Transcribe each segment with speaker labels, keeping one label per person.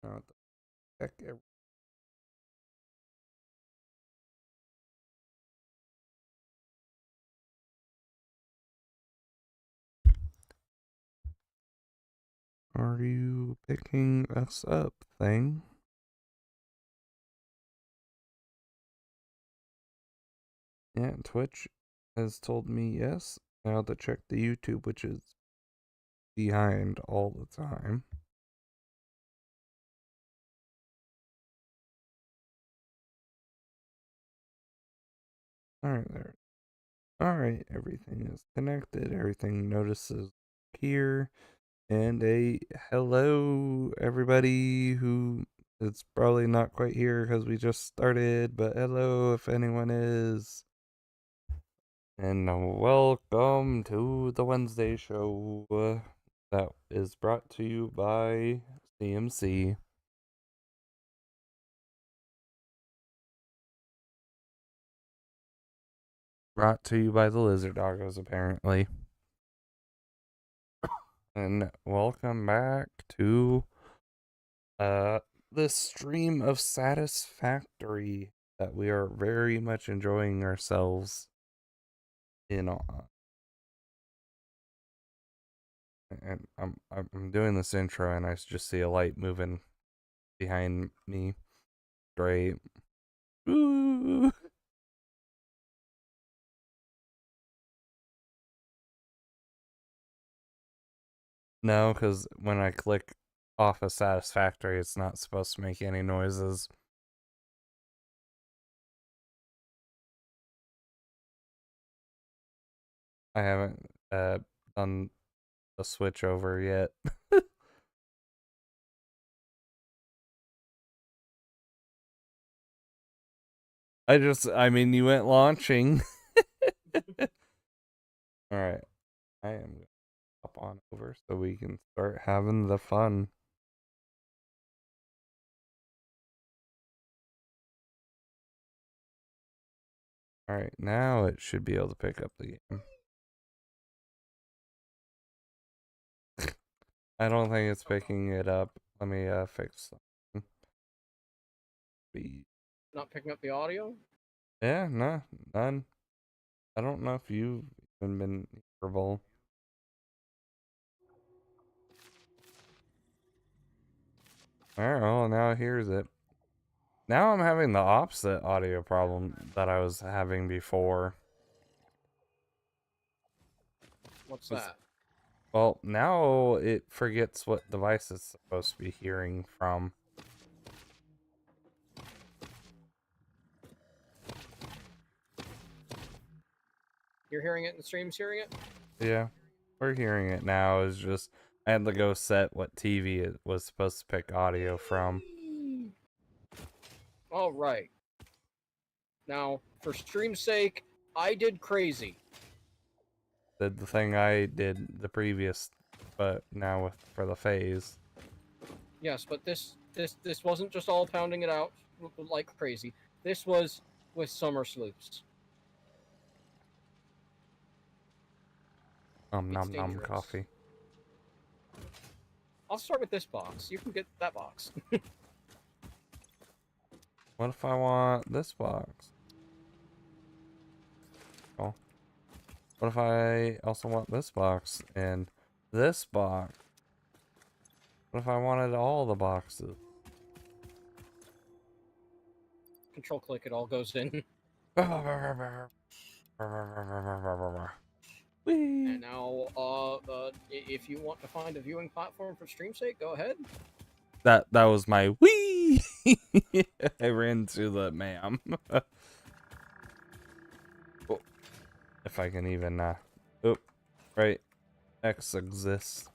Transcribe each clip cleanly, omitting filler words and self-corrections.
Speaker 1: What the heck? Are you picking us up, thing? Yeah, Twitch has told me yes. Now to check the YouTube, which is behind all the time. Alright, there. Alright, everything is connected. Everything notices here. And a hello, everybody who is probably not quite here because we just started, but hello if anyone is. And welcome to the Wednesday show that is brought to you by CMC. Brought to you by the Lizard Doggos, apparently. And welcome back to this stream of Satisfactory that we are very much enjoying ourselves in on. And I'm doing this intro and I just see a light moving behind me. Great. Ooh. No, because when I click off of Satisfactory, it's not supposed to make any noises. I haven't done the switch over yet. I mean, you went launching. Alright. I am going to hop on over so we can start having the fun. Alright, now it should be able to pick up the game. I don't think it's picking it up. Let me fix something.
Speaker 2: Not picking up the audio?
Speaker 1: Yeah, no, none. I don't know if you've even been verbal. Alright, well, now here's it. Now I'm having the opposite audio problem that I was having before.
Speaker 2: What's that?
Speaker 1: Well, now it forgets what device it's supposed to be hearing from.
Speaker 2: You're hearing it and the stream's hearing it?
Speaker 1: Yeah, we're hearing it now. It's just I had to go set what TV it was supposed to pick audio from.
Speaker 2: All right. Now, for stream's sake, I did crazy.
Speaker 1: Did the thing I did the previous, but now for the phase.
Speaker 2: Yes, but this wasn't just all pounding it out like crazy. This was with summer sleuths.
Speaker 1: Nom nom coffee.
Speaker 2: I'll start with this box. You can get that box.
Speaker 1: What if I want this box? Oh. What if I also want this box and this box? What if I wanted all the boxes?
Speaker 2: Control click, it all goes in. And now, if you want to find a viewing platform for stream's sake, go ahead.
Speaker 1: That was my wee. I ran to the ma'am. Oh, if I can even oh, right. X exists.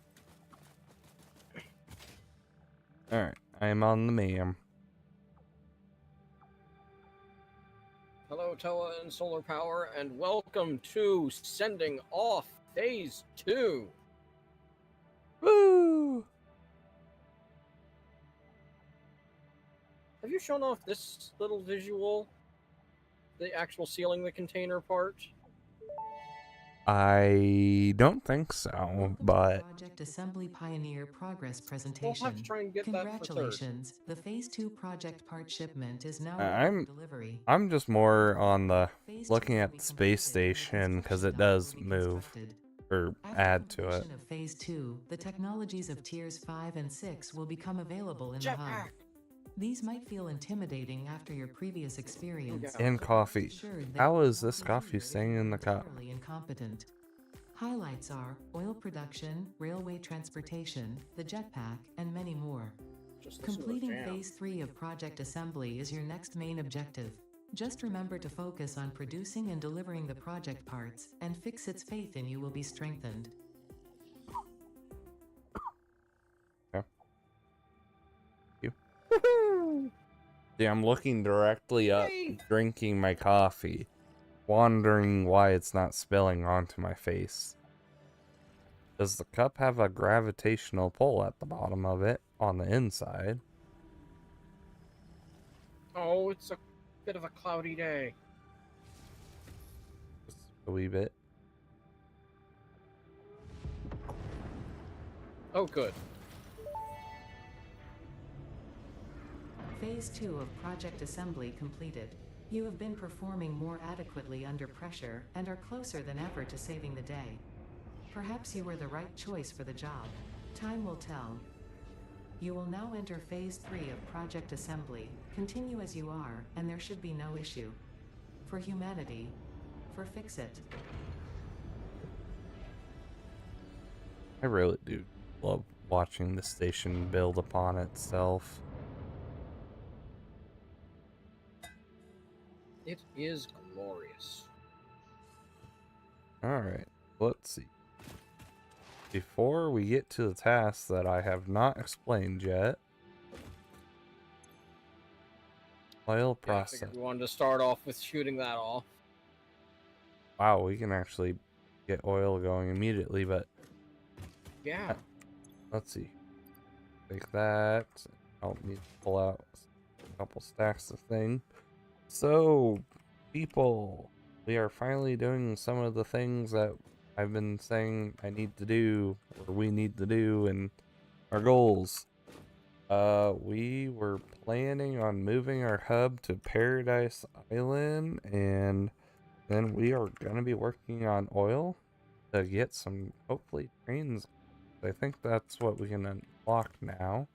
Speaker 1: Alright, I am on the ma'am.
Speaker 2: Hello, Toa and Solar Power, and welcome to Sending Off Phase 2.
Speaker 1: Woo!
Speaker 2: Have you shown off this little visual? The actual sealing the container part?
Speaker 1: I don't think so,
Speaker 3: Welcome to
Speaker 1: but
Speaker 3: Project Assembly Pioneer Progress
Speaker 2: We'll have
Speaker 3: Presentation.
Speaker 2: to try and get that for third.
Speaker 3: Congratulations, the Phase 2 project part shipment is now ready for
Speaker 1: I'm
Speaker 3: delivery.
Speaker 1: I'm just more on the
Speaker 3: Phase 2
Speaker 1: looking
Speaker 3: will
Speaker 1: at
Speaker 3: be
Speaker 1: the space
Speaker 3: completed and the
Speaker 1: station because it
Speaker 3: construction dock
Speaker 1: does
Speaker 3: will be
Speaker 1: move
Speaker 3: constructed.
Speaker 1: or
Speaker 3: After
Speaker 1: add to it.
Speaker 3: completion of Phase 2, the technologies of Tiers 5 and 6 will become available in the hub.
Speaker 2: Jetpack!
Speaker 3: These might feel intimidating after your previous experience,
Speaker 2: Yeah.
Speaker 1: And
Speaker 3: but
Speaker 1: coffee.
Speaker 3: rest assured that
Speaker 1: How
Speaker 3: you will
Speaker 1: is
Speaker 3: not
Speaker 1: this
Speaker 3: be
Speaker 1: coffee
Speaker 3: here if
Speaker 1: staying
Speaker 3: you are
Speaker 1: in the cup?
Speaker 3: entirely incompetent. Highlights are oil production, railway transportation, the jetpack, and many more.
Speaker 2: Just listen to the
Speaker 3: Completing
Speaker 2: jam.
Speaker 3: Phase 3 of Project Assembly is your next main objective. Just remember to focus on producing and delivering the project parts, and Fixit's faith in you will be strengthened.
Speaker 1: Okay. Thank you. See, I'm looking directly up,
Speaker 2: Yay!
Speaker 1: drinking my coffee, wondering why it's not spilling onto my face. Does the cup have a gravitational pull at the bottom of it on the inside?
Speaker 2: Oh, it's a bit of a cloudy day.
Speaker 1: Just a wee bit.
Speaker 2: Oh, good.
Speaker 3: Phase 2 of Project Assembly completed. You have been performing more adequately under pressure and are closer than ever to saving the day. Perhaps you were the right choice for the job. Time will tell. You will now enter Phase 3 of Project Assembly. Continue as you are, and there should be no issue. For humanity. For Fixit.
Speaker 1: I really do love watching the station build upon itself.
Speaker 2: It is glorious.
Speaker 1: Alright, let's see. Before we get to the tasks that I have not explained yet, oil
Speaker 2: Yeah, I
Speaker 1: process.
Speaker 2: figured we wanted to start off with shooting that off.
Speaker 1: Wow, we can actually get oil going immediately, but
Speaker 2: Yeah.
Speaker 1: let's see. Take that. Help me pull out a couple stacks of thing. So, people, we are finally doing some of the things that I've been saying I need to do, or we need to do, and our goals. We were planning on moving our hub to Paradise Island, and then we are going to be working on oil to get some, hopefully, trains. I think that's what we can unlock now.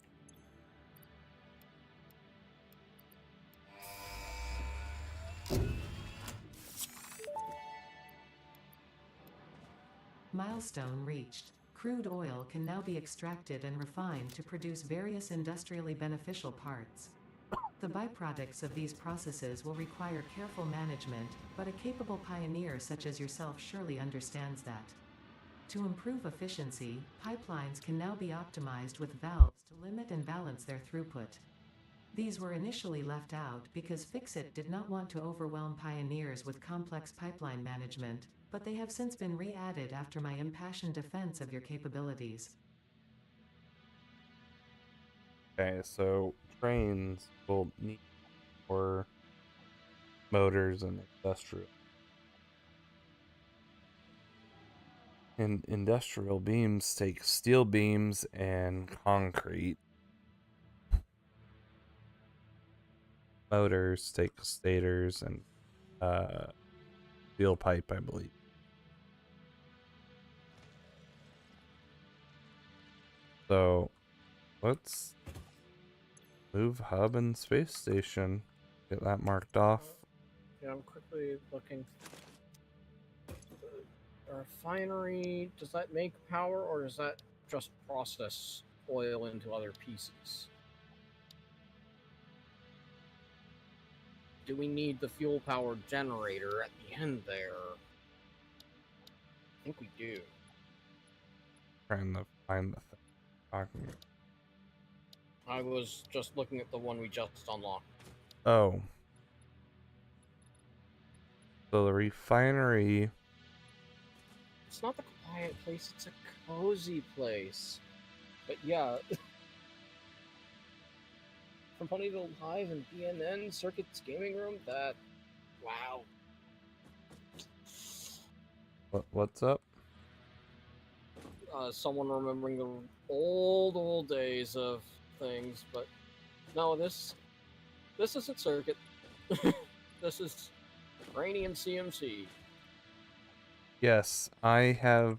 Speaker 3: Milestone reached. Crude oil can now be extracted and refined to produce various industrially beneficial parts. The byproducts of these processes will require careful management, but a capable pioneer such as yourself surely understands that. To improve efficiency, pipelines can now be optimized with valves to limit and balance their throughput. These were initially left out because Fixit did not want to overwhelm pioneers with complex pipeline management, but they have since been re-added after my impassioned defense of your capabilities.
Speaker 1: Okay, so trains will need more motors and industrial. And industrial beams take steel beams and concrete. Motors take stators and steel pipe, I believe. So let's move hub and space station. Get that marked off.
Speaker 2: Yeah, I'm quickly looking. A refinery, does that make power, or does that just process oil into other pieces? Do we need the fuel-powered generator at the end there? I think we do.
Speaker 1: Trying to find the thing I'm talking about.
Speaker 2: I was just looking at the one we just unlocked.
Speaker 1: Oh. So the refinery.
Speaker 2: It's not the quiet place, it's a cozy place. But yeah. From Ponyville Live and BNN Circuit's gaming room, that. Wow.
Speaker 1: What's up?
Speaker 2: Someone remembering the old days of things, but no, this isn't Circuit. This is Rainy and CMC.
Speaker 1: Yes, I've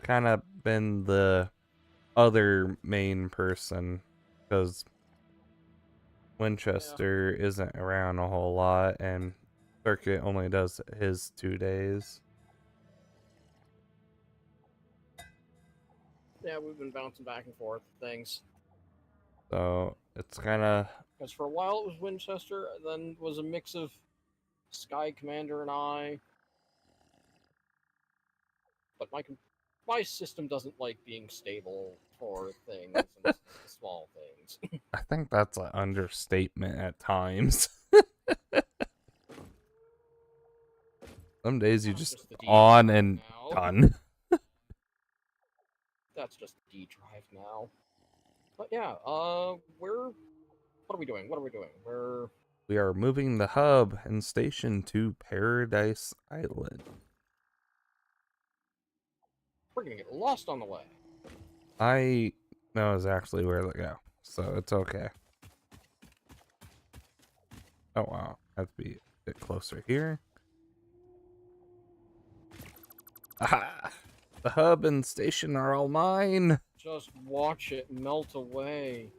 Speaker 1: kind of been the other main person because Winchester isn't around a whole lot and Circuit only does his 2 days.
Speaker 2: Yeah, we've been bouncing back and forth things.
Speaker 1: So it's kind of
Speaker 2: Because for a while it was Winchester, then was a mix of Sky Commander and I. But my system doesn't like being stable for things and small things.
Speaker 1: I think that's an understatement at times. Some days you
Speaker 2: That's
Speaker 1: just
Speaker 2: the D
Speaker 1: on
Speaker 2: drive
Speaker 1: and
Speaker 2: now.
Speaker 1: done.
Speaker 2: That's just the D drive now. But yeah, what are we doing?
Speaker 1: We are moving the hub and station to Paradise Island.
Speaker 2: We're gonna get lost on the way.
Speaker 1: I know exactly where to go, so it's okay. Oh wow, I have to be a bit closer here. Aha! The hub and station are all mine.
Speaker 2: Just watch it melt away.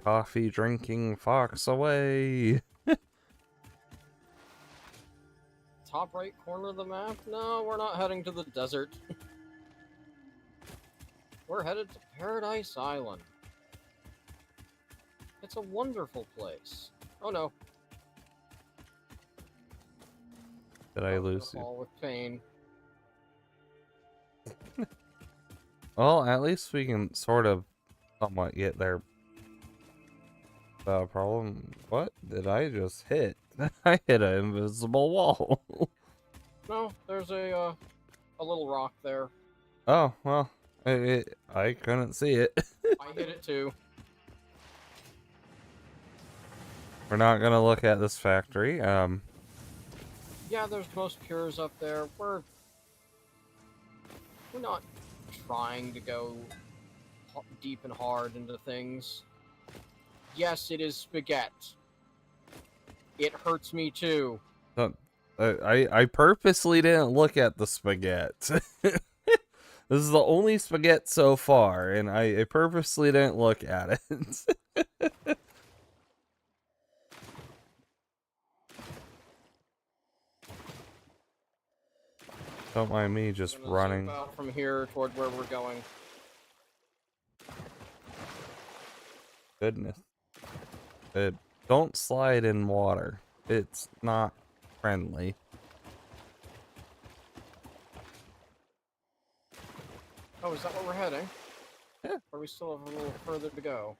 Speaker 1: Coffee drinking fox away.
Speaker 2: Top right corner of the map? No, we're not heading to the desert. We're headed to Paradise Island. It's a wonderful place. Oh no.
Speaker 1: Did I
Speaker 2: I'm gonna
Speaker 1: lose you?
Speaker 2: fall with pain.
Speaker 1: Well, at least we can sort of somewhat get there. The problem. What did I just hit? I hit an invisible wall.
Speaker 2: No, there's a little rock there.
Speaker 1: Oh, well, I couldn't see it.
Speaker 2: I hit it too.
Speaker 1: We're not gonna look at this factory.
Speaker 2: Yeah, there's most cures up there. We're not trying to go deep and hard into things. Yes, it is spaghetti. It hurts me too.
Speaker 1: I purposely didn't look at the spaghetti. This is the only spaghetti so far, and I purposely didn't look at it. Don't mind me just running.
Speaker 2: Out from here toward where we're going.
Speaker 1: Goodness. Don't slide in water. It's not friendly.
Speaker 2: Oh, is that where we're heading?
Speaker 1: Yeah.
Speaker 2: Or we still have a little further to go?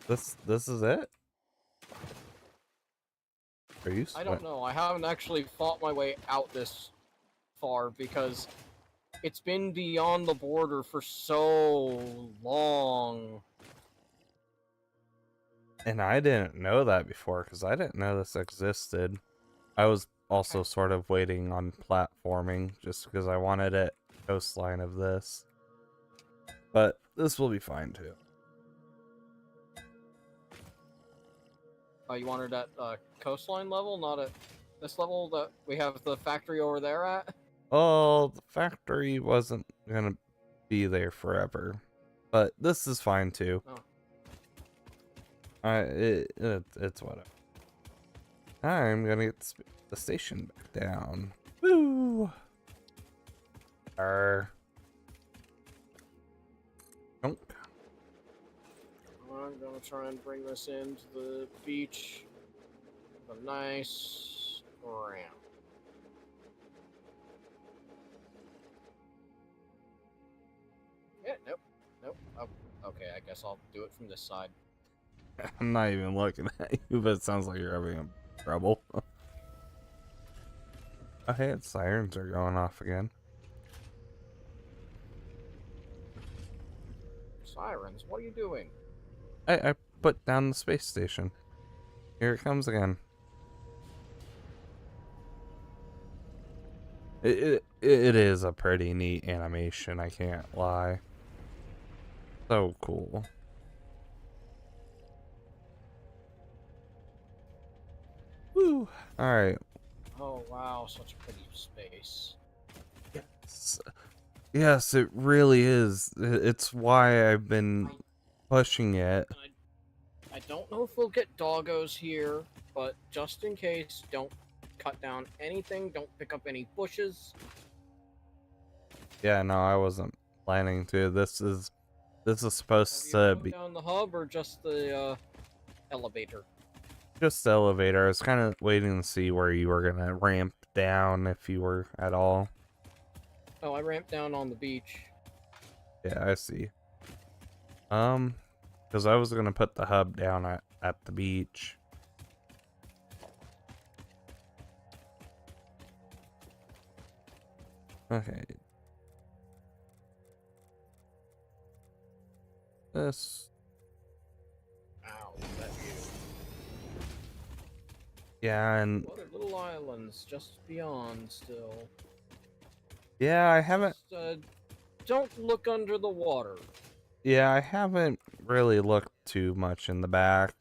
Speaker 1: This is it? Are you
Speaker 2: I don't know. I haven't actually fought my way out this far because it's been beyond the border for so long.
Speaker 1: And I didn't know that before because I didn't know this existed. I was also sort of waiting on platforming just because I wanted it coastline of this. But this will be fine too.
Speaker 2: Oh, you wanted at coastline level, not at this level that we have the factory over there at?
Speaker 1: Oh, the factory wasn't gonna be there forever. But this is fine too.
Speaker 2: Oh.
Speaker 1: It's whatever. I'm gonna get the station back down. Woo! Nope.
Speaker 2: I'm gonna try and bring this into the beach. A nice ramp. Yeah, nope. Oh, okay, I guess I'll do it from this side.
Speaker 1: I'm not even looking at you, but it sounds like you're having trouble. Oh, hey, its sirens are going off again.
Speaker 2: Sirens, what are you doing?
Speaker 1: I put down the space station. Here it comes again. It is a pretty neat animation, I can't lie. So cool. Woo! Alright.
Speaker 2: Oh wow, such a pretty space.
Speaker 1: Yes, it really is. It's why I've been pushing it.
Speaker 2: I don't know if we'll get doggos here, but just in case, don't cut down anything, don't pick up any bushes.
Speaker 1: Yeah, no, I wasn't planning to. This is supposed
Speaker 2: Have you
Speaker 1: to
Speaker 2: come
Speaker 1: be
Speaker 2: down the hub or just the elevator?
Speaker 1: just the elevator. I was kind of waiting to see where you were gonna ramp down, if you were at all.
Speaker 2: Oh, I ramped down on the beach.
Speaker 1: Yeah, I see. Because I was gonna put the hub down at the beach. Okay. This.
Speaker 2: Ow, is that you?
Speaker 1: Yeah, and
Speaker 2: Other little islands just beyond still.
Speaker 1: yeah, I haven't.
Speaker 2: Just, don't look under the water.
Speaker 1: Yeah, I haven't really looked too much in the back.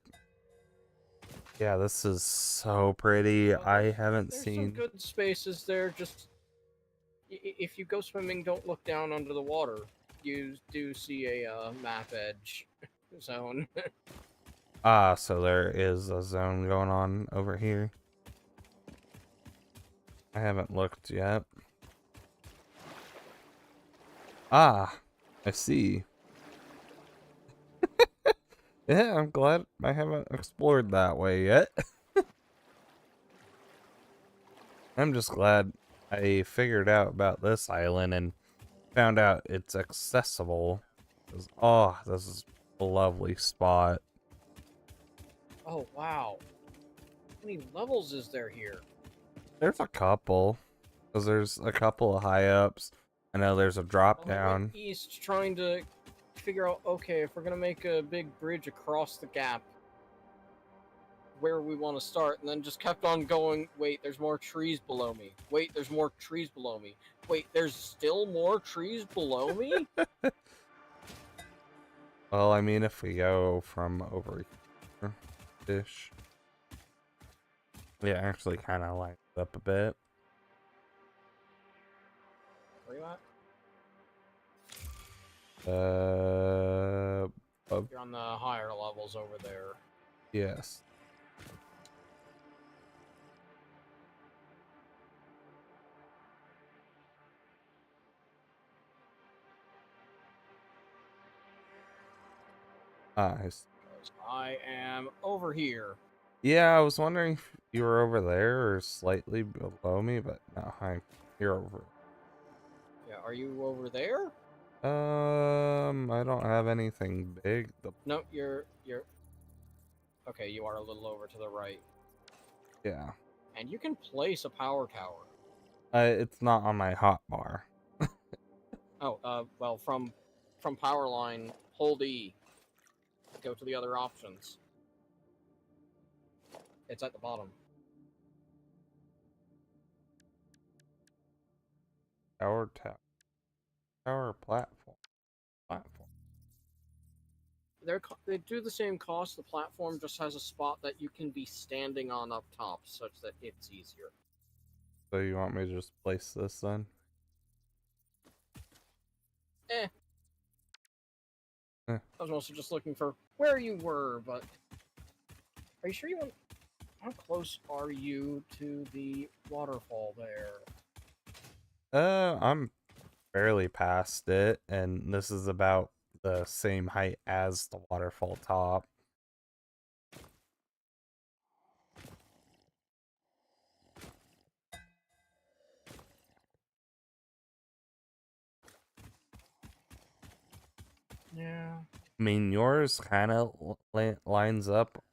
Speaker 1: Yeah, this is so pretty.
Speaker 2: But
Speaker 1: I haven't
Speaker 2: There's
Speaker 1: seen.
Speaker 2: some good spaces there. Just if you go swimming, don't look down under the water. You do see a map edge zone.
Speaker 1: Ah, so there is a zone going on over here. I haven't looked yet. Ah, I see. Yeah, I'm glad I haven't explored that way yet. I'm just glad I figured out about this island and found out it's accessible. 'Cause, oh, this is a lovely spot.
Speaker 2: Oh wow, how many levels is there here?
Speaker 1: There's a couple. Because there's a couple of high ups. I know there's a drop
Speaker 2: Well, I
Speaker 1: down.
Speaker 2: went east trying to figure out, okay, if we're gonna make a big bridge across the gap, where we want to start, and then just kept on going. Wait, there's more trees below me. Wait, there's more trees below me. Wait, there's still more trees below me?
Speaker 1: Well, I mean, if we go from over here, ish. Yeah, actually kind of lines up a bit.
Speaker 2: Where you at? You're on the higher levels over there.
Speaker 1: Yes. Nice.
Speaker 2: I am over here.
Speaker 1: Yeah, I was wondering if you were over there or slightly below me, but no, you're over.
Speaker 2: Yeah, are you over there?
Speaker 1: I don't have anything big.
Speaker 2: No, you're. Okay, you are a little over to the right.
Speaker 1: Yeah.
Speaker 2: And you can place a power tower.
Speaker 1: It's not on my hotbar.
Speaker 2: Oh, well, from power line, hold E. Go to the other options. It's at the bottom.
Speaker 1: Tower platform.
Speaker 2: They do the same cost. The platform just has a spot that you can be standing on up top, such that it's easier.
Speaker 1: So you want me to just place this then?
Speaker 2: I was also just looking for where you were, but are you sure you want? How close are you to the waterfall there?
Speaker 1: I'm barely past it, and this is about the same height as the waterfall top.
Speaker 2: Yeah.
Speaker 1: I mean, yours kind of lines up,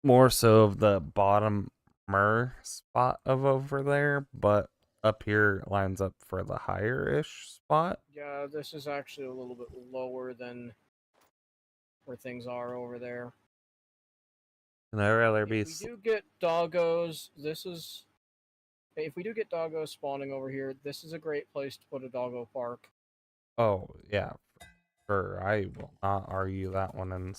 Speaker 1: more so of the bottomer spot of over there, but up here lines up for the higher-ish spot.
Speaker 2: Yeah, this is actually a little bit lower than where things are over there.
Speaker 1: And I'd rather be.
Speaker 2: If we do get doggos, this is. If we do get doggos spawning over here, this is a great place to put a doggo park.
Speaker 1: Oh, yeah. Sure. I will not argue that one. And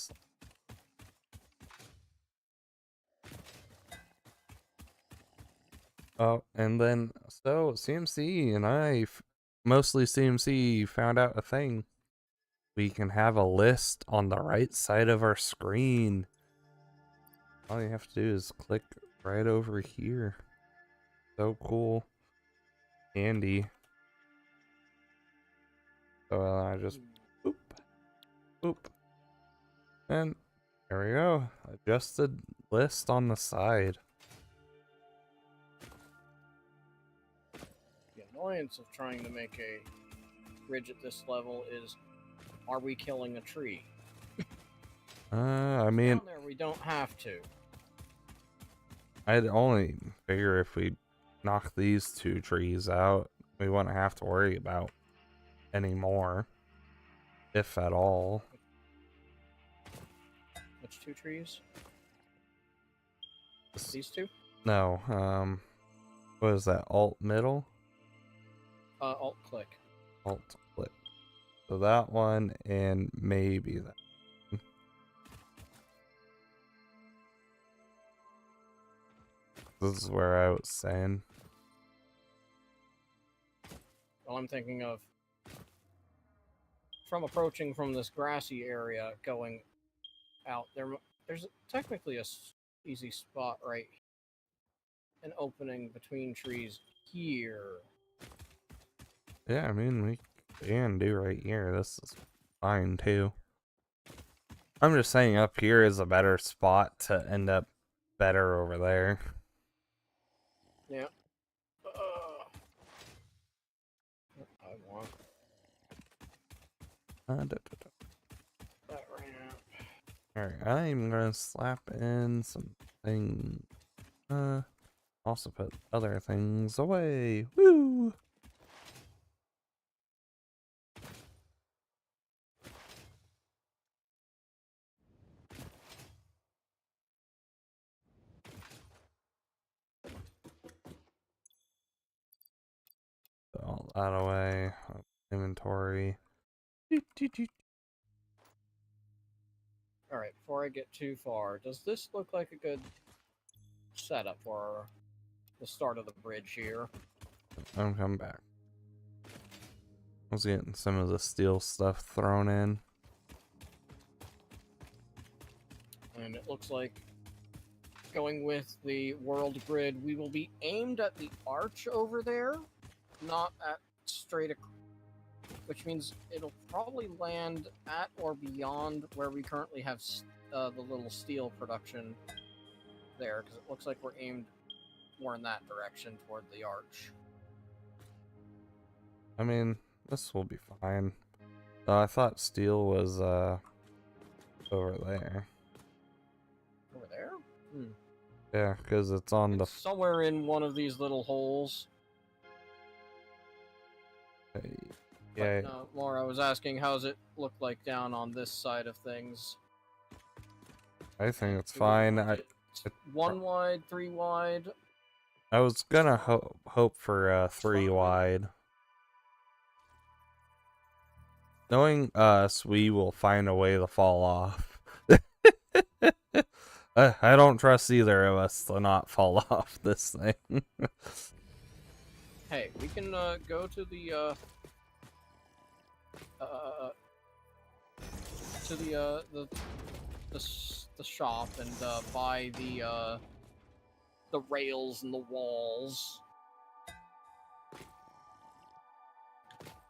Speaker 1: oh, and then, so CMC and mostly CMC, found out a thing. We can have a list on the right side of our screen. All you have to do is click right over here. So cool. Handy. So I just boop, boop. And there we go. Adjusted list on the side.
Speaker 2: The annoyance of trying to make a bridge at this level is, are we killing a tree?
Speaker 1: I mean,
Speaker 2: Down there we don't have to.
Speaker 1: I'd only figure if we knock these 2 trees out, we wouldn't have to worry about any more, if at all.
Speaker 2: Which 2 trees? These 2?
Speaker 1: No, what is that? Alt middle?
Speaker 2: Alt click.
Speaker 1: Alt click. So that one and maybe that. This is where I was saying.
Speaker 2: Well, I'm thinking of from approaching from this grassy area going out there. There's technically a easy spot right, an opening between trees here.
Speaker 1: Yeah, I mean, we can do right here. This is fine too. I'm just saying up here is a better spot to end up better over there.
Speaker 2: Yeah. I want that ramp.
Speaker 1: Alright, I'm gonna slap in something. Also put other things away. Woo! Put all that away. Inventory.
Speaker 2: Alright, before I get too far, does this look like a good setup for the start of the bridge here?
Speaker 1: I'm coming back. I was getting some of the steel stuff thrown in.
Speaker 2: And it looks like, going with the world grid, we will be aimed at the arch over there, not at straight across, which means it'll probably land at or beyond where we currently have the little steel production there, because it looks like we're aimed more in that direction toward the arch.
Speaker 1: I mean, this will be fine. I thought steel was over there.
Speaker 2: Over there? Hmm.
Speaker 1: Yeah, because it's on
Speaker 2: It's somewhere in one of these little holes.
Speaker 1: Yeah.
Speaker 2: But no, more I was asking, how's it look like down on this side of things?
Speaker 1: I think it's
Speaker 2: Do we
Speaker 1: fine.
Speaker 2: want it 1 wide, 3 wide?
Speaker 1: I was gonna hope for 3 wide. Knowing us, we will find a way to fall off. I don't trust either of us to not fall off this thing.
Speaker 2: Hey, we can go to the the shop and buy the rails and the walls.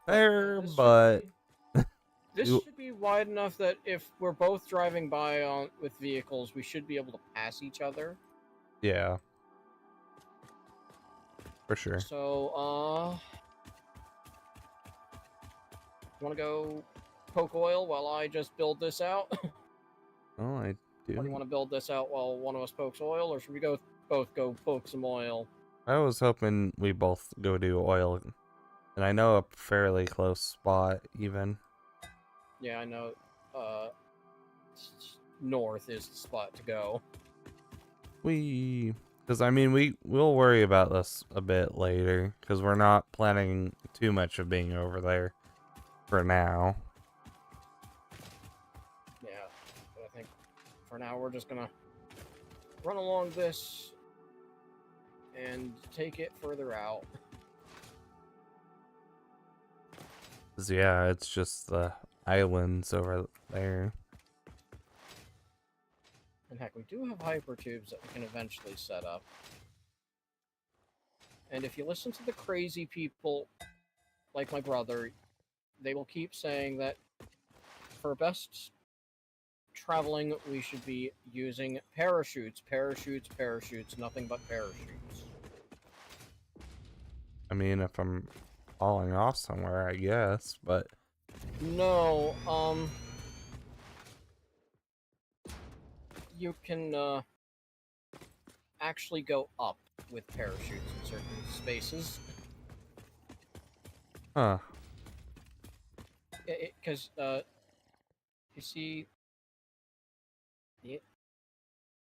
Speaker 1: Fair,
Speaker 2: This should
Speaker 1: but
Speaker 2: be- this
Speaker 1: You-
Speaker 2: should be wide enough that if we're both driving by with vehicles, we should be able to pass each other.
Speaker 1: yeah, for sure.
Speaker 2: So, you want to go poke oil while I just build this out?
Speaker 1: Oh, I
Speaker 2: Or do you
Speaker 1: do.
Speaker 2: want to build this out while one of us pokes oil, or should we both go poke some oil?
Speaker 1: I was hoping we both go do oil, and I know a fairly close spot even.
Speaker 2: Yeah, I know. North is the spot to go.
Speaker 1: Because I mean, we'll worry about this a bit later, because we're not planning too much of being over there for now.
Speaker 2: Yeah, but I think for now we're just gonna run along this and take it further out.
Speaker 1: 'Cause, yeah, it's just the islands over there.
Speaker 2: And heck, we do have hypertubes that we can eventually set up. And if you listen to the crazy people, like my brother, they will keep saying that for best traveling, we should be using parachutes, parachutes, parachutes, nothing but parachutes.
Speaker 1: I mean, if I'm falling off somewhere, I guess, but
Speaker 2: No, you can, actually go up with parachutes in certain spaces.
Speaker 1: huh.
Speaker 2: Because, you see... Yeah,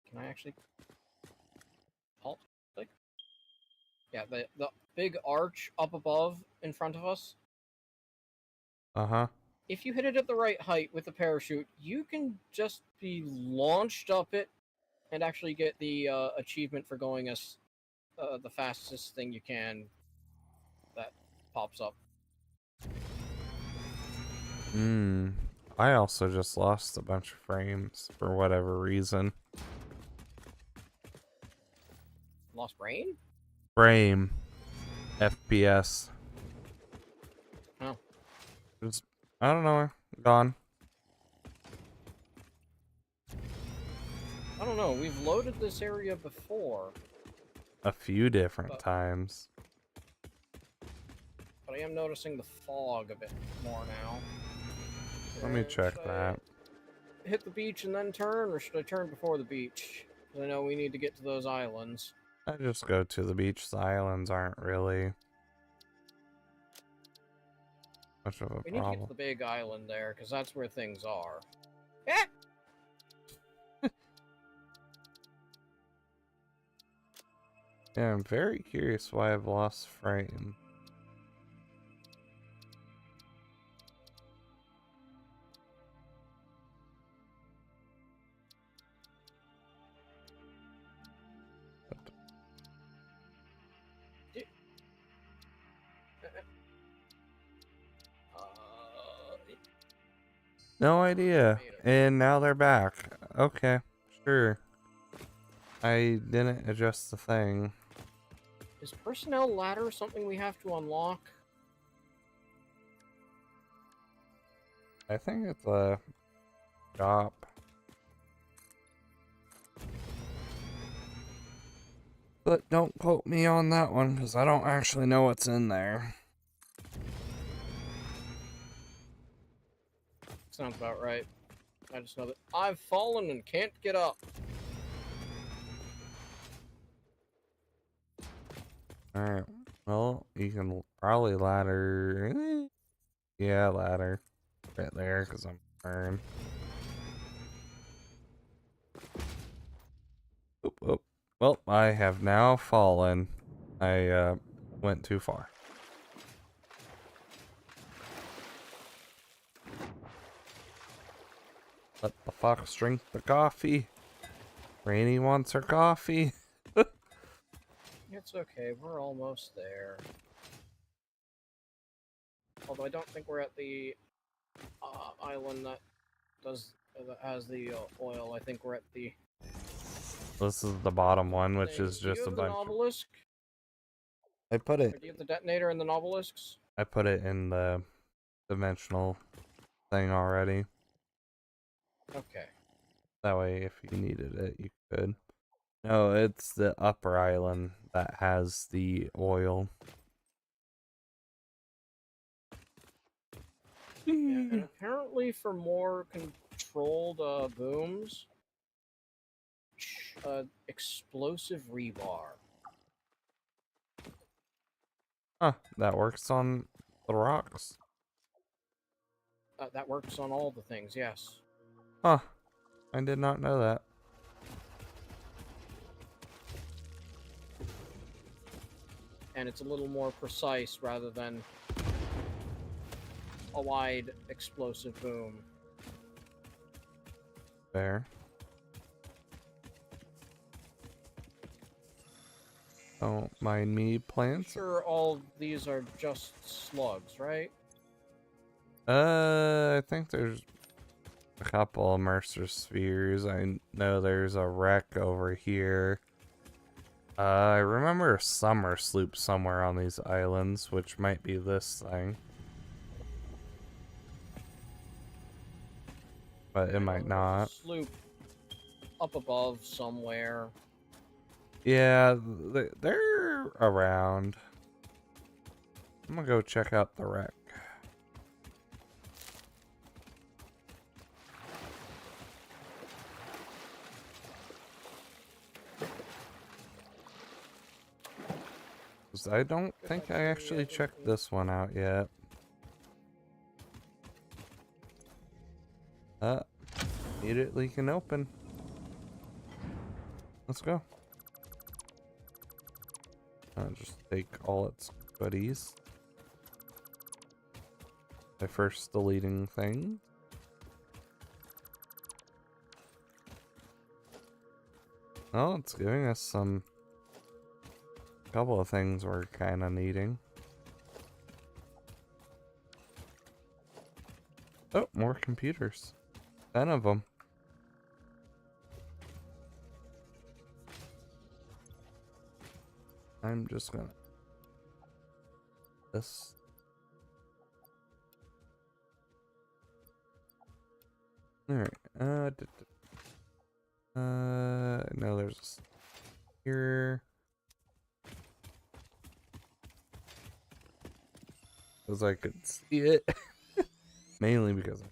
Speaker 2: can I actually... Halt? Click? Yeah, the big arch up above in front of us.
Speaker 1: Uh-huh.
Speaker 2: If you hit it at the right height with the parachute, you can just be launched up it and actually get the achievement for going as the fastest thing you can that pops up.
Speaker 1: I also just lost a bunch of frames for whatever reason.
Speaker 2: Lost brain?
Speaker 1: Frame. FPS.
Speaker 2: Oh.
Speaker 1: It's, I don't know, gone.
Speaker 2: I don't know, we've loaded this area before.
Speaker 1: A few different times.
Speaker 2: But I am noticing the fog a bit more now.
Speaker 1: Let me check
Speaker 2: Should
Speaker 1: that.
Speaker 2: I hit the beach and then turn, or should I turn before the beach? Because I know we need to get to those islands.
Speaker 1: I just go to the beach. The islands aren't really much of a
Speaker 2: We need to get to
Speaker 1: problem.
Speaker 2: the big island there, because that's where things are. Eh!
Speaker 1: Yeah, I'm very curious why I've lost frame. No idea. And now they're back. Okay, sure. I didn't adjust the thing.
Speaker 2: Is personnel ladder something we have to unlock?
Speaker 1: I think it's a shop. But don't quote me on that one, because I don't actually know what's in there.
Speaker 2: Sounds about right. I just know that I've fallen and can't get up.
Speaker 1: Alright, well, you can probably ladder... Yeah, ladder. Right there, because I'm burned. Oop, oop. Well, I have now fallen. I went too far. Let the fox drink the coffee. Rainy wants her coffee.
Speaker 2: It's okay, we're almost there. Although I don't think we're at the island that has the oil. I think we're at the...
Speaker 1: This is the bottom one, which is
Speaker 2: Do you
Speaker 1: just a
Speaker 2: have the
Speaker 1: bunch.
Speaker 2: obelisk?
Speaker 1: I put
Speaker 2: Or
Speaker 1: it.
Speaker 2: do you have the detonator and the obelisks?
Speaker 1: I put it in the dimensional thing already.
Speaker 2: Okay.
Speaker 1: That way, if you needed it, you could. No, it's the upper island that has the oil.
Speaker 2: Yeah, and apparently for more controlled booms, explosive rebar.
Speaker 1: Huh, that works on the rocks.
Speaker 2: That works on all the things, yes.
Speaker 1: Huh, I did not know that.
Speaker 2: And it's a little more precise rather than a wide explosive boom.
Speaker 1: Fair. Don't mind me, plants.
Speaker 2: Sure, all of these are just slugs, right?
Speaker 1: I think there's a couple of Mercer spheres. I know there's a wreck over here. I remember a summer sloop somewhere on these islands, which might be this thing. But it might
Speaker 2: There's a
Speaker 1: not.
Speaker 2: sloop up above somewhere.
Speaker 1: Yeah, they're around. I'm gonna go check out the wreck. I don't think I actually checked this one out yet. Immediately can open. Let's go. Just take all its goodies. My first deleting thing. Oh, it's giving us some couple of things we're kind of needing. Oh, more computers. 10 of them. I'm just gonna... This... Alright, no, there's... Here... Because I could see it. Mainly because I...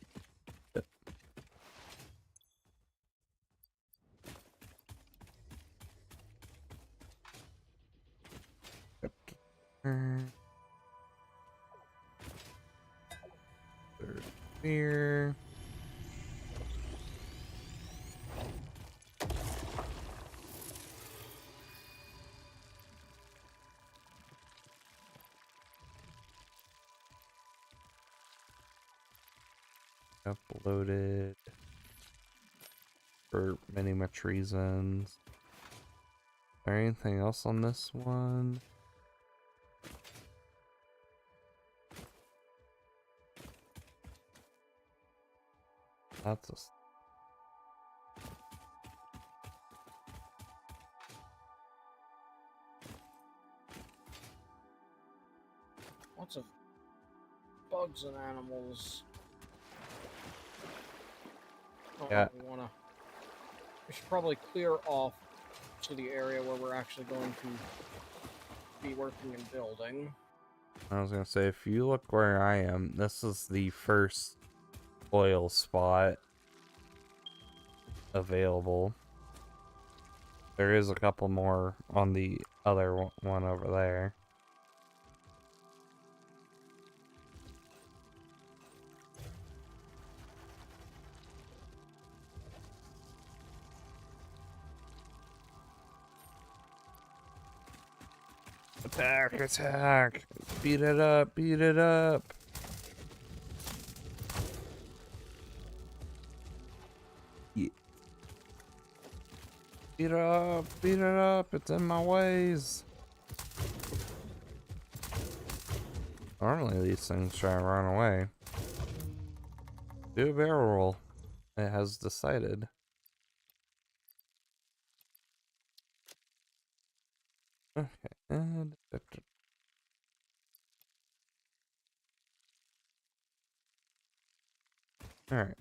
Speaker 1: There's here. Uploaded for many much reasons. Is there anything else on this one? That's a...
Speaker 2: Lots of bugs and animals. Oh,
Speaker 1: Yeah.
Speaker 2: we should probably clear off to the area where we're actually going to be working and building.
Speaker 1: I was gonna say, if you look where I am, this is the first oil spot available. There is a couple more on the other one over there. Attack, attack! Beat it up, beat it up! Yeah. Beat it up, it's in my ways! Normally these things try and run away. Do a barrel roll. It has decided. Okay, and... Alright.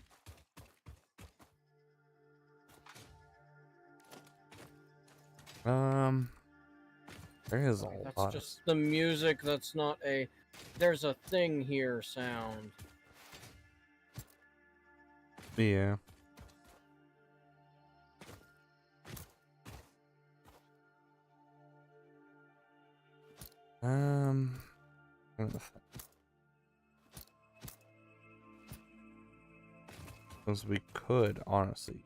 Speaker 1: There is a
Speaker 2: Sorry, that's
Speaker 1: lot.
Speaker 2: just the music. That's not a. There's a thing here sound.
Speaker 1: Yeah. Because we could honestly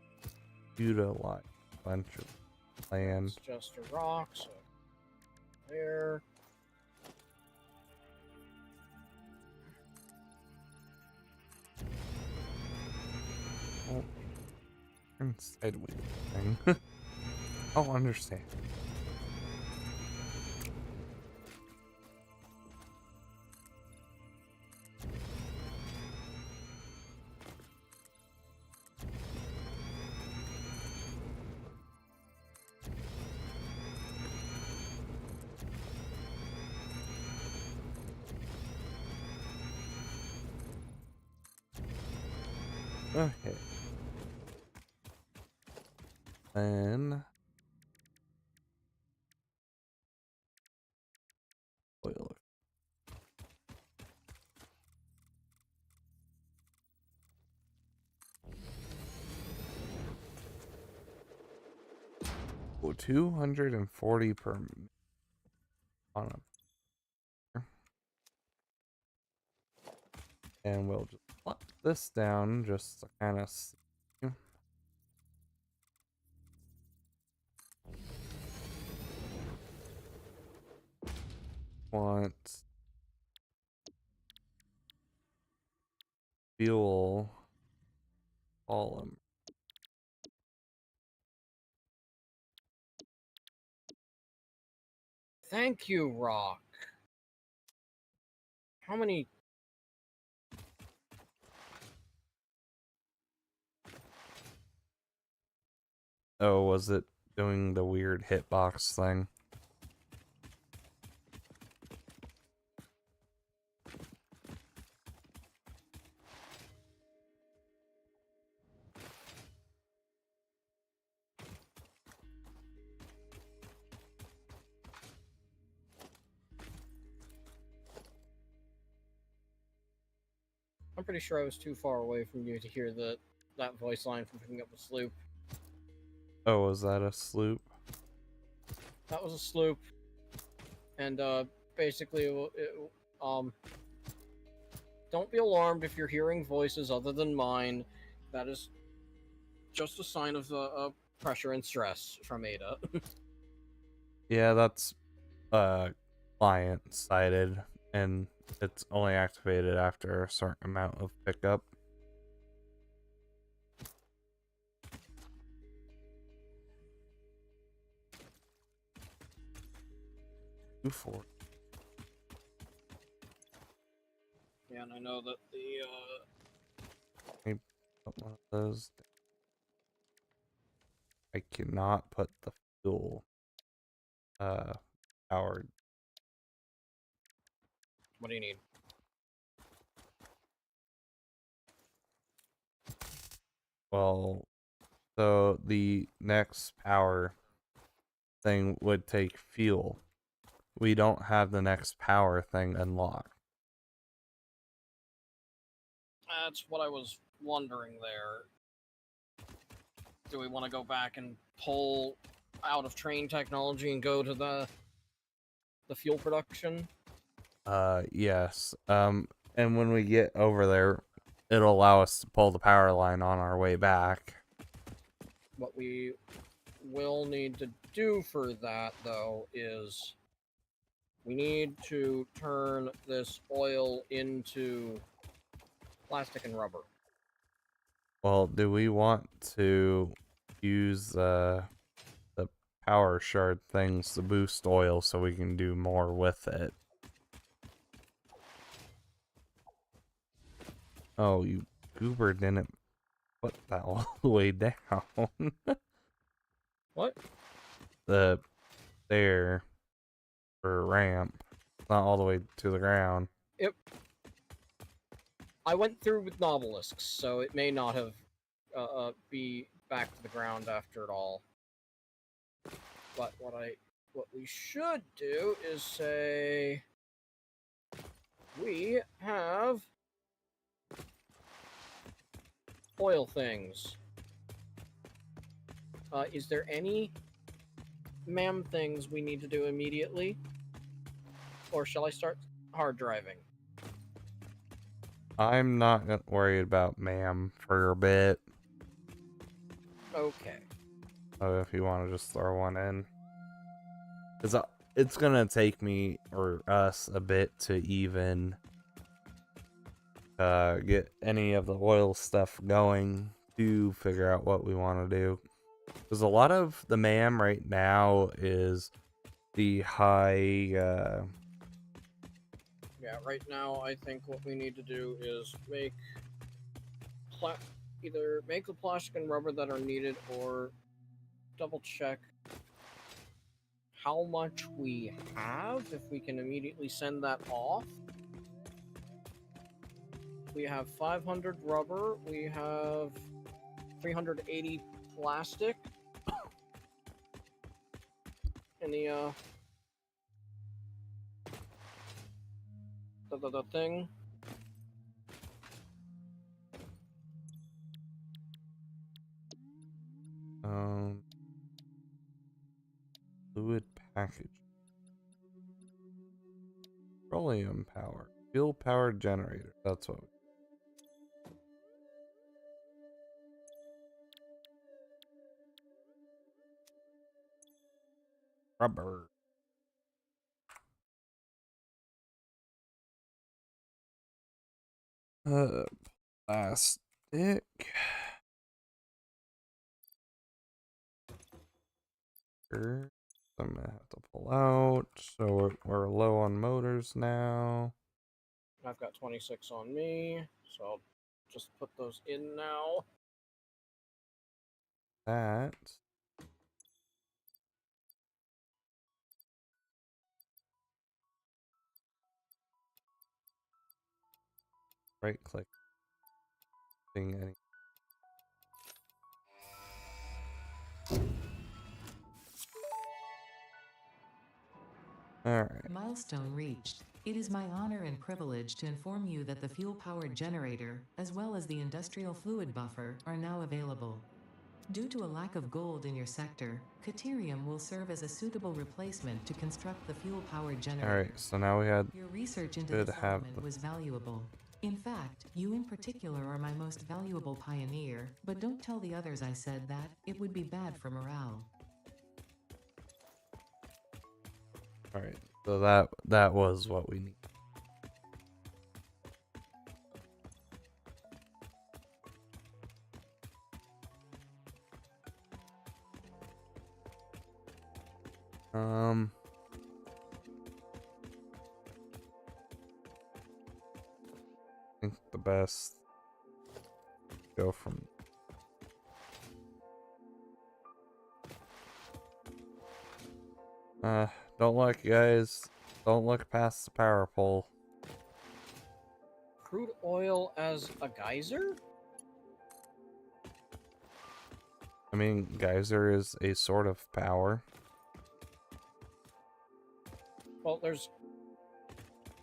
Speaker 1: utilize a bunch of land.
Speaker 2: It's just a rock, so there.
Speaker 1: Oh, turn sideways thing. I'll understand. Okay. Then oil. Oh, 240 per on a, and we'll just plop this down just to kind of see. Want fuel column.
Speaker 2: Thank you, Rock. How many?
Speaker 1: Oh, was it doing the weird hitbox thing?
Speaker 2: I'm pretty sure I was too far away from you to hear that voice line from picking up the sloop.
Speaker 1: Oh, was that a sloop?
Speaker 2: That was a sloop, and basically, don't be alarmed if you're hearing voices other than mine. That is just a sign of pressure and stress from Ada.
Speaker 1: Yeah, that's client sided, and it's only activated after a certain amount of pickup. For
Speaker 2: Yeah, and I know that the
Speaker 1: put one of those. I cannot put the fuel powered.
Speaker 2: what do you need?
Speaker 1: Well, so the next power thing would take fuel. We don't have the next power thing unlocked.
Speaker 2: That's what I was wondering there. Do we want to go back and pull out of train technology and go to the fuel production?
Speaker 1: Yes. And when we get over there, it'll allow us to pull the power line on our way back.
Speaker 2: What we will need to do for that, though, is we need to turn this oil into plastic and rubber.
Speaker 1: Well, do we want to use the power shard things to boost oil so we can do more with it? Oh, you goober didn't put that all the way down.
Speaker 2: What?
Speaker 1: The there for ramp, not all the way to the ground.
Speaker 2: Yep. I went through with Novelisks, so it may not have be back to the ground after it all. But what we should do is say we have oil things. Is there any things we need to do immediately? Or shall I start hard driving.
Speaker 1: I'm not worried about ma'am for a bit.
Speaker 2: Okay.
Speaker 1: So if you want to just throw one in. Because it's going to take me or us a bit to even get any of the oil stuff going to figure out what we want to do. Because a lot of the ma'am right now is the high...
Speaker 2: Yeah, right now I think what we need to do is make either make the plastic and rubber that are needed or double check how much we have if we can immediately send that off. We have 500 rubber, we have 380 plastic in the thing.
Speaker 1: Fluid package. Petroleum power. Fuel powered generator. That's what. Rubber. Plastic. I'm gonna have to pull out. So we're low on motors now.
Speaker 2: I've got 26 on me, so I'll just put those in now.
Speaker 1: That. Right click. Thing any. Alright.
Speaker 3: Milestone reached. It is my honor and privilege to inform you that the fuel-powered generator, as well as the industrial fluid buffer, are now available. Due to a lack of gold in your sector, Caterium will serve as a suitable replacement to construct the fuel-powered generator.
Speaker 1: Alright, so now we had...
Speaker 3: Your research into this element was valuable. In fact, you in particular are my most valuable pioneer, but don't tell the others I said that, it would be bad for morale.
Speaker 1: Alright, so that was what we need. I think the best go from don't look, guys. Don't look past the power pole.
Speaker 2: Crude oil as a geyser?
Speaker 1: I mean, geyser is a sort of power.
Speaker 2: Well, there's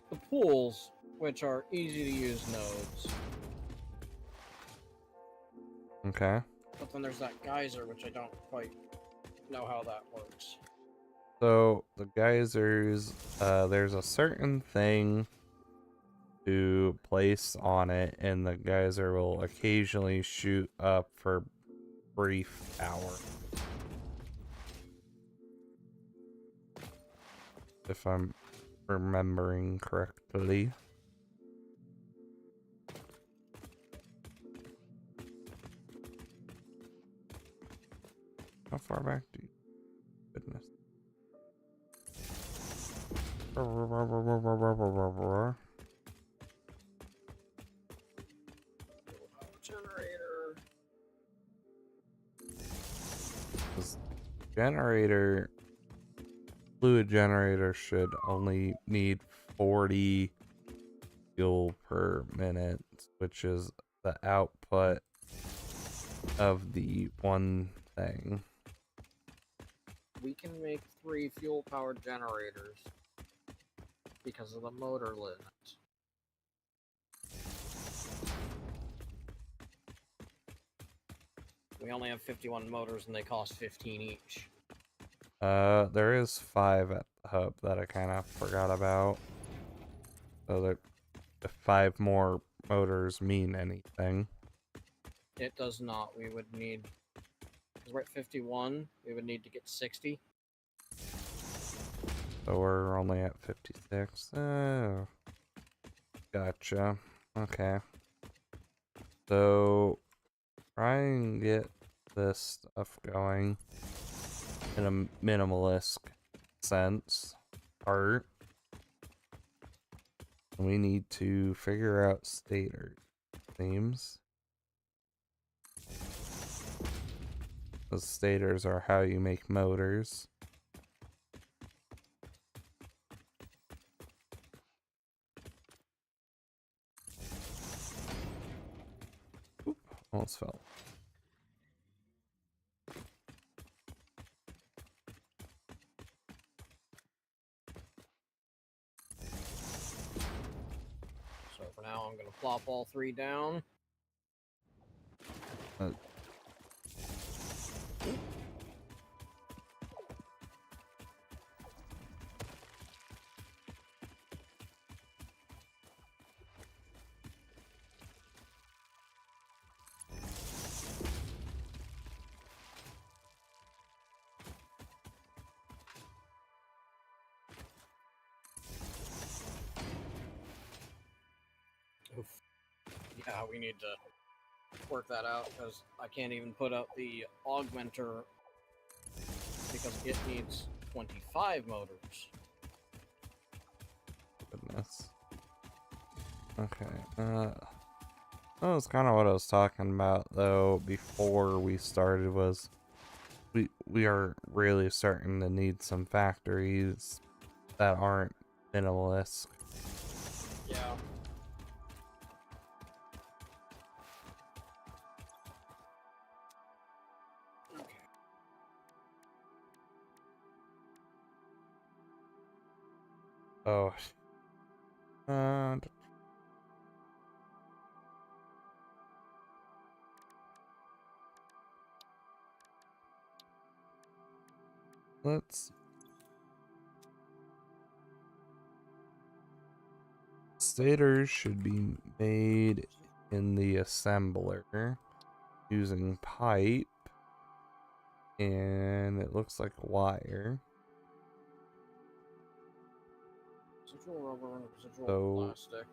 Speaker 2: the pools, which are easy to use nodes.
Speaker 1: Okay.
Speaker 2: But then there's that geyser, which I don't quite know how that works.
Speaker 1: So, the geysers, there's a certain thing to place on it, and the geyser will occasionally shoot up for brief power. If I'm remembering correctly. How far back do you... Goodness.
Speaker 2: Generator.
Speaker 1: This generator, fluid generator should only need 40 fuel per minute, which is the output of the one thing.
Speaker 2: We can make 3 fuel-powered generators because of the motor limit. We only have 51 motors and they cost 15 each.
Speaker 1: There is 5 at the hub that I kind of forgot about. So that if 5 more motors mean anything.
Speaker 2: It does not. We would need, because we're at 51, we would need to get 60.
Speaker 1: So we're only at 56. Oh, gotcha. Okay. So try and get this stuff going in a minimalist sense. Art. We need to figure out stator themes. The stators are how you make motors. Oop, almost fell.
Speaker 2: So for now, I'm going to plop all 3 down. Oof. Yeah, we need to work that out because I can't even put up the augmenter because it needs 25 motors.
Speaker 1: Goodness. Okay. That was kind of what I was talking about though before we started. Was we are really starting to need some factories that aren't minimalist.
Speaker 2: Yeah. Okay.
Speaker 1: Oh. Let's. Stators should be made in the assembler using pipe, and it looks like wire.
Speaker 2: Residual rubber and residual
Speaker 1: So,
Speaker 2: plastic.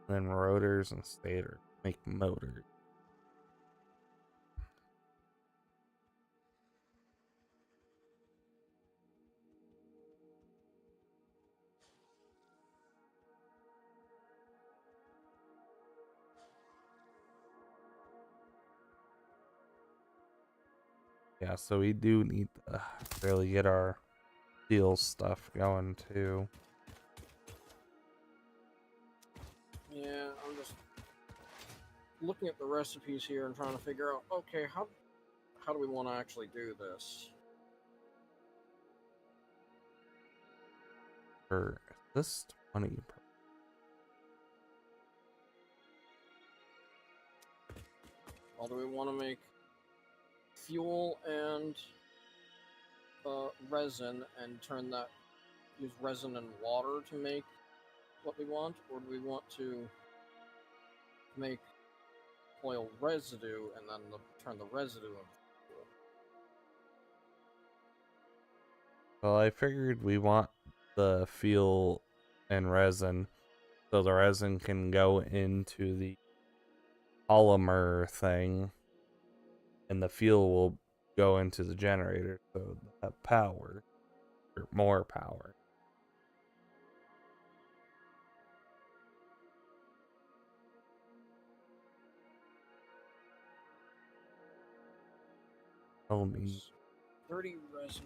Speaker 1: then rotors and stator make motors. Yeah, so we do need to really get our steel stuff going too.
Speaker 2: Yeah, I'm just looking at the recipes here and trying to figure out, okay, how do we want to actually do this?
Speaker 1: Or is this 20?
Speaker 2: Or do we want to make fuel and resin and use resin and water to make what we want, or do we want to make oil residue and then turn the residue into fuel?
Speaker 1: Well, I figured we want the fuel and resin so the resin can go into the polymer thing and the fuel will go into the generator so that power or more power. Oh me.
Speaker 2: 30 resin.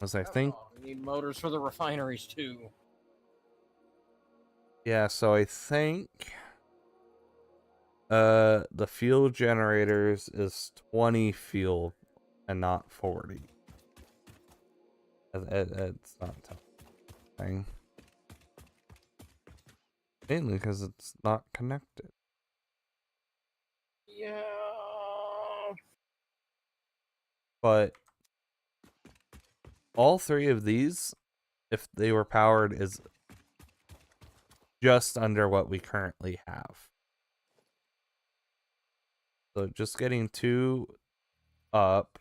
Speaker 1: As I think
Speaker 2: We need motors for the refineries too.
Speaker 1: yeah, so I think the fuel generators is 20 fuel and not 40. It's not thing. Mainly because it's not connected.
Speaker 2: Yeah.
Speaker 1: But all 3 of these if they were powered, is just under what we currently have. So just getting 2 up,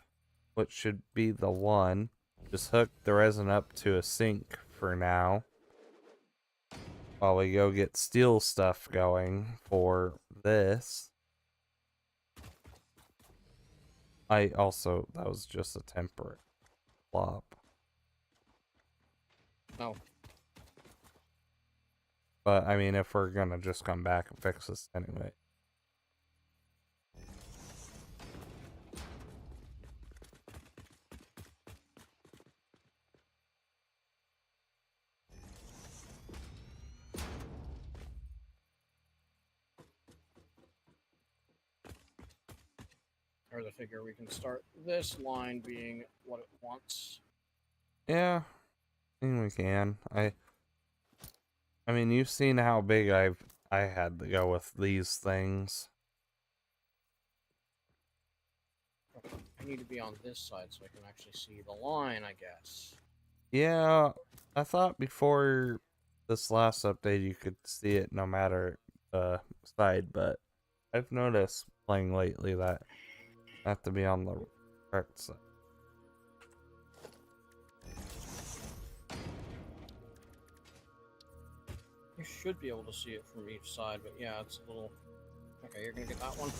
Speaker 1: which should be the 1. Just hook the resin up to a sink for now, while we go get steel stuff going for this. That was just a temporary flop.
Speaker 2: Oh.
Speaker 1: But, I mean, if we're gonna just come back and fix this anyway.
Speaker 2: Or the figure we can start this line being what it wants.
Speaker 1: Yeah, I think we can. I mean, you've seen how big I had to go with these things.
Speaker 2: I need to be on this side so I can actually see the line, I guess.
Speaker 1: Yeah, I thought before this last update you could see it no matter the side, but I've noticed playing lately that I have to be on the correct side.
Speaker 2: You should be able to see it from each side, but yeah, it's a little... Okay, you're gonna get that one.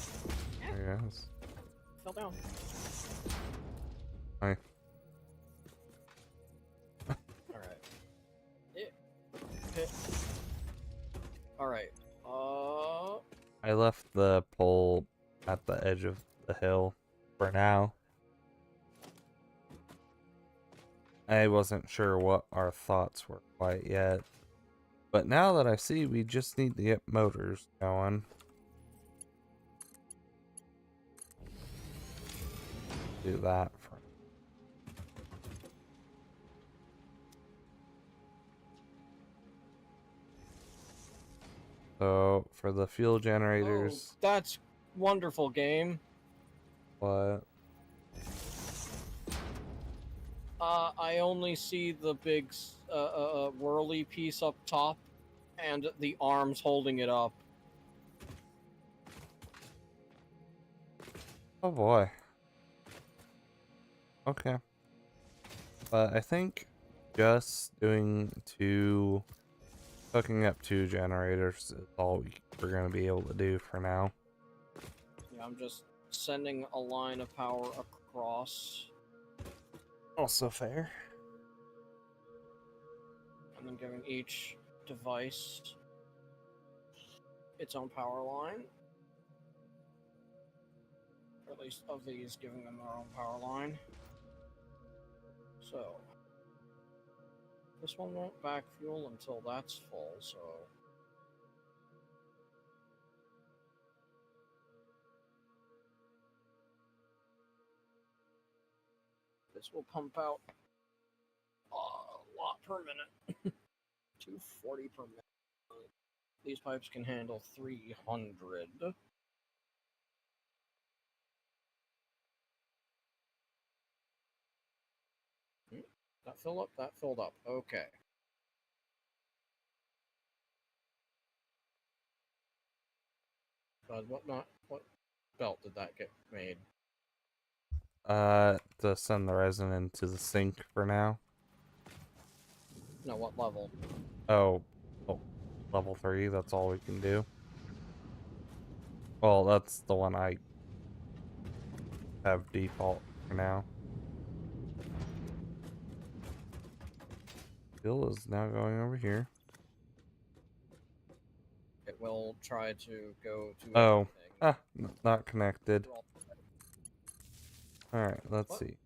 Speaker 1: Yes.
Speaker 2: Fell down.
Speaker 1: Hi.
Speaker 2: Alright. Hit. Alright.
Speaker 1: I left the pole at the edge of the hill for now. I wasn't sure what our thoughts were quite yet. But now that I see, we just need to get motors going. Do that for. So for the fuel generators,
Speaker 2: Oh, that's wonderful game.
Speaker 1: what?
Speaker 2: I only see the big whirly piece up top and the arms holding it up.
Speaker 1: Oh boy. Okay. But I think just hooking up 2 generators is all we're going to be able to do for now.
Speaker 2: Yeah, I'm just sending a line of power across.
Speaker 1: Also fair.
Speaker 2: And then giving each device its own power line. Or at least of these, giving them their own power line. So, this one won't back fuel until that's full, so... This will pump out a lot per minute. 240 per minute. These pipes can handle 300. That filled up? That filled up. Okay. What belt did that get made?
Speaker 1: To send the resin into the sink for now.
Speaker 2: No, what level?
Speaker 1: Oh, level 3, that's all we can do. Well, that's the one I have default for now. Bill is now going over here.
Speaker 2: It will try to go to
Speaker 1: Oh,
Speaker 2: everything.
Speaker 1: not connected. Alright, let's
Speaker 2: What?
Speaker 1: see.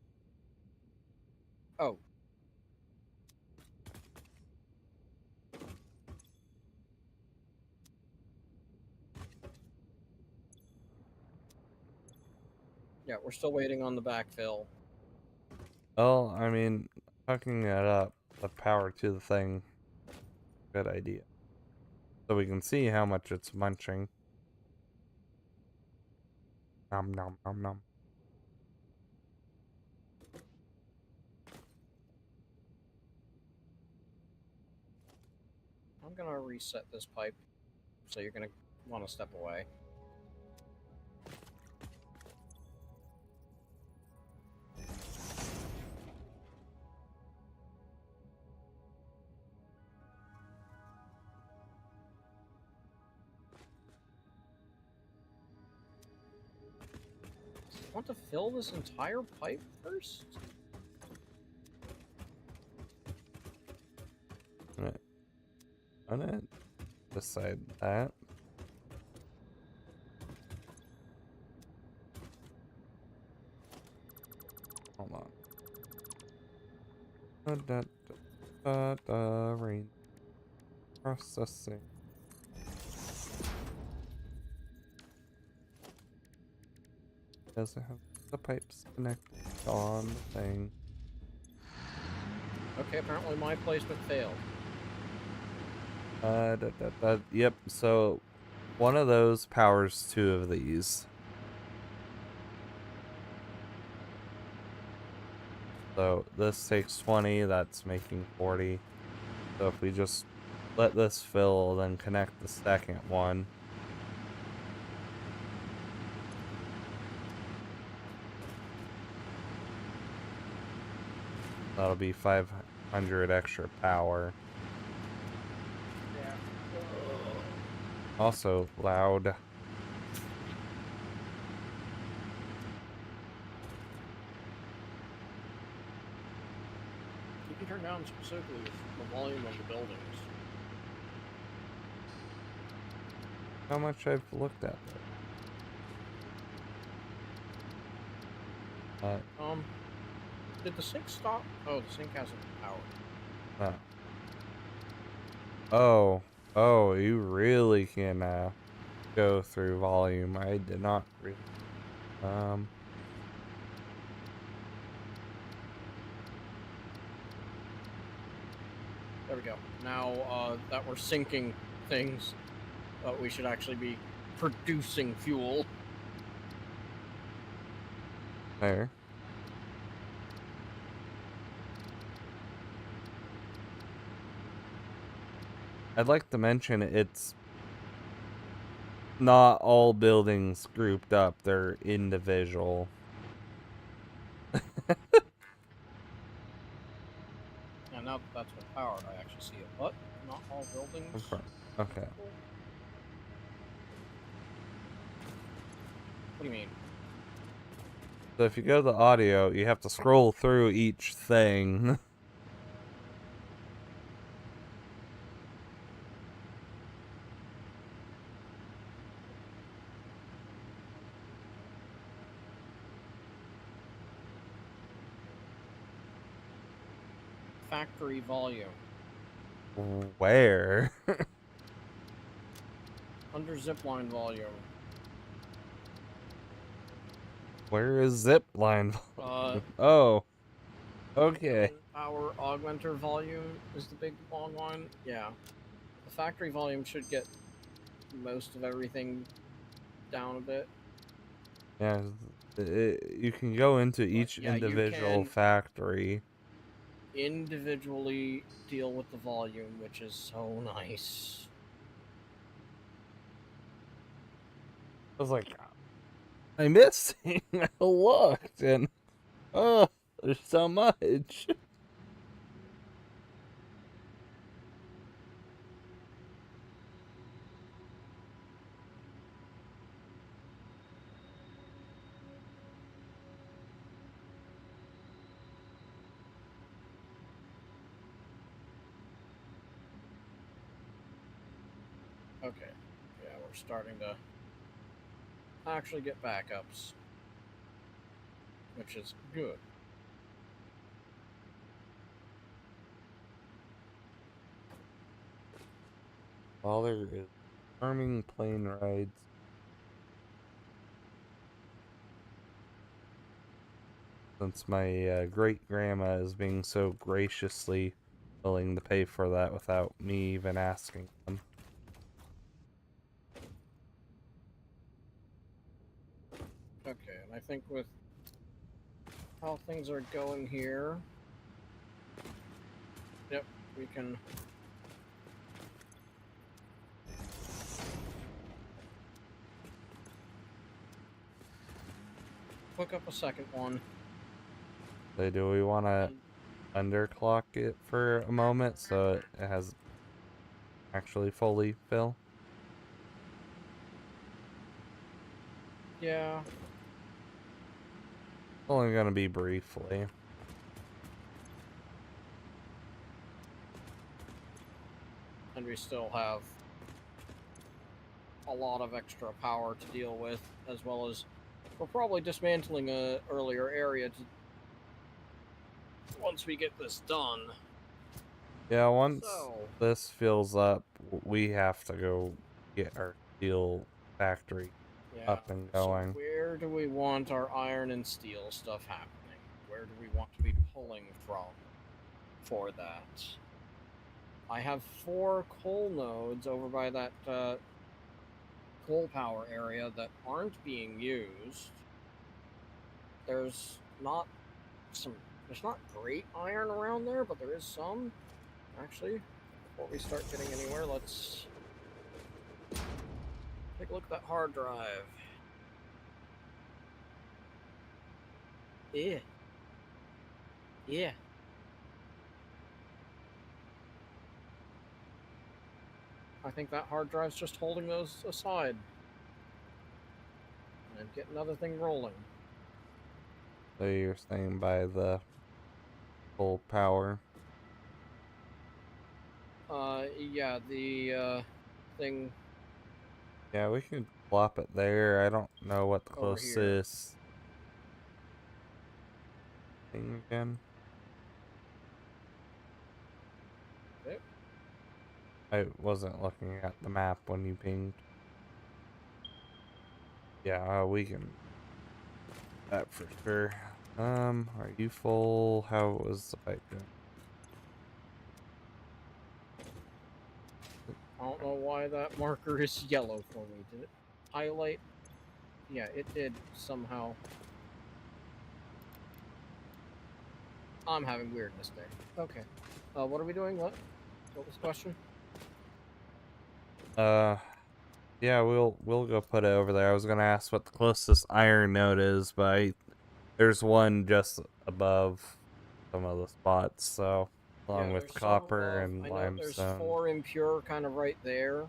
Speaker 2: Oh. Yeah, we're still waiting on the backfill.
Speaker 1: Well, I mean, hooking it up, the power to the thing, good idea. So we can see how much it's munching. Nom nom nom nom.
Speaker 2: I'm gonna reset this pipe, so you're gonna want to step away. Want to fill this entire pipe first?
Speaker 1: I'm gonna decide that. Hold on. Rain processing. Doesn't have the pipes connected on the thing.
Speaker 2: Okay, apparently my placement failed.
Speaker 1: Yep, so one of those powers two of these. So this takes 20, that's making 40. So if we just let this fill, then connect the second one. That'll be 500 extra power.
Speaker 2: Yeah.
Speaker 1: Also loud.
Speaker 2: You can turn down specifically the volume of the buildings.
Speaker 1: How much I've looked at that.
Speaker 2: Did the sink stop? Oh, the sink hasn't power.
Speaker 1: Oh, you really can go through volume. I did not really.
Speaker 2: There we go. Now that we're sinking things, we should actually be producing fuel.
Speaker 1: There. I'd like to mention it's not all buildings grouped up, they're individual.
Speaker 2: And now that that's with power, I actually see it. But not all buildings.
Speaker 1: Okay.
Speaker 2: What do you mean?
Speaker 1: So if you go to the audio, you have to scroll through each thing.
Speaker 2: Factory volume.
Speaker 1: Where?
Speaker 2: Under zipline volume.
Speaker 1: Where is zipline?
Speaker 2: Uh,
Speaker 1: Oh. Okay.
Speaker 2: Power augmenter volume is the big long one. Yeah. The factory volume should get most of everything down a bit.
Speaker 1: Yeah, you can go into each
Speaker 2: yeah,
Speaker 1: individual factory.
Speaker 2: Individually deal with the volume, which is so nice.
Speaker 1: I was like, I missed it. I looked and oh, there's so much.
Speaker 2: Okay. Yeah, we're starting to actually get backups, which is good.
Speaker 1: All there is farming plane rides. Since my great grandma is being so graciously willing to pay for that without me even asking them.
Speaker 2: Okay, and I think with how things are going here, yep, we can hook up a second one.
Speaker 1: So do we want to
Speaker 2: And
Speaker 1: underclock it for a moment so it has actually fully fill?
Speaker 2: yeah,
Speaker 1: It's only gonna be briefly.
Speaker 2: and we still have a lot of extra power to deal with, as well as we're probably dismantling a earlier area once we get this done.
Speaker 1: Yeah, once
Speaker 2: So,
Speaker 1: this fills up, we have to go get our steel factory
Speaker 2: yeah.
Speaker 1: up and
Speaker 2: So
Speaker 1: going.
Speaker 2: where do we want our iron and steel stuff happening? Where do we want to be pulling from for that? I have 4 coal nodes over by that coal power area that aren't being used. There's not great iron around there, but there is some. Actually, before we start getting anywhere, let's take a look at that hard drive. Yeah. Yeah. I think that hard drive's just holding those aside. And get another thing rolling.
Speaker 1: So you're saying by the full power?
Speaker 2: Yeah, the thing
Speaker 1: Yeah, we could plop it there. I don't know what the
Speaker 2: over here.
Speaker 1: closest thing again.
Speaker 2: Okay.
Speaker 1: I wasn't looking at the map when you pinged. Yeah, we can that for sure. Are you full? How was the fight going?
Speaker 2: I don't know why that marker is yellow for me. Did it highlight? Yeah, it did somehow. I'm having weirdness there. Okay. What are we doing? What was the question?
Speaker 1: Yeah, we'll go put it over there. I was gonna ask what the closest iron node is, but there's one just above some of the spots, so along
Speaker 2: Yeah,
Speaker 1: with
Speaker 2: there's some
Speaker 1: copper
Speaker 2: above.
Speaker 1: and
Speaker 2: I know there's
Speaker 1: limestone.
Speaker 2: 4 impure kind of right there.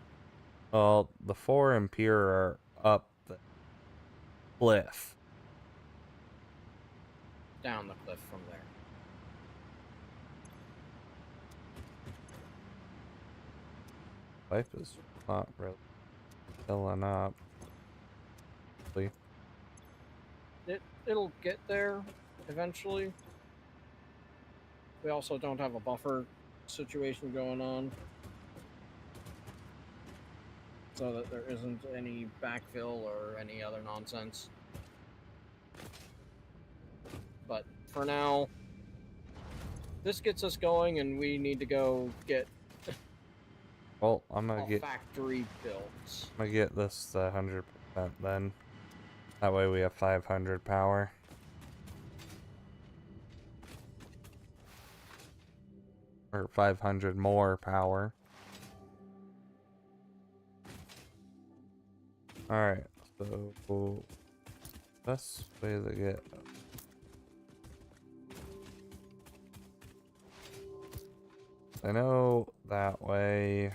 Speaker 1: Well, the 4 impure are up the cliff.
Speaker 2: Down the cliff from there.
Speaker 1: Life is not really filling up.
Speaker 2: It'll get there eventually. We also don't have a buffer situation going on, so that there isn't any backfill or any other nonsense. But for now, this gets us going, and we need to go get
Speaker 1: Well, I'm gonna
Speaker 2: a factory built.
Speaker 1: I'm gonna get this 100% then. That way we have 500 power. Or 500 more power. Alright, so best way to get I know that way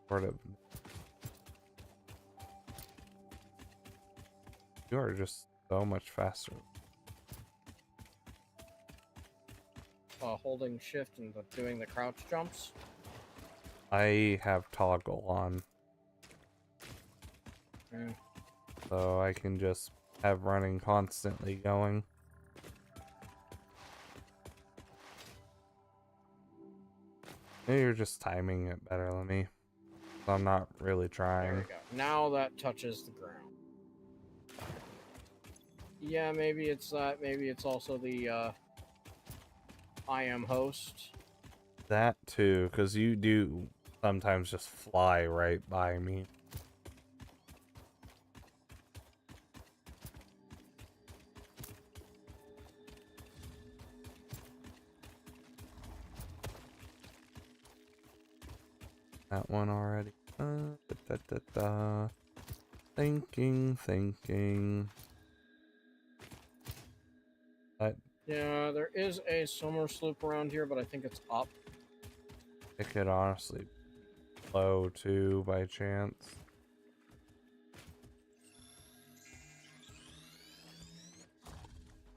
Speaker 1: sort of you are just so much faster.
Speaker 2: Holding shift and doing the crouch jumps.
Speaker 1: I have toggle on.
Speaker 2: Mm.
Speaker 1: So I can just have running constantly going. Maybe you're just timing it better than me. So I'm not really
Speaker 2: There
Speaker 1: trying.
Speaker 2: we go. Now that touches the ground. Yeah, maybe it's that. Maybe it's also the I am host.
Speaker 1: That too, because you do sometimes just fly right by me. That one already. Da, da, da, da. Thinking.
Speaker 2: Yeah, there is a summer sloop around here, but I think it's up.
Speaker 1: It could honestly blow too by chance.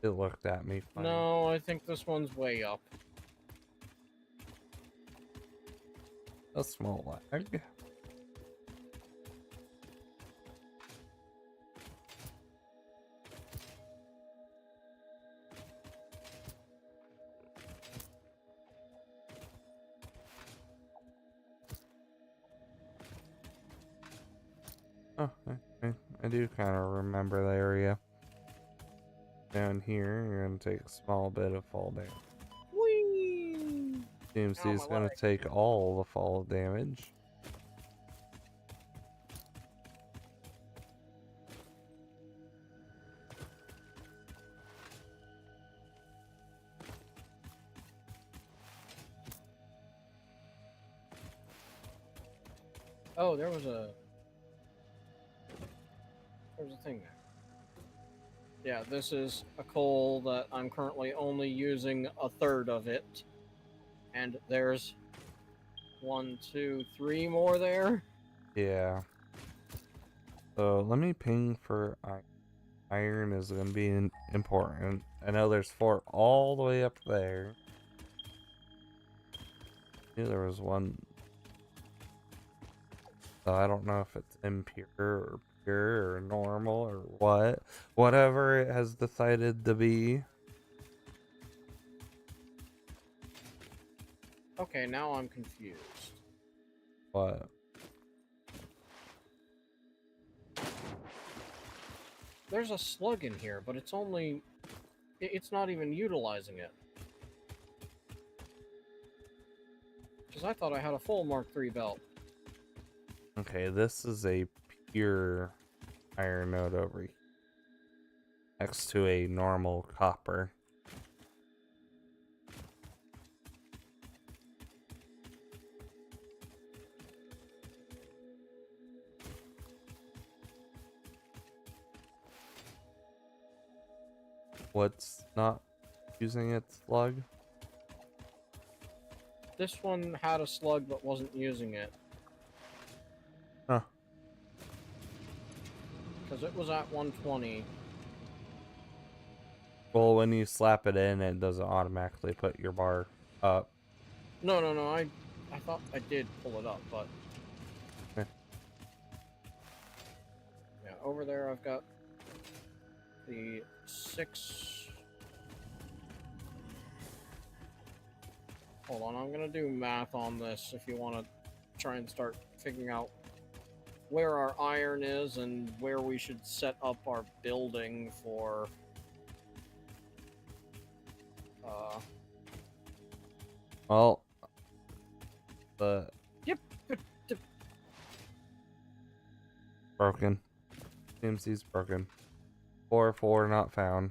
Speaker 1: It looked at me funny.
Speaker 2: No, I think this one's way up.
Speaker 1: A small lag. Oh, I do kind of remember the area. Down here, you're gonna take a small bit of fall damage.
Speaker 2: Whee!
Speaker 1: CMC
Speaker 2: Ow,
Speaker 1: is
Speaker 2: my
Speaker 1: gonna
Speaker 2: leg.
Speaker 1: take all the fall damage.
Speaker 2: Oh, there was a thing there. Yeah, this is a coal that I'm currently only using a third of it. And there's 1, 2, 3 more there.
Speaker 1: Yeah. So let me ping for iron. Iron is gonna be important. I know there's 4 all the way up there. Yeah, there was one. So I don't know if it's impure or pure or normal or what. Whatever it has decided to be.
Speaker 2: Okay, now I'm confused.
Speaker 1: What?
Speaker 2: There's a slug in here, but it's only... It's not even utilizing it. Because I thought I had a full Mark III belt.
Speaker 1: Okay, this is a pure iron node over here. Next to a normal copper. What's not using its slug?
Speaker 2: This one had a slug but wasn't using it.
Speaker 1: Huh.
Speaker 2: Because it was at 120.
Speaker 1: Well, when you slap it in, it doesn't automatically put your bar up.
Speaker 2: No, I thought I did pull it up, but...
Speaker 1: Eh.
Speaker 2: Yeah, over there I've got the 6... Hold on, I'm gonna do math on this if you want to try and start figuring out where our iron is and where we should set up our building for...
Speaker 1: Well, the
Speaker 2: Yep.
Speaker 1: broken. CMC's broken. 4 not found.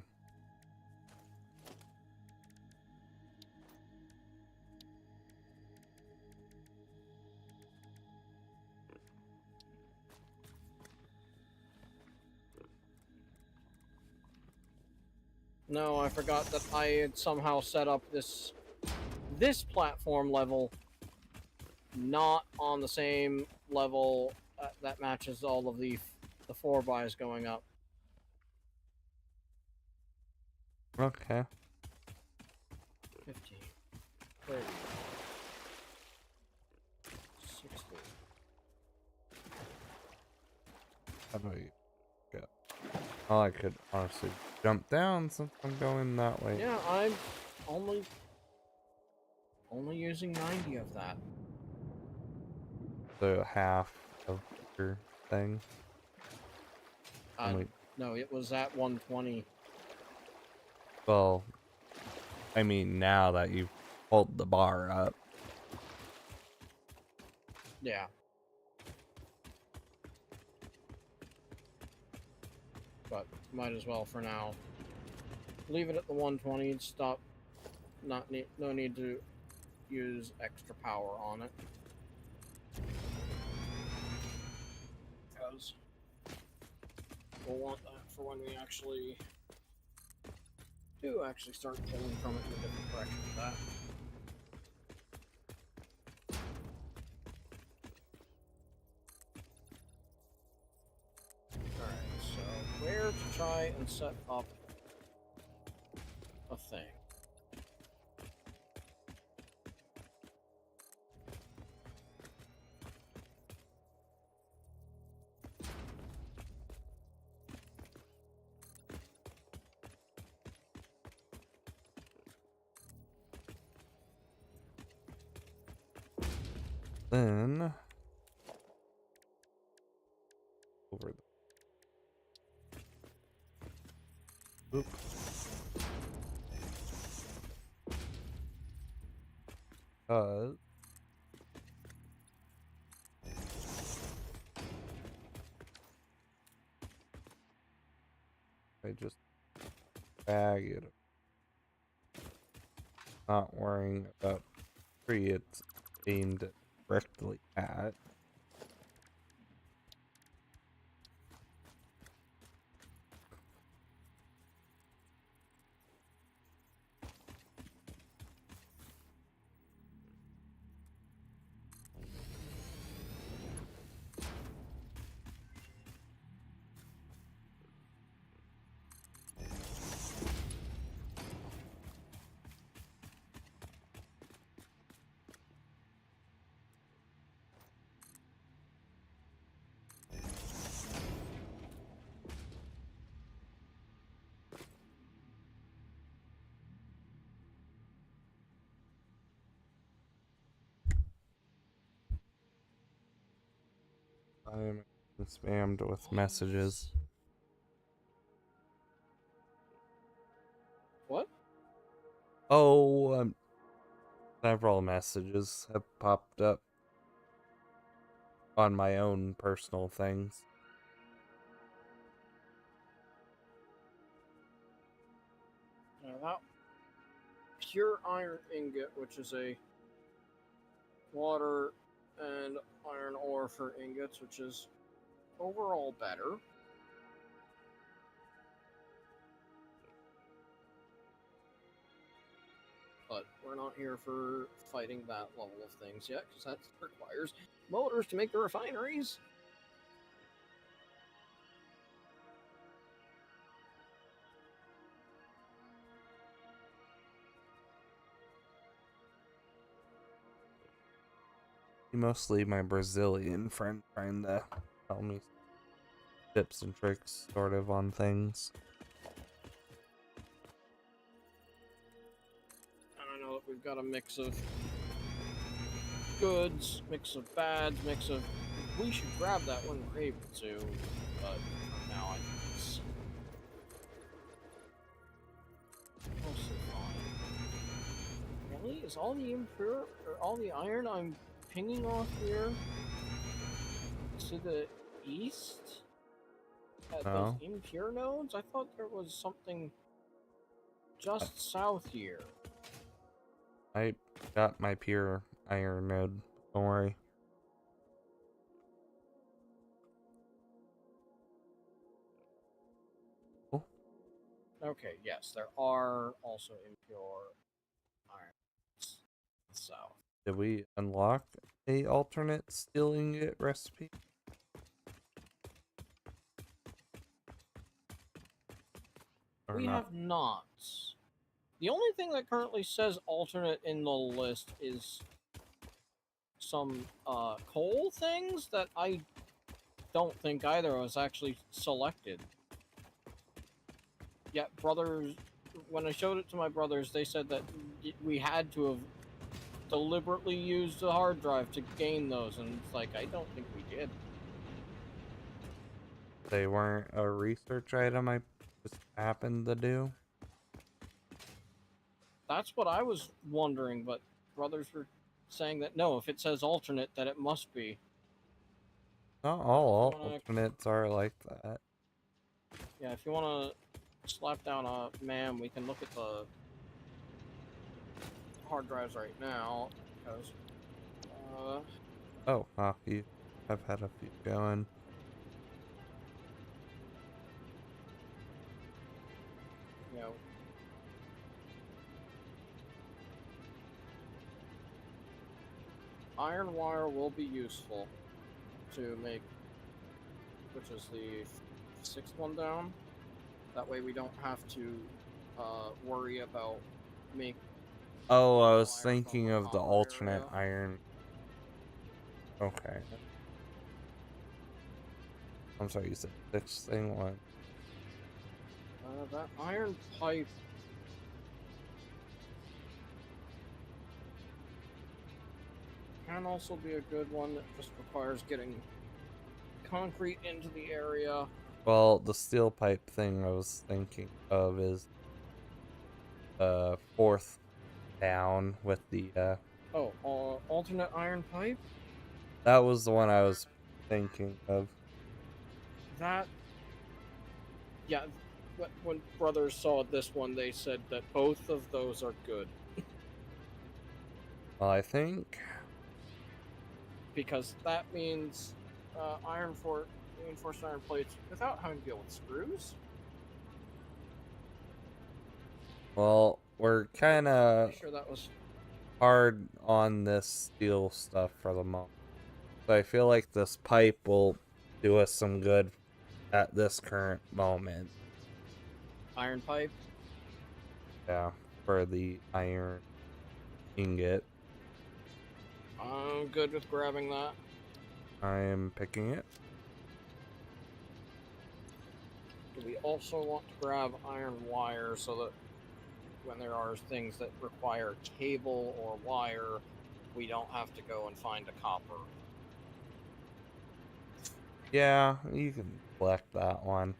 Speaker 2: No, I forgot that I had somehow set up this platform level not on the same level that matches all of the 4x going up.
Speaker 1: Okay.
Speaker 2: 50, 30, 60.
Speaker 1: How about you? Yeah. Oh, I could honestly jump down since I'm going that way.
Speaker 2: Yeah, I'm only using 90 of that.
Speaker 1: So half of your thing.
Speaker 2: No, it was at 120.
Speaker 1: Well, I mean, now that you've pulled the bar up.
Speaker 2: Yeah. But might as well for now. Leave it at the 120. Stop. No need to use extra power on it. Because we'll want that for when we actually do start pulling from it in a different direction with that. Alright, so where to try and set up a thing?
Speaker 1: Then over the oop. I just bag it. Not worrying about the tree it's aimed directly at. I'm spammed with messages.
Speaker 2: What?
Speaker 1: Oh, several messages have popped up on my own personal things.
Speaker 2: Now that pure iron ingot, which is a water and iron ore for ingots, which is overall better. But we're not here for fighting that level of things yet, because that requires motors to make the refineries.
Speaker 1: Mostly my Brazilian friend trying to tell me tips and tricks sort of on things.
Speaker 2: I know that we've got a mix of goods, mix of bads, mix of... We should grab that when we're able to, but for now I think it's mostly fine. Really? Is all the impure, or all the iron I'm pinging off here to the east at those
Speaker 1: No.
Speaker 2: impure nodes? I thought there was something just south here.
Speaker 1: I got my pure iron node. Don't worry. Cool.
Speaker 2: Okay, yes, there are also impure iron south.
Speaker 1: Did we unlock a alternate steel ingot recipe? Or
Speaker 2: We
Speaker 1: not?
Speaker 2: have not. The only thing that currently says alternate in the list is some coal things that I don't think either was actually selected. Yet brothers, when I showed it to my brothers, they said that we had to have deliberately used the hard drive to gain those, and it's like, I don't think we did.
Speaker 1: They weren't a research item I just happened to do?
Speaker 2: That's what I was wondering, but brothers were saying that no, if it says alternate, that it must be.
Speaker 1: Not all
Speaker 2: wanna-
Speaker 1: alternates are like that.
Speaker 2: Yeah, if you want to slap down a man, we can look at the hard drives right now, because
Speaker 1: Oh, you have had a few going.
Speaker 2: iron wire will be useful to make, which is the sixth one down. That way we don't have to worry about make.
Speaker 1: Oh, I
Speaker 2: getting
Speaker 1: was
Speaker 2: wire from
Speaker 1: thinking
Speaker 2: a
Speaker 1: of the
Speaker 2: copper
Speaker 1: alternate
Speaker 2: area.
Speaker 1: iron. Okay. I'm sorry, you said sixth thing? What?
Speaker 2: That iron pipe can also be a good one. It just requires getting concrete into the area.
Speaker 1: Well, the steel pipe thing I was thinking of is fourth down with the
Speaker 2: Oh, alternate iron pipe?
Speaker 1: that was the one I was thinking of.
Speaker 2: That. Yeah, when brothers saw this one, they said that both of those are good.
Speaker 1: Well, I think
Speaker 2: Because that means reinforced iron plates without having to deal with screws.
Speaker 1: well, we're kind of
Speaker 2: Pretty sure that was.
Speaker 1: hard on this steel stuff for the moment. So I feel like this pipe will do us some good at this current moment.
Speaker 2: Iron pipe?
Speaker 1: Yeah, for the iron ingot.
Speaker 2: I'm good with grabbing that.
Speaker 1: I am picking it.
Speaker 2: Do we also want to grab iron wire so that when there are things that require cable or wire, we don't have to go and find a copper?
Speaker 1: Yeah, you can select that one.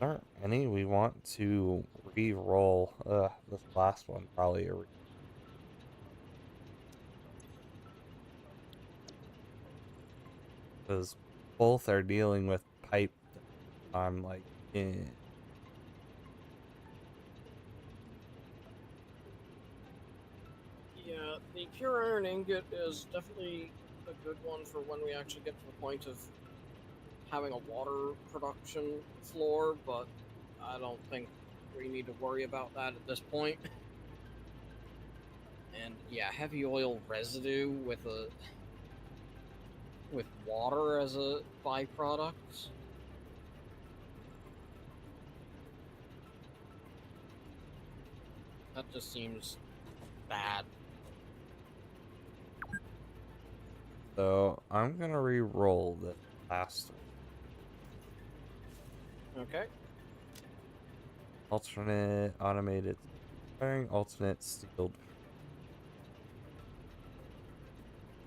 Speaker 1: Aren't any we want to re-roll? This last one probably because both are dealing with pipe. I'm like, eh.
Speaker 2: Yeah, the pure iron ingot is definitely a good one for when we actually get to the point of having a water production floor, but I don't think we need to worry about that at this point. And yeah, heavy oil residue with water as a byproduct. That just seems bad.
Speaker 1: So I'm gonna re-roll the last one.
Speaker 2: Okay.
Speaker 1: Alternate automated firing, alternate sealed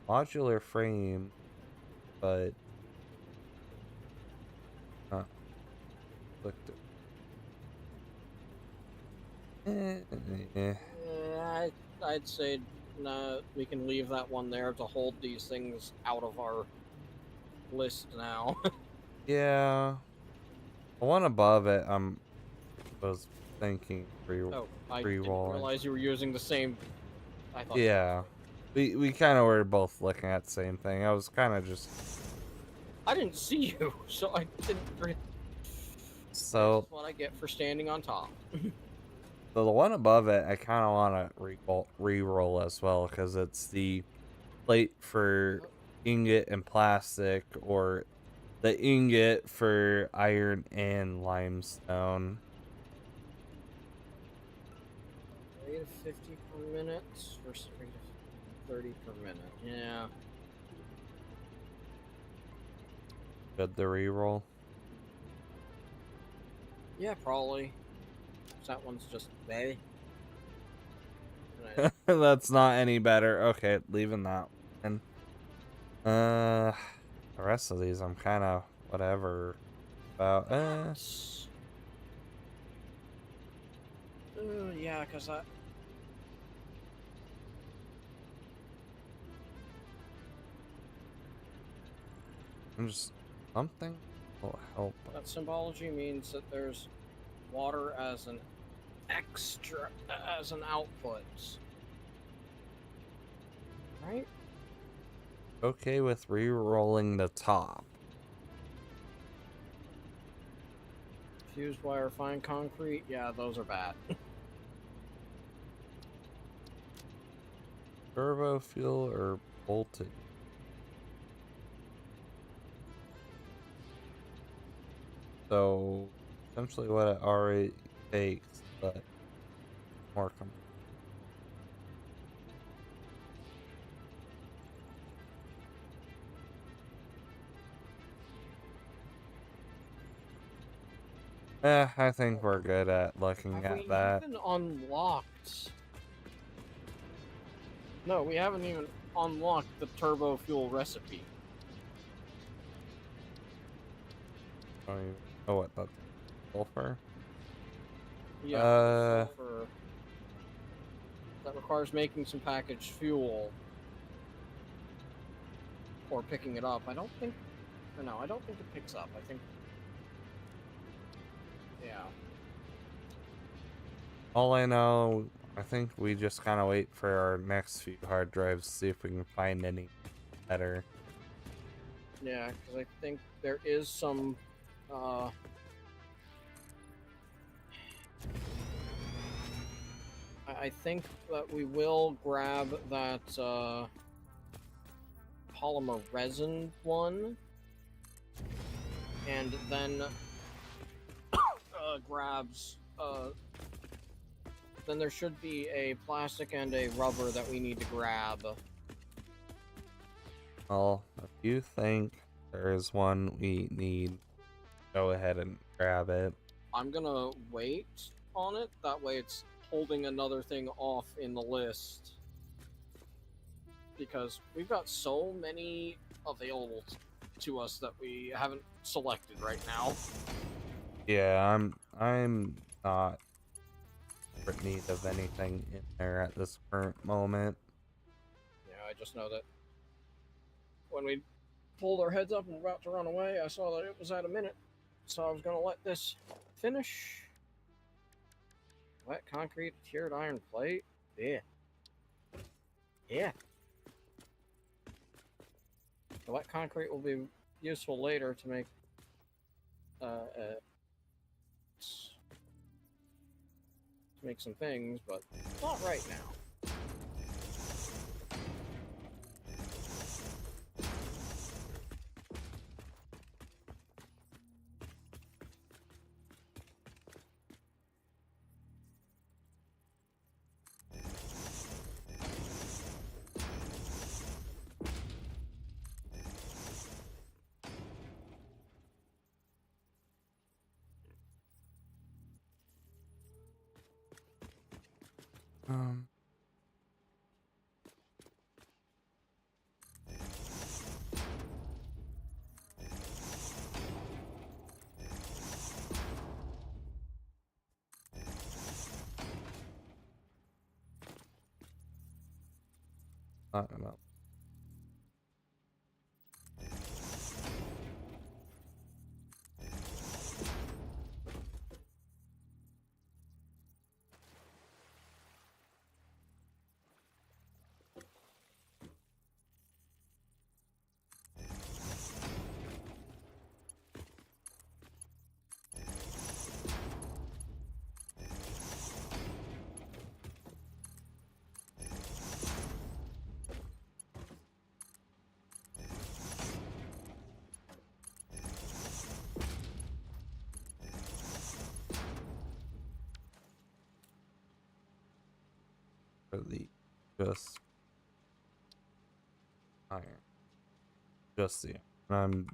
Speaker 1: modular frame, but clicked it.
Speaker 2: I'd say no, we can leave that one there to hold these things out of our list now.
Speaker 1: Yeah, the one above it was thinking
Speaker 2: Oh, I didn't
Speaker 1: re-rolling.
Speaker 2: realize you were using the same. I thought.
Speaker 1: Yeah, we kind of were both looking at the same thing. I was kind of just
Speaker 2: I didn't see you, so I didn't.
Speaker 1: so
Speaker 2: That's what I get for standing on top.
Speaker 1: the one above it I kind of want to re-roll as well because it's the plate for ingot and plastic, or the ingot for iron and limestone.
Speaker 2: Rate of 50 per minute versus rate of 30 per minute. Yeah.
Speaker 1: Good the re-roll.
Speaker 2: Yeah, probably. That one's just bay.
Speaker 1: That's not any better. Okay, leaving that one. The rest of these I'm kind of whatever about.
Speaker 2: Yeah, because
Speaker 1: I'm just something will help.
Speaker 2: that symbology means that there's water as an extra, as an output. Right?
Speaker 1: Okay with re-rolling the top.
Speaker 2: Fused wire, fine concrete. Yeah, those are bad.
Speaker 1: turbo fuel or voltage? So essentially what it already takes, but more I think we're good at looking
Speaker 2: Have
Speaker 1: at
Speaker 2: we
Speaker 1: that.
Speaker 2: even unlocked? No, we haven't even unlocked the turbo fuel recipe.
Speaker 1: Oh, what? That's sulfur?
Speaker 2: Yeah, sulfur. That requires making some packaged fuel. Or picking it up. I don't think... No, I don't think it picks up. I think... Yeah.
Speaker 1: All I know, I think we just kind of wait for our next few hard drives to see if we can find any better.
Speaker 2: Yeah, because I think there is some... I think that we will grab that polymer resin one, and then grabs. Then there should be a plastic and a rubber that we need to grab.
Speaker 1: Well, if you think there is one we need, go ahead and grab it.
Speaker 2: I'm gonna wait on it. That way, it's holding another thing off in the list. Because we've got so many available to us that we haven't selected right now.
Speaker 1: Yeah, I'm not in need of anything in there at this current moment.
Speaker 2: Yeah, I just know that when we pulled our heads up and were about to run away, I saw that it was at a minute. So I was gonna let this finish. Wet concrete, cured iron plate. Yeah. Yeah. The wet concrete will be useful later to make some things, but not right now.
Speaker 1: I don't know. For the just iron. Just the iron.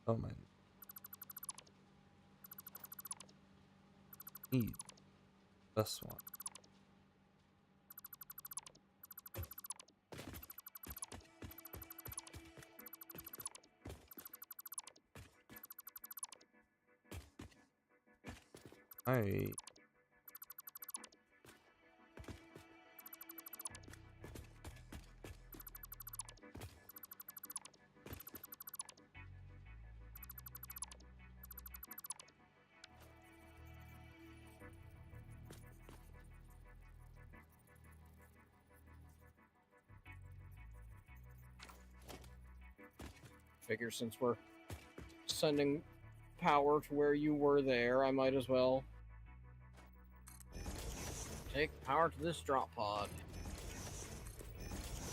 Speaker 1: Oh my. Need this one. I
Speaker 2: Figure since we're sending power to where you were there, I might as well take power to this drop pod.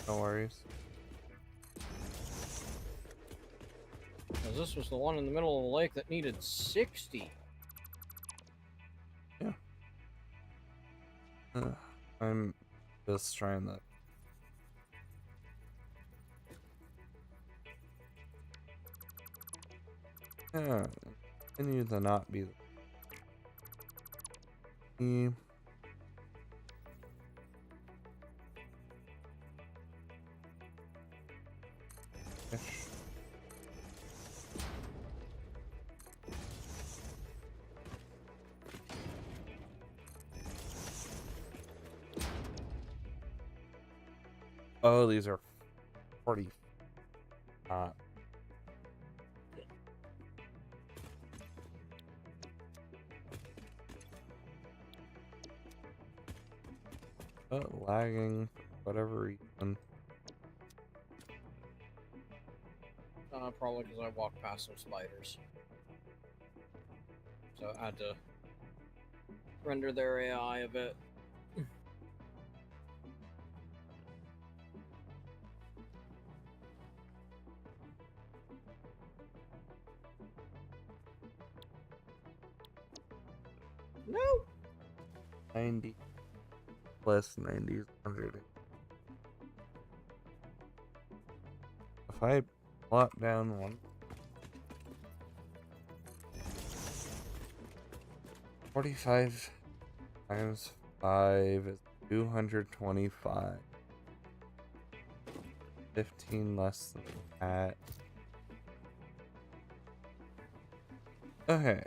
Speaker 1: No worries.
Speaker 2: Because this was the one in the middle of the lake that needed 60.
Speaker 1: Yeah. I'm just trying to. Yeah. Continue to not be the. Ish. Oh, these are 40. Lagging for whatever reason.
Speaker 2: Probably because I walked past some spiders. So I had to render their AI a bit. No!
Speaker 1: 90 plus 90 is 100. If I plot down one 45 times 5 is 225. 15 less than that. Okay.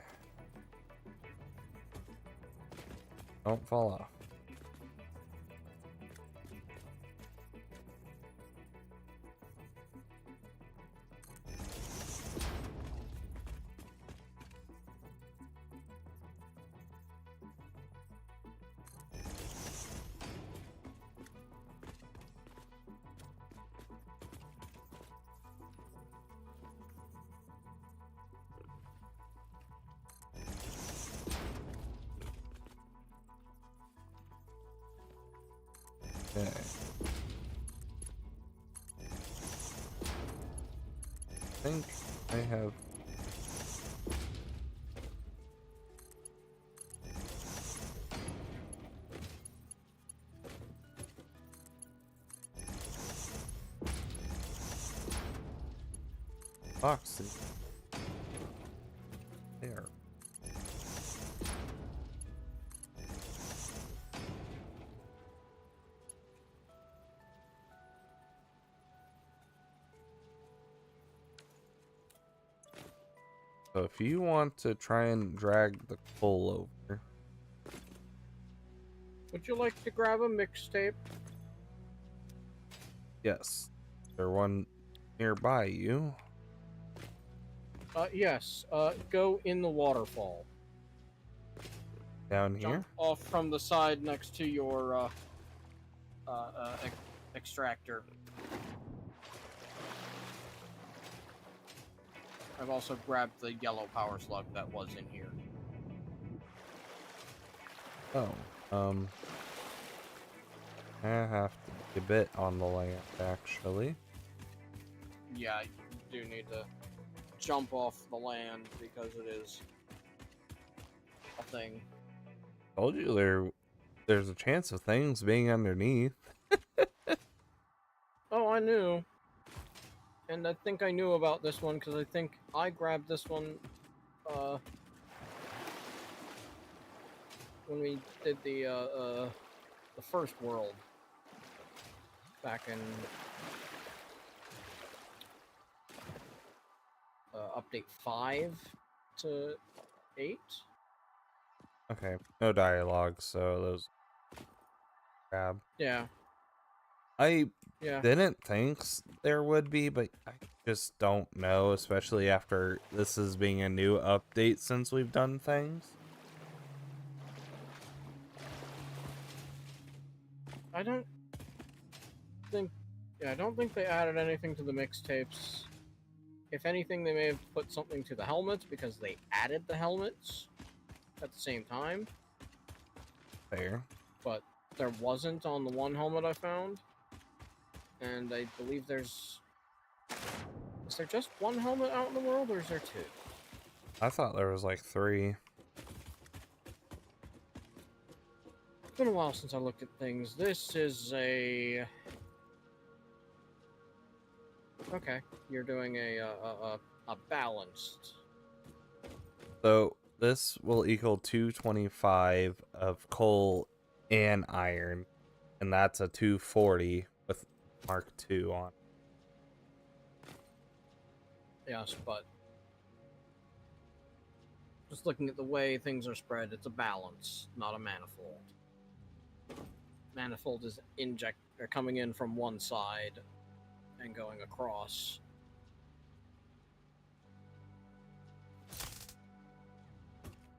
Speaker 1: Don't fall off. Okay. I think I have boxes there. So if you want to try and drag the coal over,
Speaker 2: Would you like to grab a mixtape?
Speaker 1: yes, there one nearby you.
Speaker 2: Yes. Go in the waterfall.
Speaker 1: Down here.
Speaker 2: Jump off from the side next to your extractor. I've also grabbed the yellow power slug that was in here.
Speaker 1: Oh, I have to be a bit on the land actually.
Speaker 2: Yeah, you do need to jump off the land because it is a thing.
Speaker 1: Told you there's a chance of things being underneath.
Speaker 2: Oh, I knew. And I think I knew about this one because I think I grabbed this one when we did the first world back in update 5 to 8.
Speaker 1: Okay, no dialogue, so those grab.
Speaker 2: Yeah.
Speaker 1: I
Speaker 2: Yeah.
Speaker 1: didn't think there would be, but I just don't know, especially after this is being a new update since we've done things.
Speaker 2: I don't think they added anything to the mixtapes. If anything, they may have put something to the helmets because they added the helmets at the same time,
Speaker 1: Fair.
Speaker 2: but there wasn't on the one helmet I found. And I believe there's... Is there just one helmet out in the world, or is there two?
Speaker 1: I thought there was like 3.
Speaker 2: It's been a while since I looked at things. This is a... Okay, you're doing a balanced.
Speaker 1: So this will equal 225 of coal and iron, and that's a 240 with Mark II on.
Speaker 2: Yes, but just looking at the way things are spread, it's a balance, not a manifold. Manifold is coming in from one side and going across.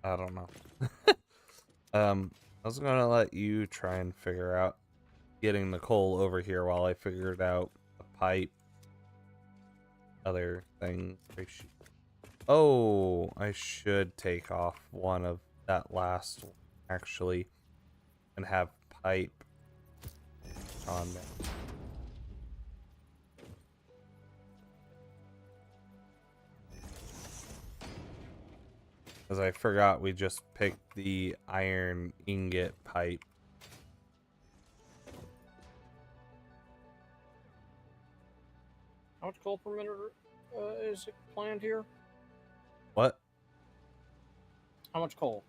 Speaker 1: I don't know. I was gonna let you try and figure out getting the coal over here while I figured out the pipe, other things. Oh, I should take off one of that last one, actually, and have pipe on there. Because I forgot we just picked the iron ingot pipe.
Speaker 2: How much coal per minute is planned here?
Speaker 1: What?
Speaker 2: How much coal?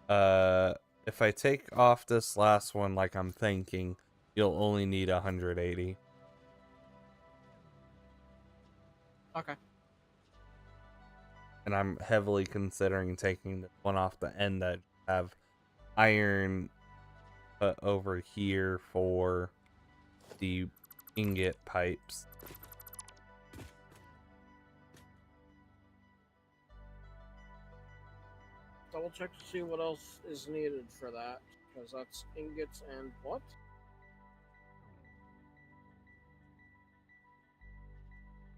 Speaker 1: If I take off this last one like I'm thinking, you'll only need 180.
Speaker 2: Okay.
Speaker 1: And I'm heavily considering taking the one off the end that have iron put over here for the ingot pipes.
Speaker 2: Double check to see what else is needed for that, because that's ingots and what?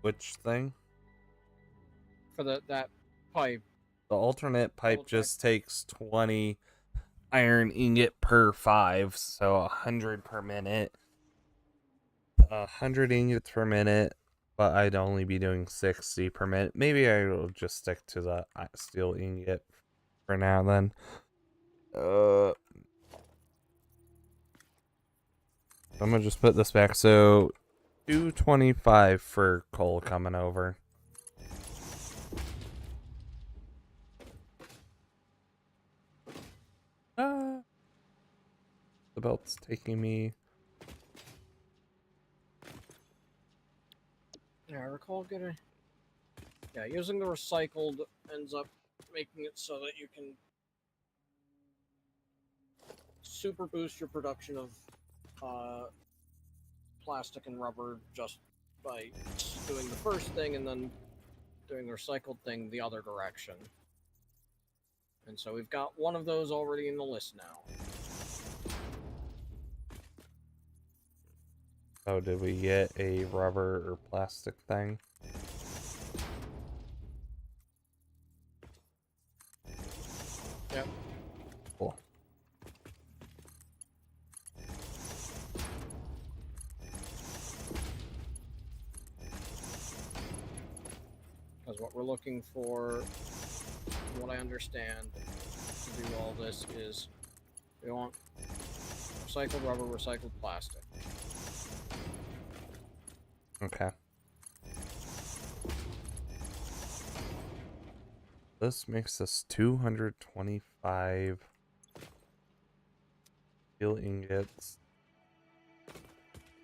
Speaker 1: Which thing?
Speaker 2: For that pipe.
Speaker 1: The alternate pipe
Speaker 2: Double check.
Speaker 1: just takes 20 iron ingot per 5, so 100 per minute. 100 ingots per minute, but I'd only be doing 60 per minute. Maybe I will just stick to the steel ingot for now then. I'm gonna just put this back. So 225 for coal coming over. The belt's taking me.
Speaker 2: Yeah, I recall getting. Yeah, using the recycled ends up making it so that you can super boost your production of plastic and rubber just by doing the first thing and then doing the recycled thing the other direction. And so we've got one of those already in the list now.
Speaker 1: Oh, did we get a rubber or plastic thing?
Speaker 2: Yep.
Speaker 1: Cool.
Speaker 2: Because what we're looking for, from what I understand, to do all this is we want recycled rubber, recycled plastic.
Speaker 1: Okay. This makes us 225 steel ingots.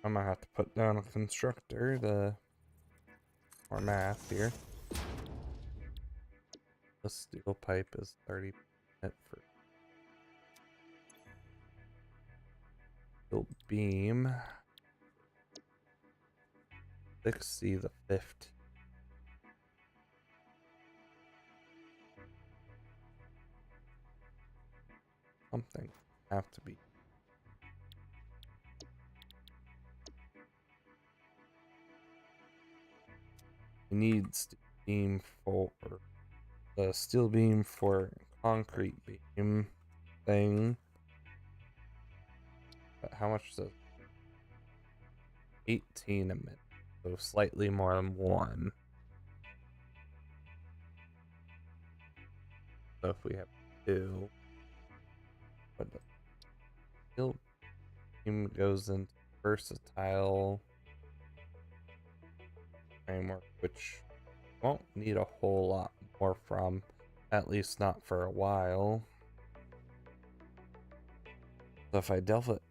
Speaker 1: I'm gonna have to put down a constructor to more math here. The steel pipe is 30% for steel beam. 60 the 50. Something have to be. We need steel beam for the steel beam for concrete beam thing. But how much does 18 a minute, so slightly more than 1. So if we have 2, but the skill beam goes into versatile framework, which won't need a whole lot more from, at least not for a while. So if I delve it,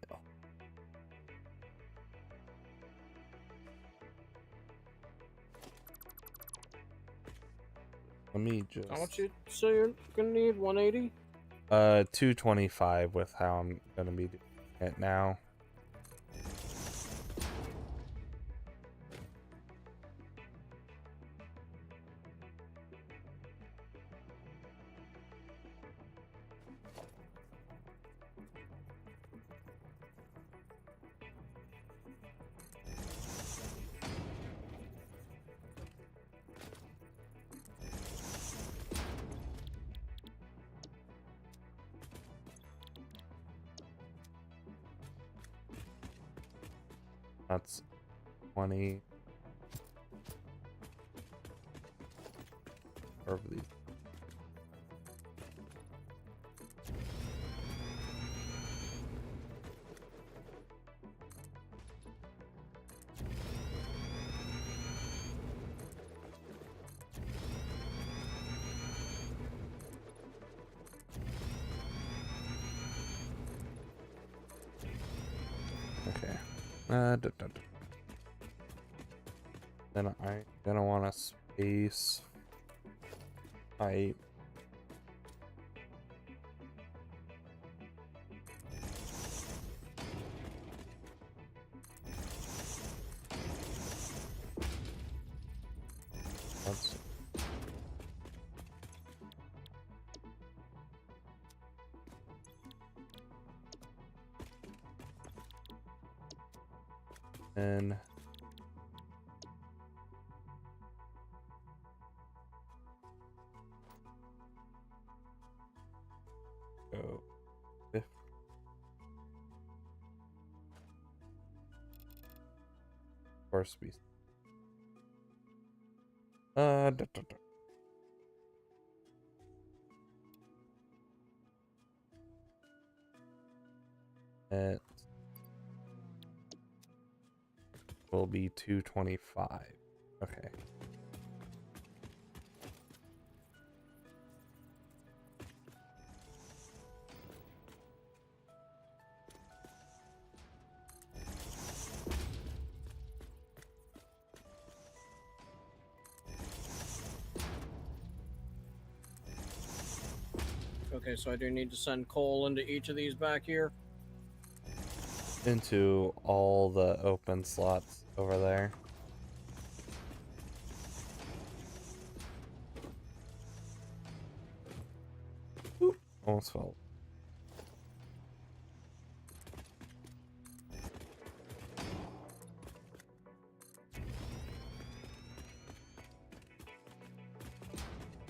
Speaker 1: let me just.
Speaker 2: How much you say you're gonna need? 180?
Speaker 1: 225 with how I'm gonna be doing it now. That's 20 of these. Okay. Then I'm gonna want a space pipe. Let's and go 50. Of course we it will be 225. Okay.
Speaker 2: Okay, so I do need to send coal into each of these back here.
Speaker 1: Into all the open slots over there. Oop, almost fell.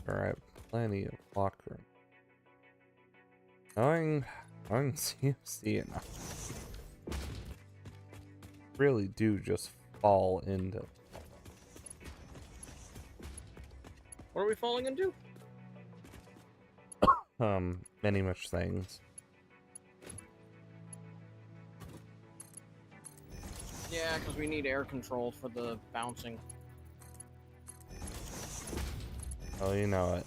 Speaker 1: Alright, plenty of block room. Knowing CMC enough. Really do just fall into.
Speaker 2: What are we falling into?
Speaker 1: Many much things.
Speaker 2: Yeah, because we need air control for the bouncing.
Speaker 1: Oh, you know it.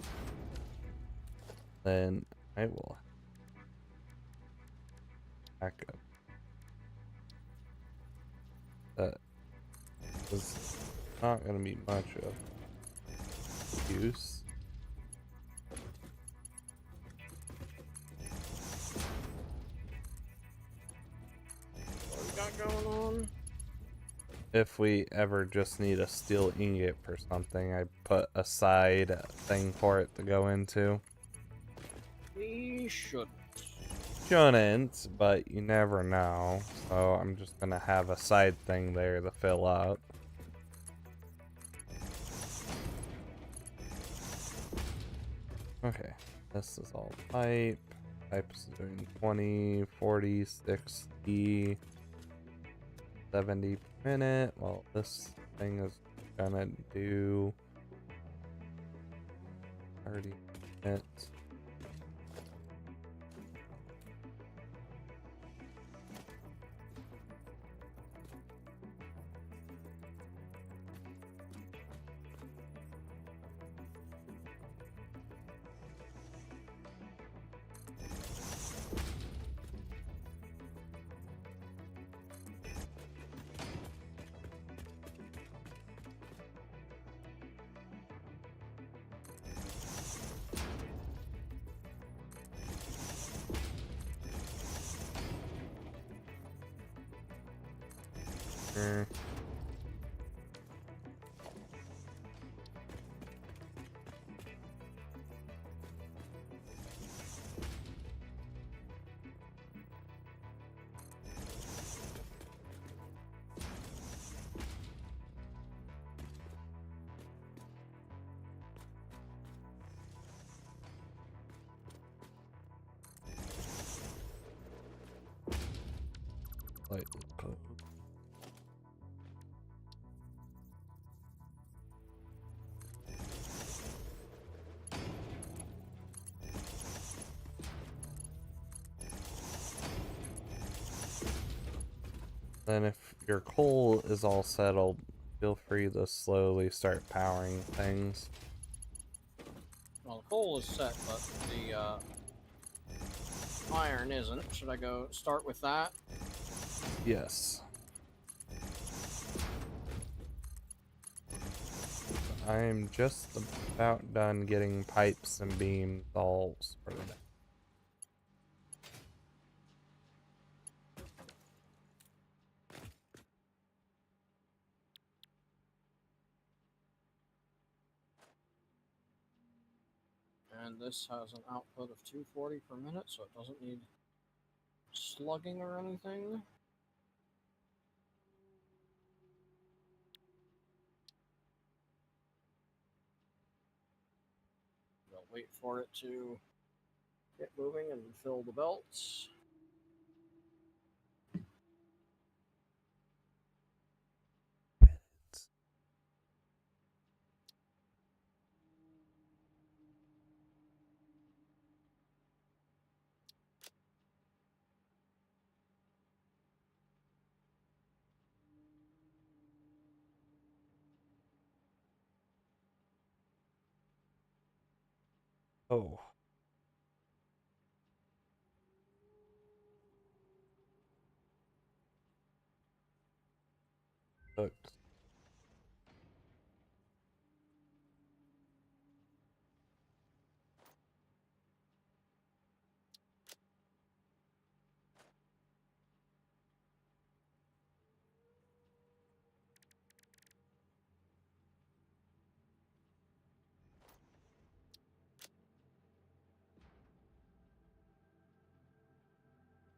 Speaker 1: Then I will back up. That is not going to be much of use.
Speaker 2: What we got going on?
Speaker 1: If we ever just need a steel ingot for something, I put a side thing for it to go into.
Speaker 2: We should.
Speaker 1: Shouldn't, but you never know. So I'm just gonna have a side thing there to fill up. Okay, this is all pipe. Pipe is doing 20, 40, 60, 70 minute while this thing is gonna do 30 minutes. Mm. Slightly close. Then if your coal is all settled, feel free to slowly start powering things.
Speaker 2: Well, the coal is set, but the iron isn't. Should I go start with that?
Speaker 1: Yes. I am just about done getting pipes and beams all sorted out.
Speaker 2: And this has an output of 240 per minute, so it doesn't need slugging or anything. We'll wait for it to get moving and fill the belts.
Speaker 1: Oh. Look.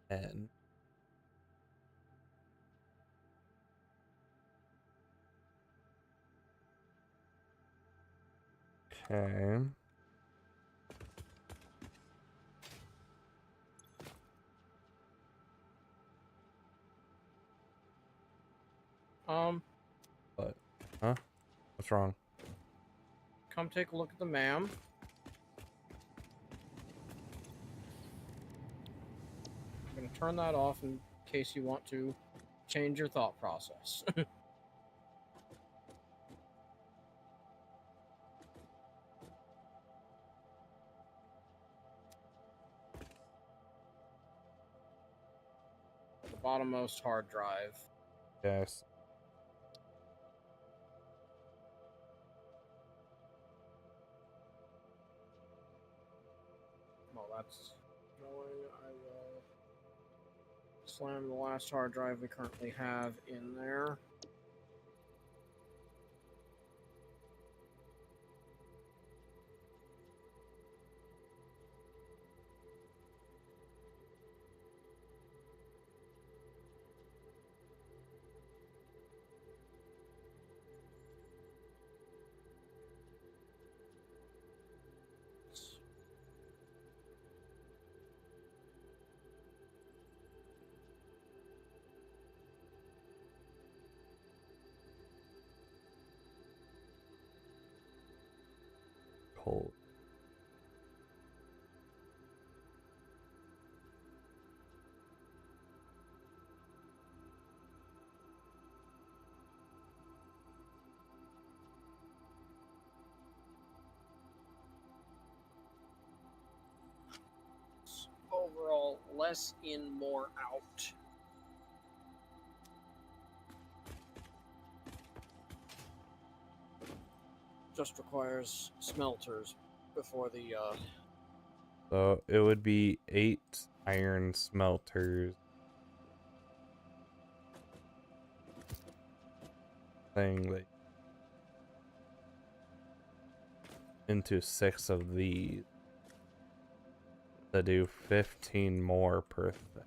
Speaker 1: And okay. But huh? What's wrong?
Speaker 2: Come take a look at the MAM. I'm going to turn that off in case you want to change your thought process. The bottommost hard drive.
Speaker 1: Yes.
Speaker 2: Well, that's going. I will slam the last hard drive we currently have in there.
Speaker 1: coal.
Speaker 2: Overall, less in, more out. Just requires smelters before the
Speaker 1: So it would be 8 iron smelters. Thing that into 6 of these to do 15 more per thing,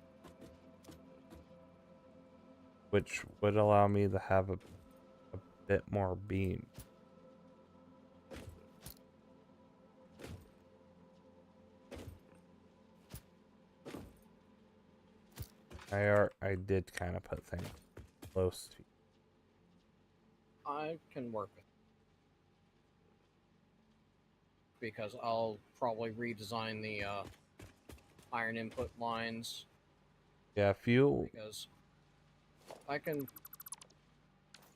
Speaker 1: which would allow me to have a bit more beam. I did kind of put things close to.
Speaker 2: I can work with, because I'll probably redesign the iron input lines,
Speaker 1: Yeah, if you,
Speaker 2: because I can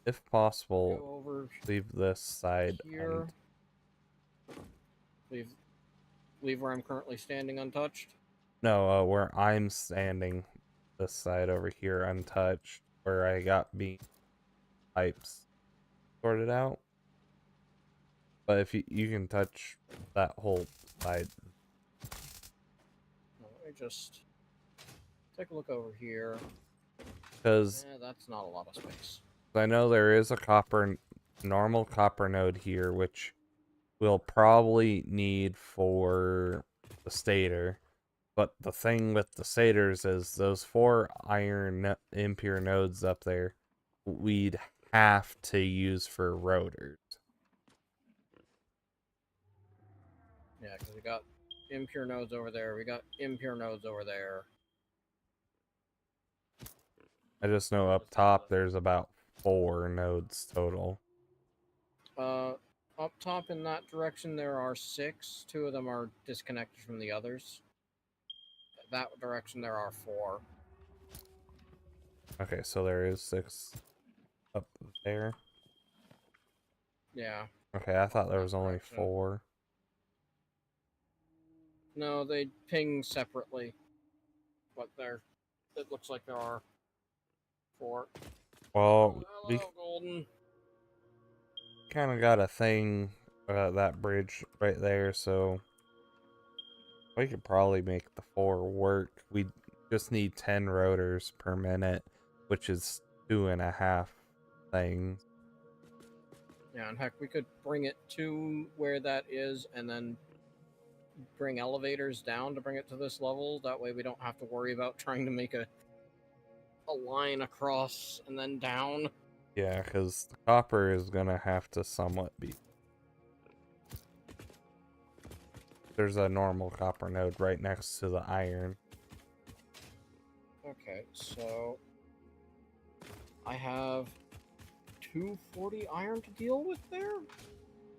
Speaker 1: if possible,
Speaker 2: go over
Speaker 1: leave this side
Speaker 2: here, leave where I'm currently standing untouched.
Speaker 1: no, where I'm standing, this side over here untouched, where I got beam pipes sorted out. But if you can touch that whole side.
Speaker 2: Let me just take a look over here.
Speaker 1: Because
Speaker 2: That's not a lot of space.
Speaker 1: I know there is a normal copper node here, which we'll probably need for the stator. But the thing with the stators is those 4 iron impure nodes up there, we'd have to use for rotors.
Speaker 2: Yeah, because we got impure nodes over there. We got impure nodes over there.
Speaker 1: I just know up top there's about 4 nodes total.
Speaker 2: Up top in that direction there are 6. 2 of them are disconnected from the others. That direction there are 4.
Speaker 1: Okay, so there is 6 up there.
Speaker 2: Yeah.
Speaker 1: Okay, I thought there was only
Speaker 2: Direction.
Speaker 1: 4.
Speaker 2: No, they ping separately. But it looks like there are 4.
Speaker 1: Well, we
Speaker 2: Hello, Golden.
Speaker 1: kind of got a thing about that bridge right there, so we could probably make the 4 work. We just need 10 rotors per minute, which is 2.5 things.
Speaker 2: Yeah, and heck, we could bring it to where that is and then bring elevators down to bring it to this level. That way we don't have to worry about trying to make a line across and then down.
Speaker 1: Yeah, because the copper is going to have to somewhat be. There's a normal copper node right next to the iron.
Speaker 2: Okay, so I have 240 iron to deal with there?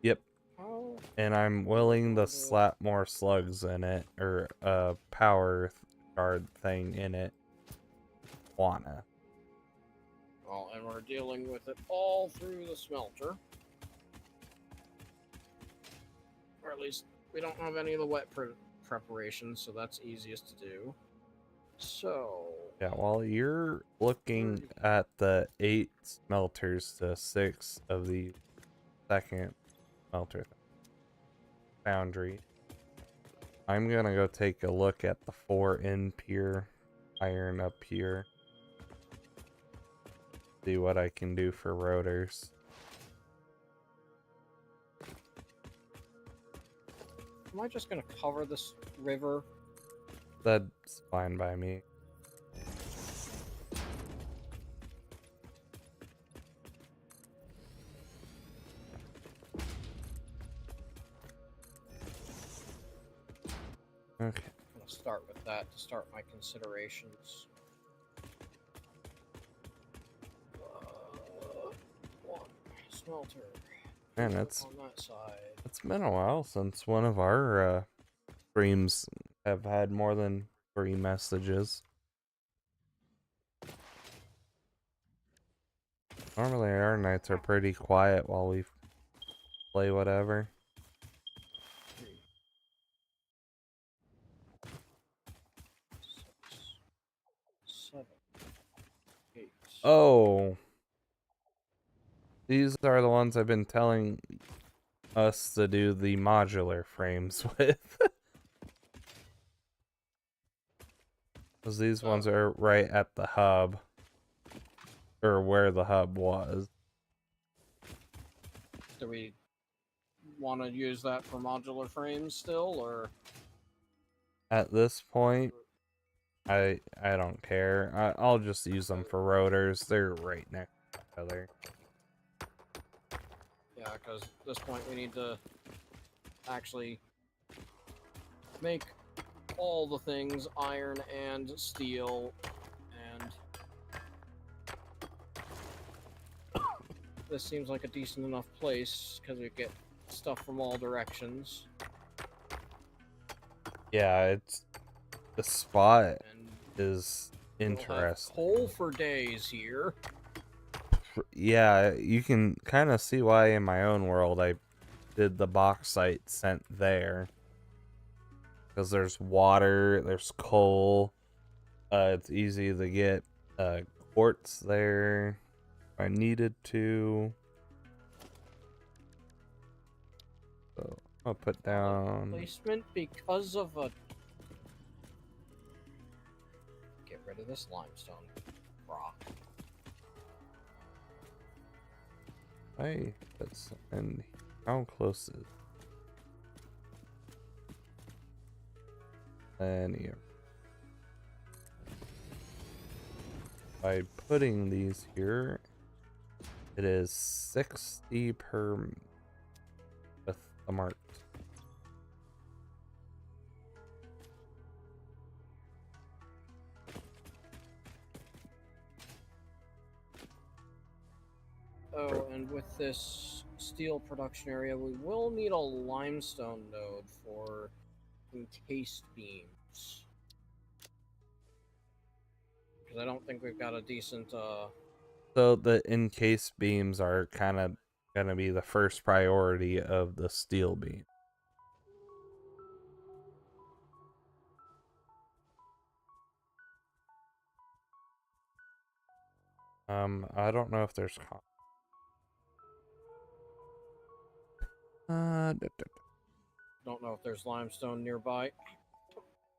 Speaker 1: Yep.
Speaker 2: How?
Speaker 1: And I'm willing to slap more slugs in it, or a power guard thing in it. Wanna.
Speaker 2: Well, and we're dealing with it all through the smelter. Or at least we don't have any of the wet preparations, so that's easiest to do. So...
Speaker 1: Yeah, while you're looking at the 8 smelters to 6 of the second smelter foundry, I'm gonna go take a look at the 4 impure iron up here. See what I can do for rotors.
Speaker 2: Am I just gonna cover this river?
Speaker 1: That's fine by me. Okay.
Speaker 2: I'm gonna start with that to start my considerations. One smelter
Speaker 1: Man,
Speaker 2: Work
Speaker 1: it's
Speaker 2: on that side.
Speaker 1: it's been a while since one of our streams have had more than 3 messages. Normally our nights are pretty quiet while we play whatever.
Speaker 2: 3, 6, 7, 8.
Speaker 1: Oh, these are the ones I've been telling us to do the modular frames with. Because these ones are right at the hub. Or where the hub was.
Speaker 2: Do we want to use that for modular frames still, or?
Speaker 1: At this point, I don't care. I'll just use them for rotors. They're right next to each other.
Speaker 2: Yeah, because at this point we need to actually make all the things iron and steel, and this seems like a decent enough place because we get stuff from all directions.
Speaker 1: Yeah, it's the spot
Speaker 2: And
Speaker 1: is
Speaker 2: we'll have
Speaker 1: interesting.
Speaker 2: coal for days here.
Speaker 1: Yeah, you can kind of see why in my own world I did the bauxite sent there. Because there's water, there's coal. It's easy to get quartz there if I needed to. So I'll put down.
Speaker 2: Placement because of a. Get rid of this limestone rock.
Speaker 1: Hey, that's and how close is? And here. By putting these here, it is 60 per with the mark.
Speaker 2: Oh, and with this steel production area, we will need a limestone node for encased beams. Because I don't think we've got a decent,
Speaker 1: So the encased beams are kind of gonna be the first priority of the steel beam. I don't know if there's
Speaker 2: don't know if there's limestone nearby.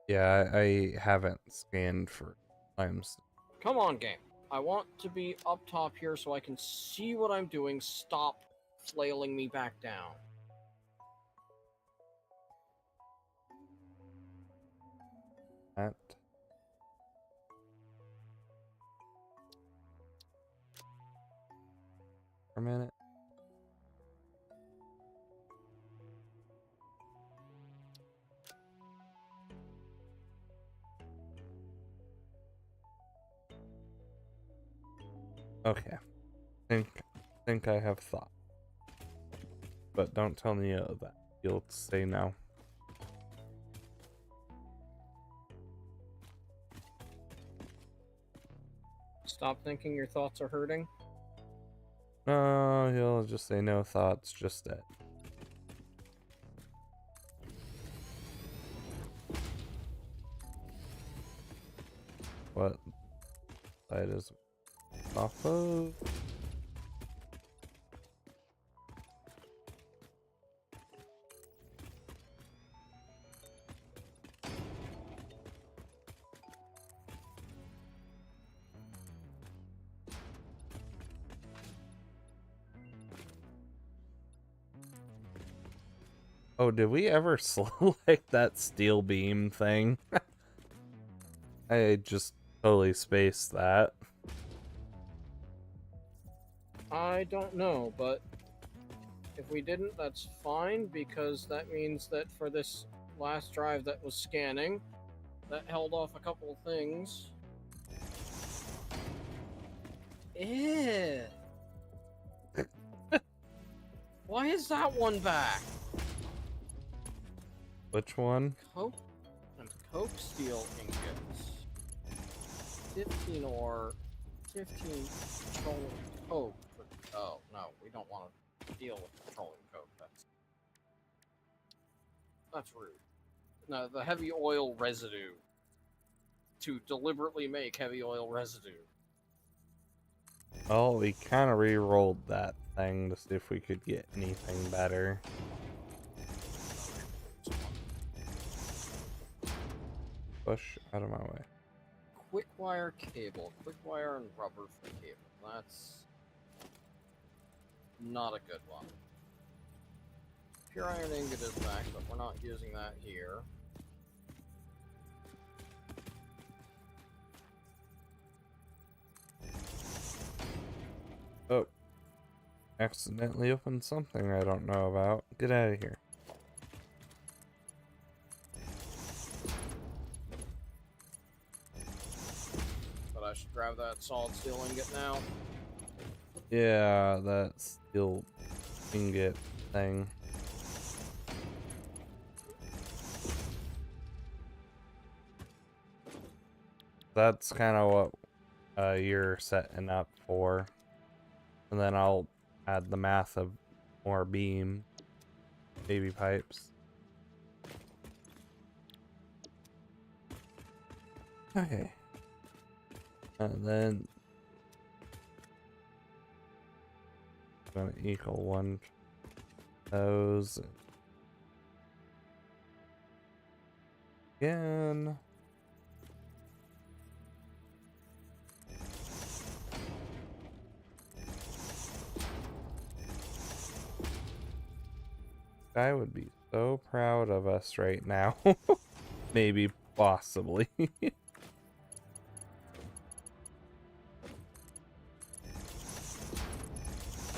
Speaker 1: yeah, I haven't scanned for limestone.
Speaker 2: Come on, game. I want to be up top here so I can see what I'm doing. Stop flailing me back down.
Speaker 1: That. For a minute. Okay. Think I have thought. But don't tell me that. You'll say no.
Speaker 2: Stop thinking your thoughts are hurting.
Speaker 1: No, he'll just say no thoughts, just that. What side is off of? Oh, did we ever select that steel beam thing? I just totally spaced that.
Speaker 2: I don't know, but if we didn't, that's fine, because that means that for this last drive that was scanning, that held off a couple of things. Ew. Why is that one back?
Speaker 1: Which one?
Speaker 2: Coke and coke steel ingots. 15 ore, 15 petroleum coke. Oh no, we don't want to deal with petroleum coke. That's rude. No, the heavy oil residue. To deliberately make heavy oil residue.
Speaker 1: Oh, we kind of re-rolled that thing to see if we could get anything better. Push out of my way.
Speaker 2: Quick wire cable. Quick wire and rubber for cable. That's not a good one. Pure iron ingot is back, but we're not using that here.
Speaker 1: Oh. Accidentally opened something I don't know about. Get out of here.
Speaker 2: But I should grab that solid steel ingot now.
Speaker 1: Yeah, that steel ingot thing. That's kind of what you're setting up for. And then I'll add the math of more beam baby pipes. Okay. And then gonna equal one of those again. I would be so proud of us right now. Maybe, possibly. We're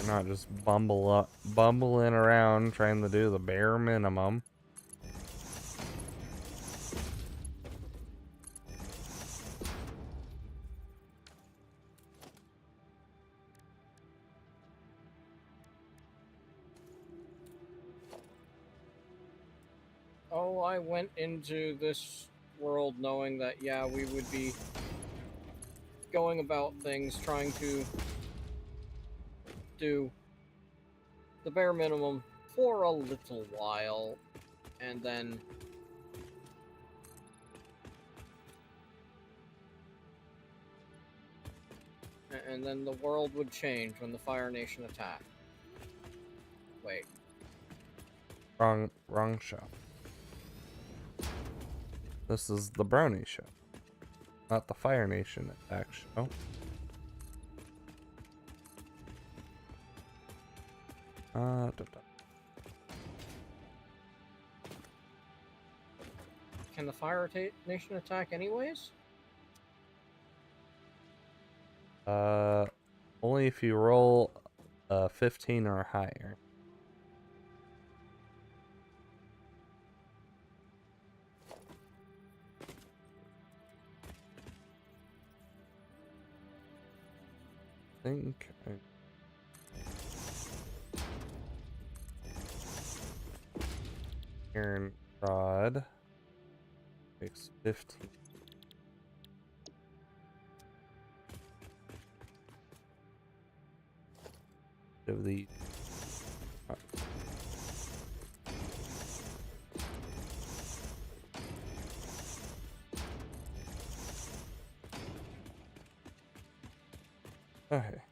Speaker 1: not just bumbling around trying to do the bare minimum.
Speaker 2: Oh, I went into this world knowing that, yeah, we would be going about things trying to do the bare minimum for a little while, and then the world would change when the Fire Nation attacked. Wait.
Speaker 1: Wrong show. This is the Brony show, not the Fire Nation attack show.
Speaker 2: Can the Fire Nation attack anyways?
Speaker 1: Only if you roll 15 or higher. I think Iron Rod takes 15. Of the okay.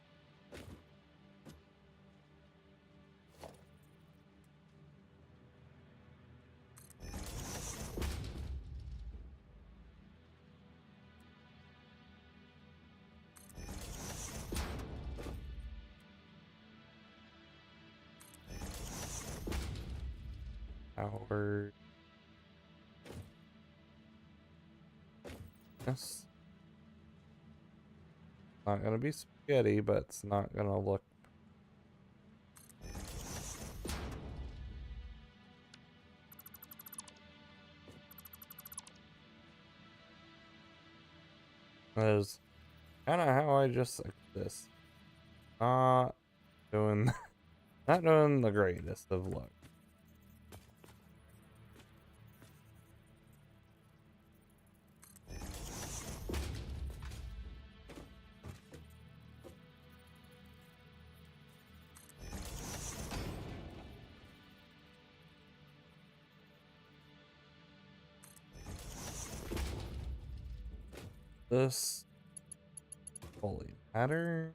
Speaker 1: Power. Yes. Not gonna be spaghetti, but it's not gonna look. That is kind of how I just like this. Not doing Not doing the greatest of luck. This fully matter.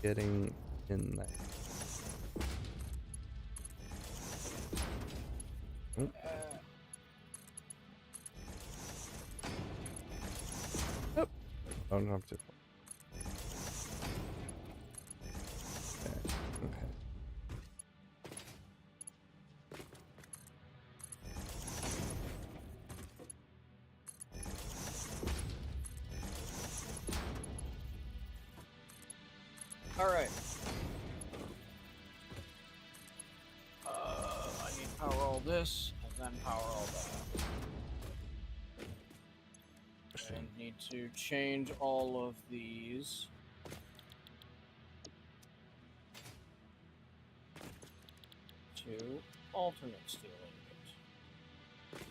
Speaker 1: Getting in there. Oop. Yep. Don't jump too far. Okay.
Speaker 2: Alright. I need to power all this, and then power all that. And need to change all of these. To alternate steel ingot.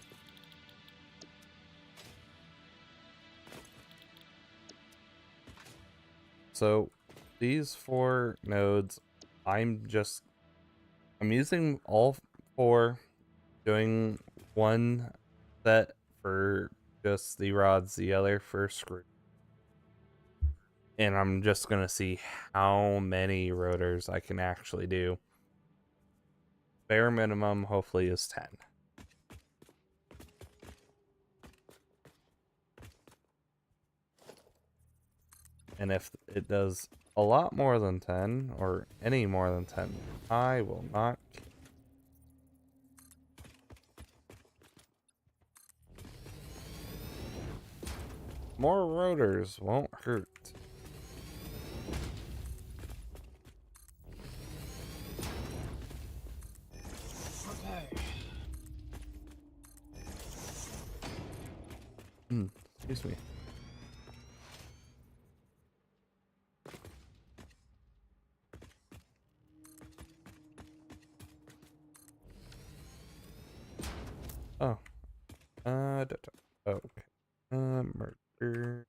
Speaker 1: So these 4 nodes, I'm using all 4, doing one set for just the rods, the other for screw. And I'm just gonna see how many rotors I can actually do. Bare minimum hopefully is 10. And if it does a lot more than 10, or any more than 10, I will not. More rotors won't hurt.
Speaker 2: Okay.
Speaker 1: Excuse me. Oh. Okay. Murder.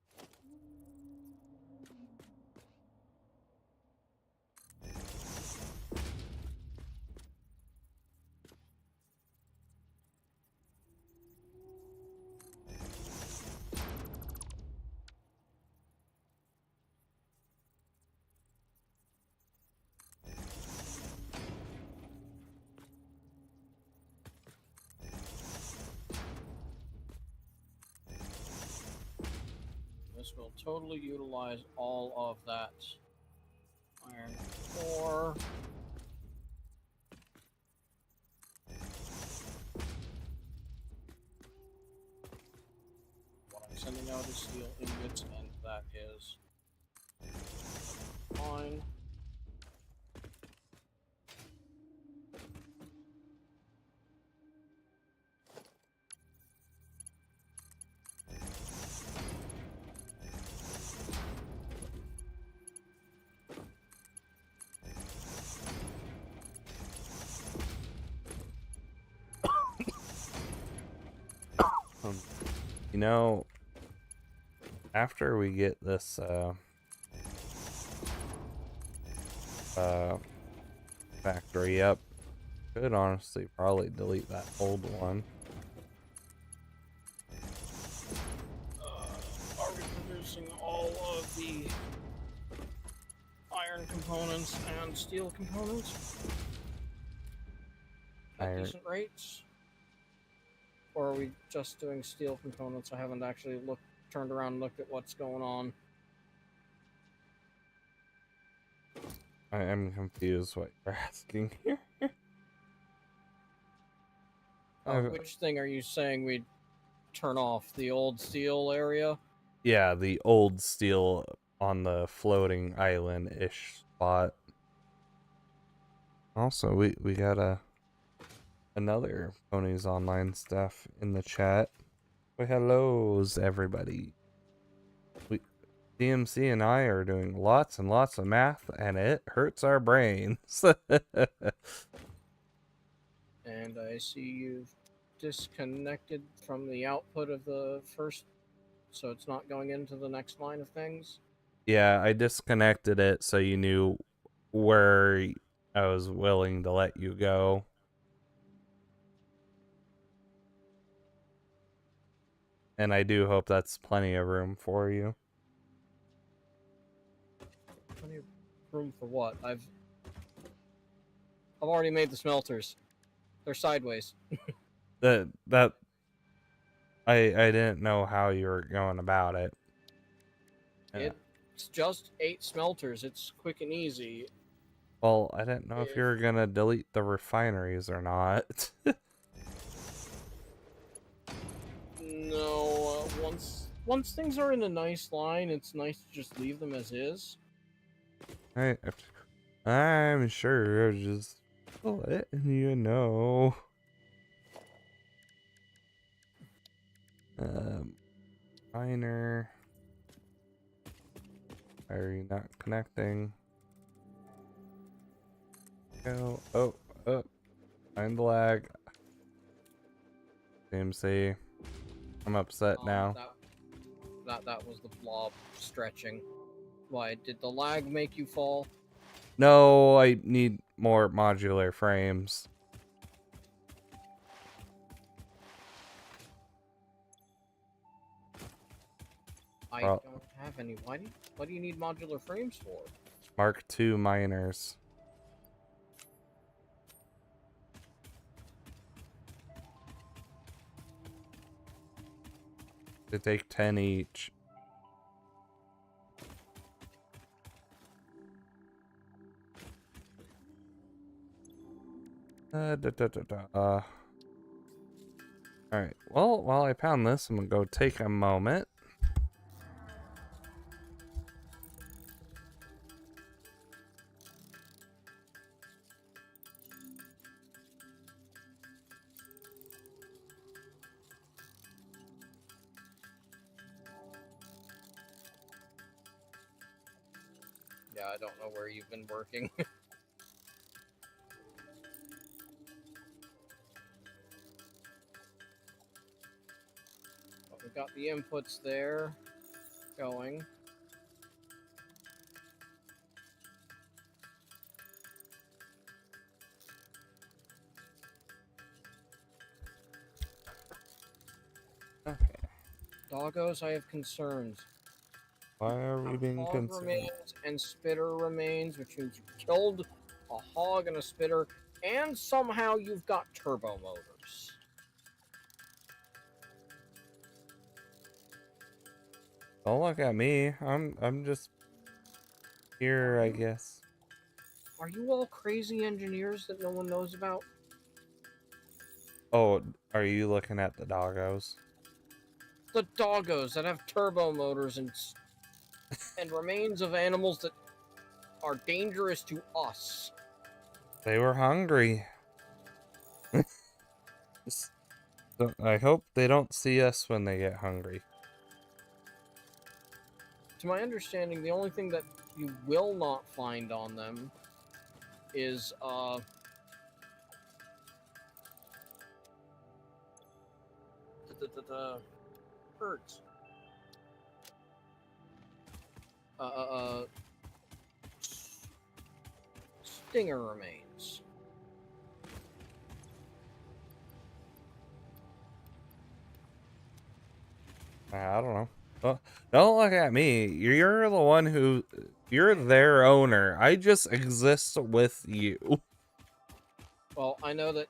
Speaker 2: This will totally utilize all of that iron ore. What I'm sending out is steel ingots, and that is fine.
Speaker 1: You know, after we get this factory up, could honestly probably delete that old one.
Speaker 2: Are we producing all of the iron components and steel components at
Speaker 1: Iron.
Speaker 2: decent rates? Or are we just doing steel components? I haven't actually turned around and looked at what's going on.
Speaker 1: I am confused what you're asking here.
Speaker 2: Which thing are you saying we'd turn off? The old steel area?
Speaker 1: Yeah, the old steel on the floating island-ish spot. Also, we got another Ponies Online stuff in the chat. Well, hellos, everybody. DMC and I are doing lots and lots of math, and it hurts our brains.
Speaker 2: And I see you've disconnected from the output of the first, so it's not going into the next line of things.
Speaker 1: Yeah, I disconnected it so you knew where I was willing to let you go. And I do hope that's plenty of room for you.
Speaker 2: Plenty of room for what? I've already made the smelters. They're sideways.
Speaker 1: That I didn't know how you were going about it. Yeah.
Speaker 2: It's just 8 smelters. It's quick and easy.
Speaker 1: Well, I didn't know if you were gonna delete the refineries or not.
Speaker 2: No, once things are in a nice line, it's nice to just leave them as is.
Speaker 1: I'm sure, just letting you know. Miner. Why are you not connecting? Go. Oh. Find the lag. DMC. I'm upset now.
Speaker 2: That was the blob stretching. Why, did the lag make you fall?
Speaker 1: No, I need more modular frames.
Speaker 2: I don't have any. What do you need modular frames for?
Speaker 1: Mark II miners. They take 10 each. Alright, well, while I pound this, I'm gonna go take a moment.
Speaker 2: Yeah, I don't know where you've been working. But we've got the inputs there going.
Speaker 1: Okay.
Speaker 2: Doggos, I have concerns.
Speaker 1: Why are we being
Speaker 2: Hog
Speaker 1: concerned?
Speaker 2: remains and spitter remains, which means you killed a hog and a spitter, and somehow you've got turbo motors.
Speaker 1: Don't look at me. I'm just here, I guess.
Speaker 2: Are you all crazy engineers that no one knows about?
Speaker 1: Oh, are you looking at the doggos?
Speaker 2: The doggos that have turbo motors and remains of animals that are dangerous to us.
Speaker 1: They were hungry. So I hope they don't see us when they get hungry.
Speaker 2: To my understanding, the only thing that you will not find on them is birds. Stinger remains.
Speaker 1: I don't know. Well, don't look at me. You're the one who... You're their owner. I just exist with you.
Speaker 2: Well, I know that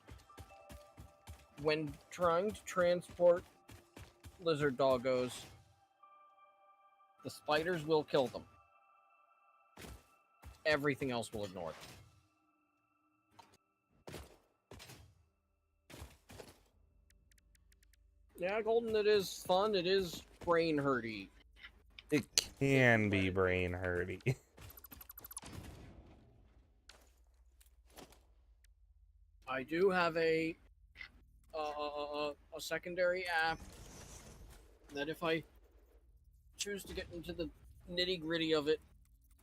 Speaker 2: when trying to transport lizard doggos, the spiders will kill them. Everything else will ignore them. Yeah, Golden, it is fun. It is brain hurty.
Speaker 1: It can be brain hurty.
Speaker 2: I do have a secondary app that if I choose to get into the nitty gritty of it,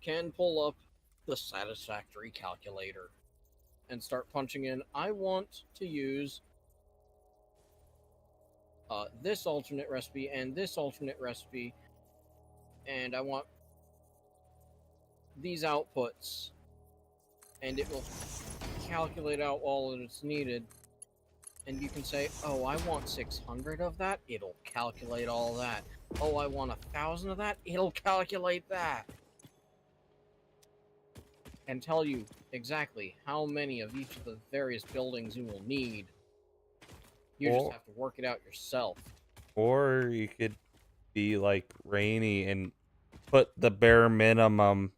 Speaker 2: can pull up the satisfactory calculator and start punching in, I want to use this alternate recipe and this alternate recipe, and I want these outputs, and it will calculate out all that it's needed. And you can say, oh, I want 600 of that, it'll calculate all that. Oh, I want 1,000 of that, it'll calculate that. And tell you exactly how many of each of the various buildings you will need. You just have to work it out yourself.
Speaker 1: Or you could be like Rainy and put the bare minimum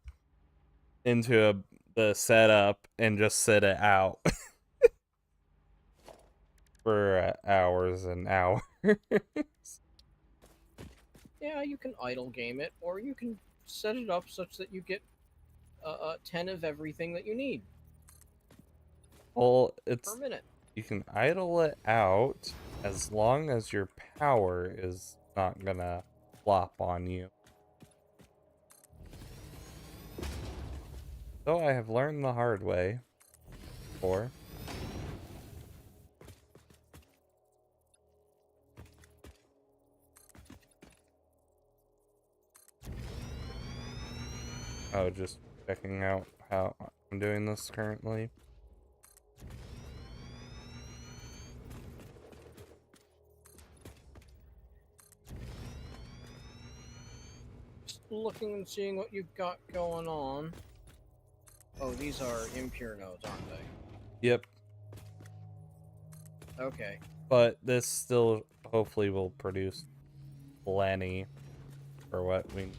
Speaker 1: into the setup and just sit it out for hours and hours.
Speaker 2: Yeah, you can idle game it, or you can set it up such that you get 10 of everything that you need
Speaker 1: Well,
Speaker 2: per minute.
Speaker 1: you can idle it out as long as your power is not gonna flop on you. So I have learned the hard way before. Oh, just checking out how I'm doing this currently.
Speaker 2: Just looking and seeing what you've got going on. Oh, these are impure nodes, aren't they?
Speaker 1: Yep.
Speaker 2: Okay.
Speaker 1: But this still hopefully will produce plenty for what we...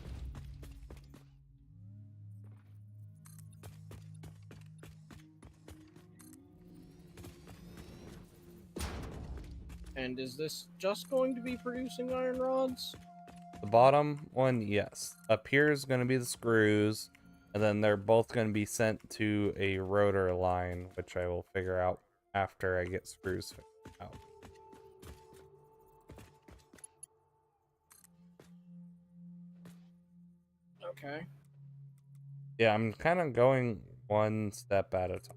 Speaker 2: And is this just going to be producing iron rods?
Speaker 1: The bottom one, yes. Up here is going to be the screws, and then they're both going to be sent to a rotor line, which I will figure out after I get screws figured out.
Speaker 2: Okay.
Speaker 1: Yeah, I'm kind of going one step at a time.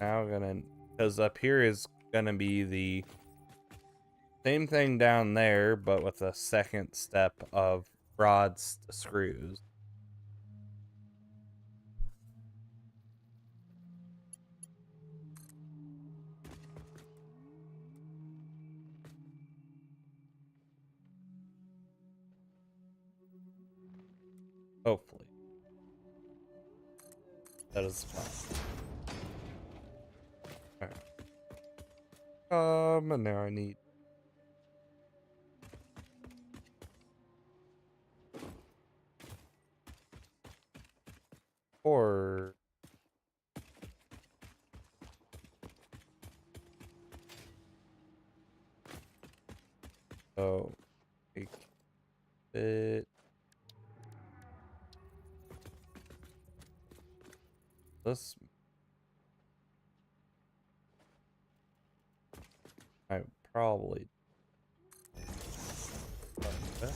Speaker 1: Now because up here is gonna be the same thing down there, but with a second step of rods to screws. Hopefully. That is fine. Alright. And now I need... Or... So... Make it... This... I probably... Okay.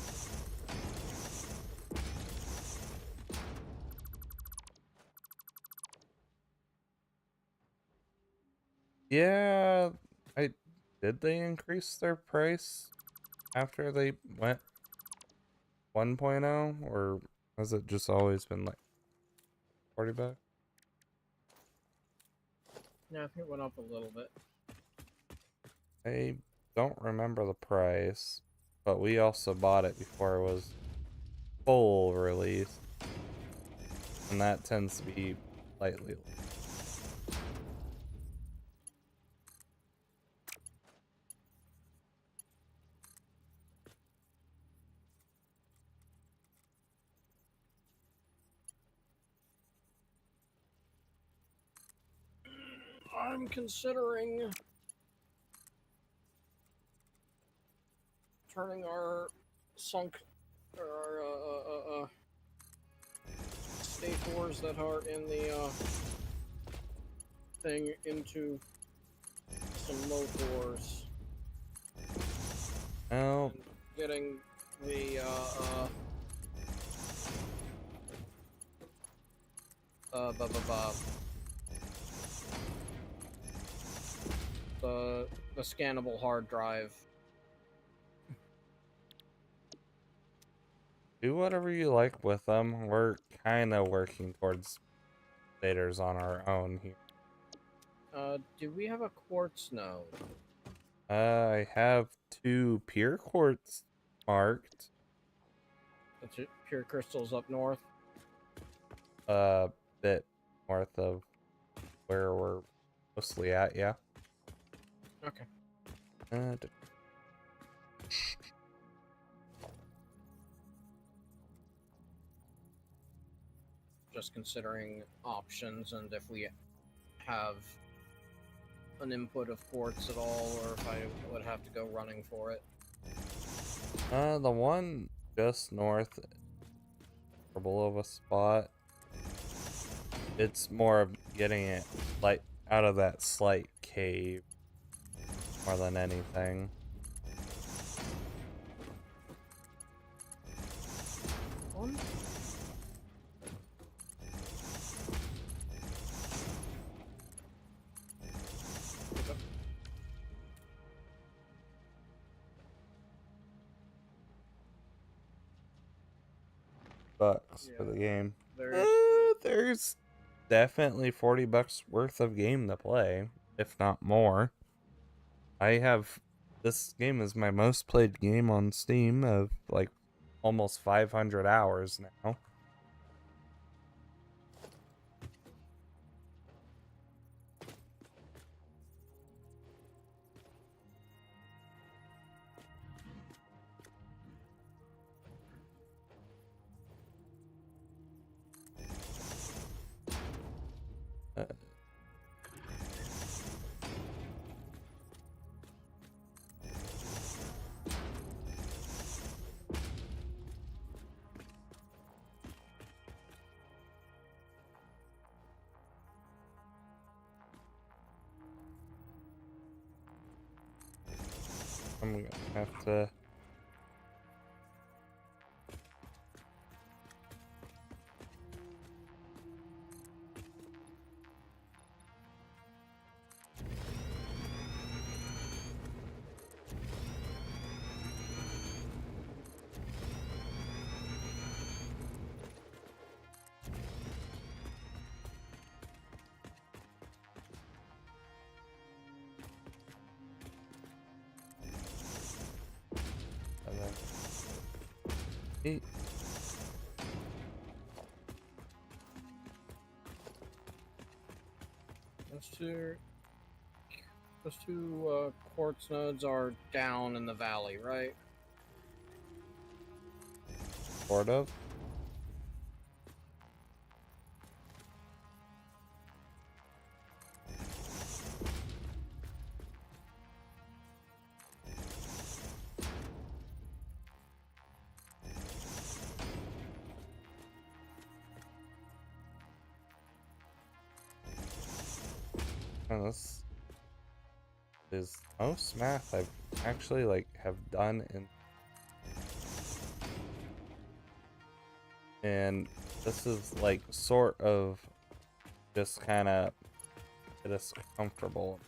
Speaker 1: Yeah, did they increase their price after they went 1.0, or has it just always been like 40 bucks?
Speaker 2: Yeah, I think it went up a little bit.
Speaker 1: I don't remember the price, but we also bought it before it was full release, and that tends to be slightly less.
Speaker 2: I'm considering turning our sunk, or our fours that are in the thing into some low fours.
Speaker 1: Oh,
Speaker 2: And getting the bu- bu- bu- the scannable hard drive.
Speaker 1: do whatever you like with them. We're kind of working towards daters on our own here.
Speaker 2: Do we have a quartz node?
Speaker 1: I have 2 pure quartz marked.
Speaker 2: That's it, pure crystals up north.
Speaker 1: A bit north of where we're mostly at, yeah.
Speaker 2: Okay.
Speaker 1: D-
Speaker 2: Just considering options and if we have an input of quartz at all, or if I would have to go running for it.
Speaker 1: the one just north or below a spot, it's more of getting it like out of that slight cave more than anything.
Speaker 2: One?
Speaker 1: Bucks for the
Speaker 2: Yeah,
Speaker 1: game.
Speaker 2: There's
Speaker 1: There's definitely $40 worth of game to play, if not more. I have this game is my most played game on Steam of like almost 500 hours now. Uh, I'm gonna have to. Eight.
Speaker 2: those two quartz nodes are down in the valley, right?
Speaker 1: Sort of. And this is most math I've actually like have done in, and this is like sort of just kind of get us comfortable.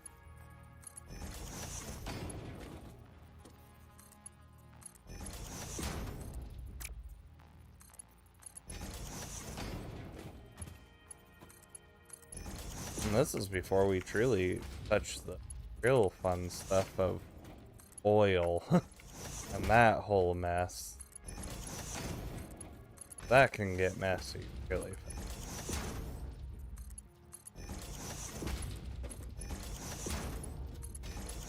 Speaker 1: And this is before we truly touch the real fun stuff of oil and that whole mess. That can get messy really fast.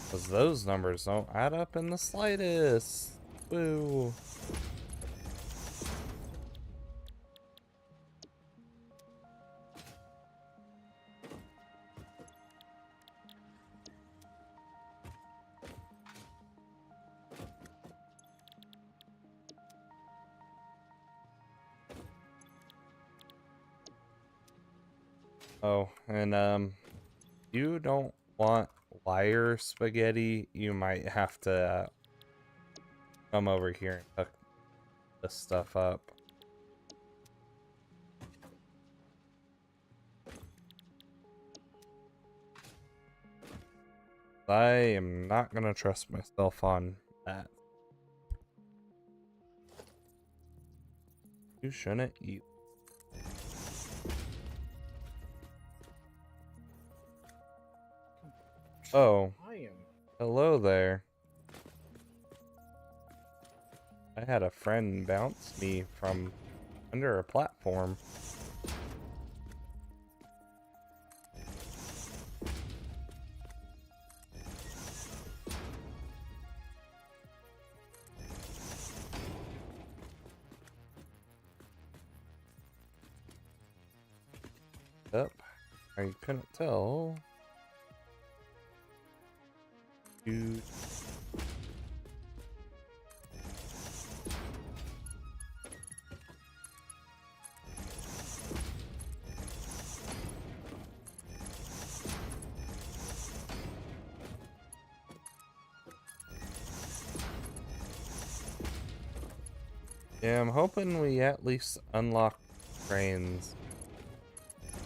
Speaker 1: Because those numbers don't add up in the slightest. Woo. Oh, and you don't want wire spaghetti, you might have to come over here and cook this stuff up. I am not gonna trust myself on that. You shouldn't eat. Oh,
Speaker 2: I am.
Speaker 1: hello there. I had a friend bounce me from under a platform. Up. I couldn't tell. You. Yeah, I'm hoping we at least unlock trains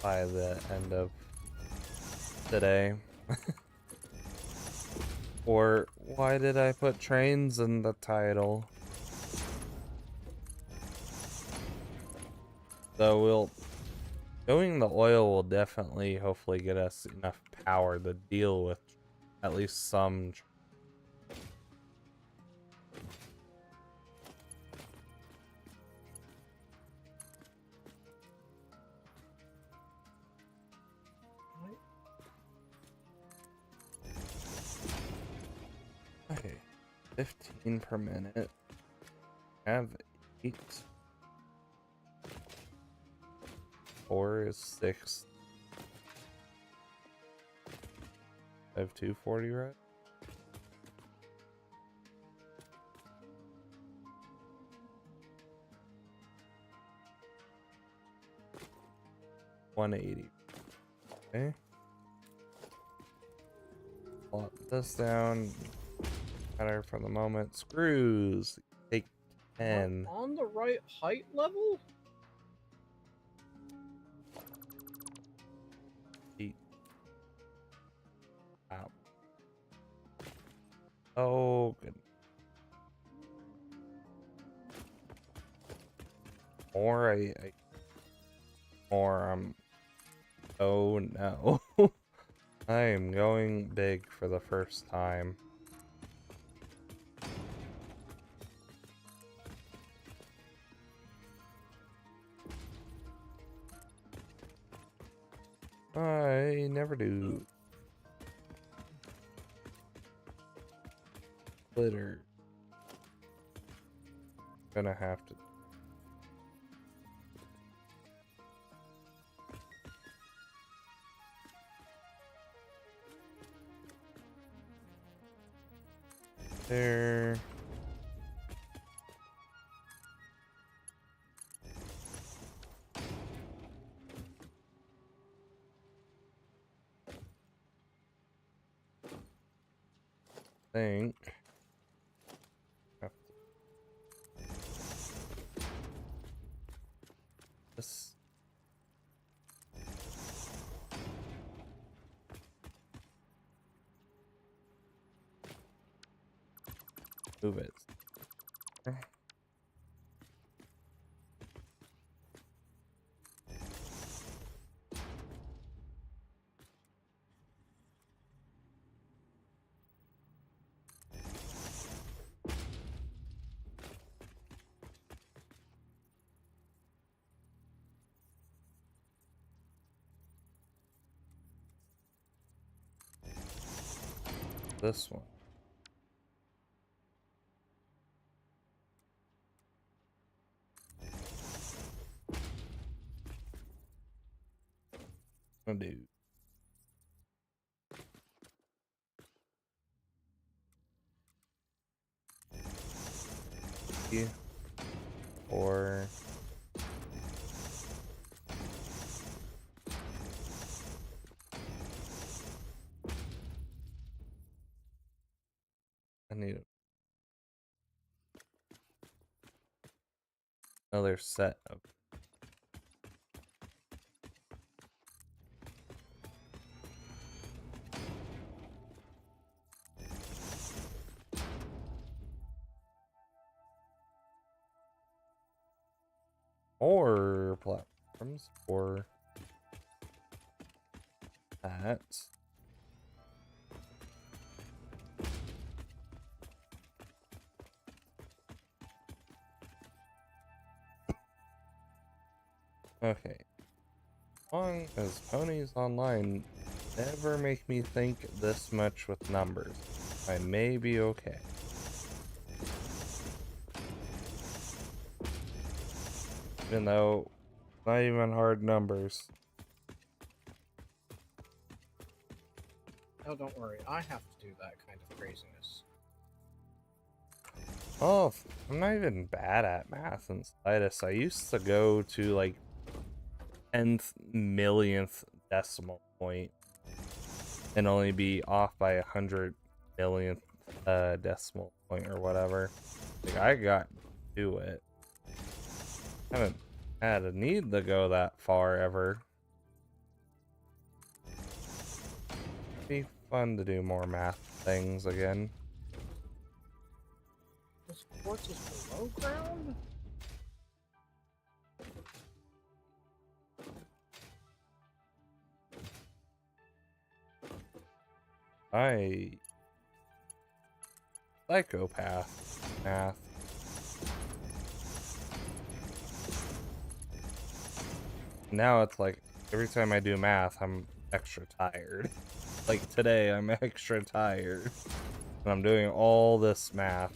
Speaker 1: by the end of today. Or why did I put trains in the title? So going the oil will definitely hopefully get us enough power to deal with at least some. Okay, 15 per minute. Have 8. 4 is 6. I have 240, right? $180. Okay. Plot this down. Matter for the moment. Screws. Take 10.
Speaker 2: On the right height level?
Speaker 1: 8. Wow. Oh, good. More, oh no. I am going big for the first time. I never do. Glitter. Gonna have to. There. Think. This. Move it. This one. Gonna do. Yeah. Or need another set of. More platforms for that. Okay. As long as Ponies Online never make me think this much with numbers, I may be okay. Even though not even hard numbers.
Speaker 2: Oh, don't worry. I have to do that kind of craziness.
Speaker 1: Oh, I'm not even bad at math and science. I used to go to like 10th millionth decimal point and only be off by 100 millionth decimal point or whatever. Like I got to do it. Haven't had a need to go that far ever. Be fun to do more math things again.
Speaker 2: This quartz is below ground?
Speaker 1: Psychopath math. Now it's like every time I do math, I'm extra tired. Like today, I'm extra tired. And I'm doing all this math.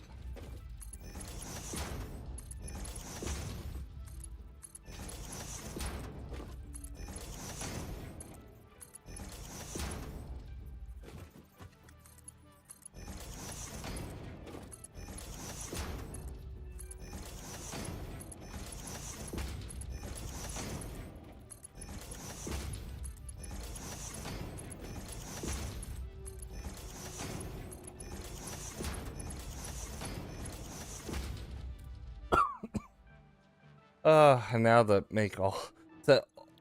Speaker 1: And now that make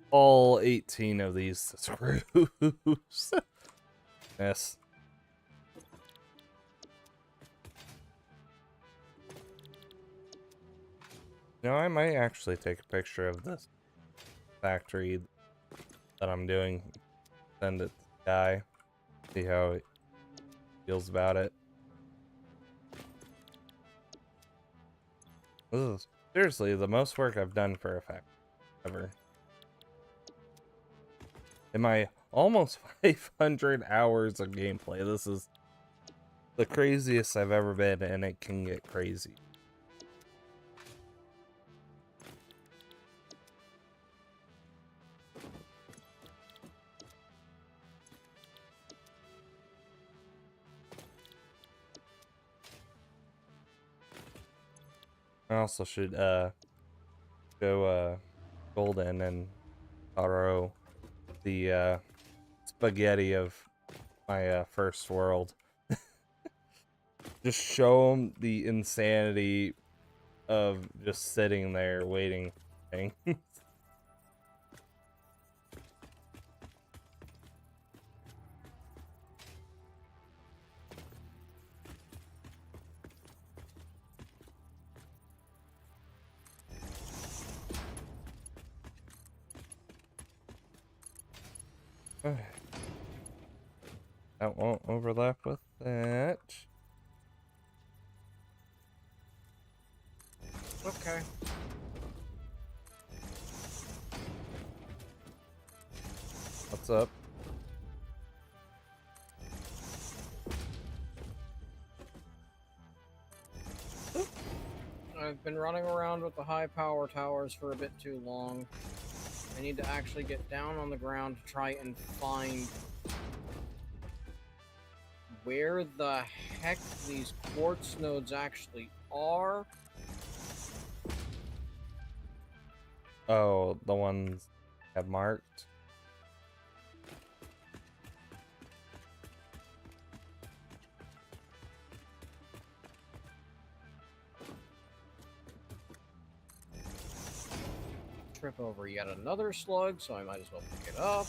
Speaker 1: all 18 of these screws. Yes. Now I might actually take a picture of this factory that I'm doing. Send it to the guy. See how he feels about it. This is seriously the most work I've done for a factory ever. In my almost 500 hours of gameplay, this is the craziest I've ever been, and it can get crazy. I also should go Golden and Taro the spaghetti of my first world. Just show them the insanity of just sitting there waiting for things. That won't overlap with that.
Speaker 2: Okay.
Speaker 1: What's up?
Speaker 2: I've been running around with the high power towers for a bit too long. I need to actually get down on the ground to try and find where the heck these quartz nodes actually are.
Speaker 1: Oh, the ones I've marked.
Speaker 2: trip over yet another slug, so I might as well pick it up.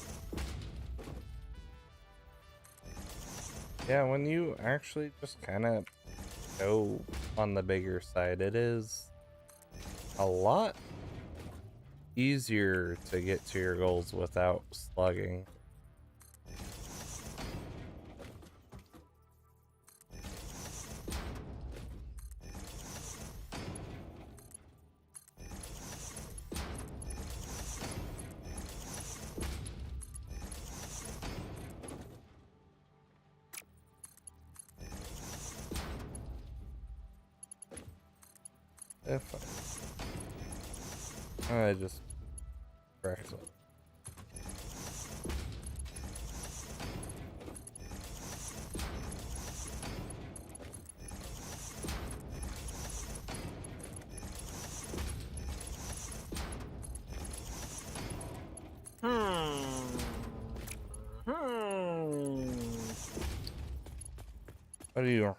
Speaker 1: Yeah, when you actually just kind of go on the bigger side, it is a lot easier to get to your goals without slugging. If I just wrecked it. What are you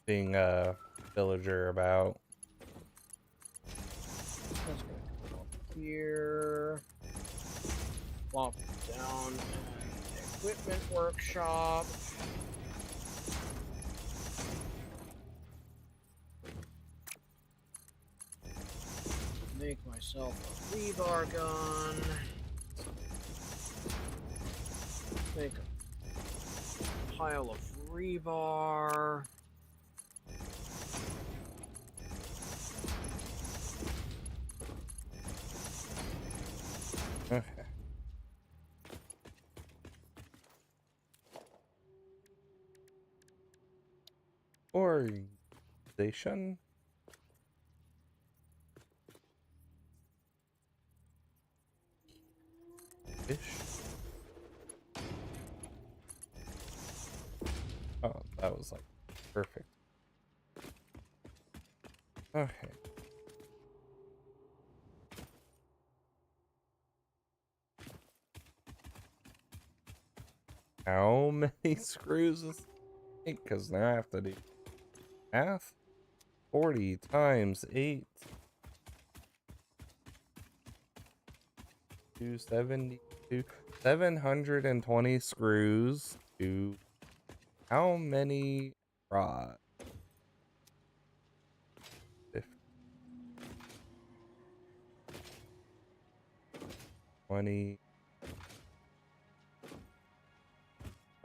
Speaker 1: being a villager about?
Speaker 2: That's gonna come up here. Plop down an equipment workshop. Make myself a rebar gun. Make a pile of rebar.
Speaker 1: Okay. Organization? Fish? Oh, that was like perfect. Okay. How many screws is it? Because now I have to do math. 40 times 8. 272. 720 screws to how many rods? 50. 20.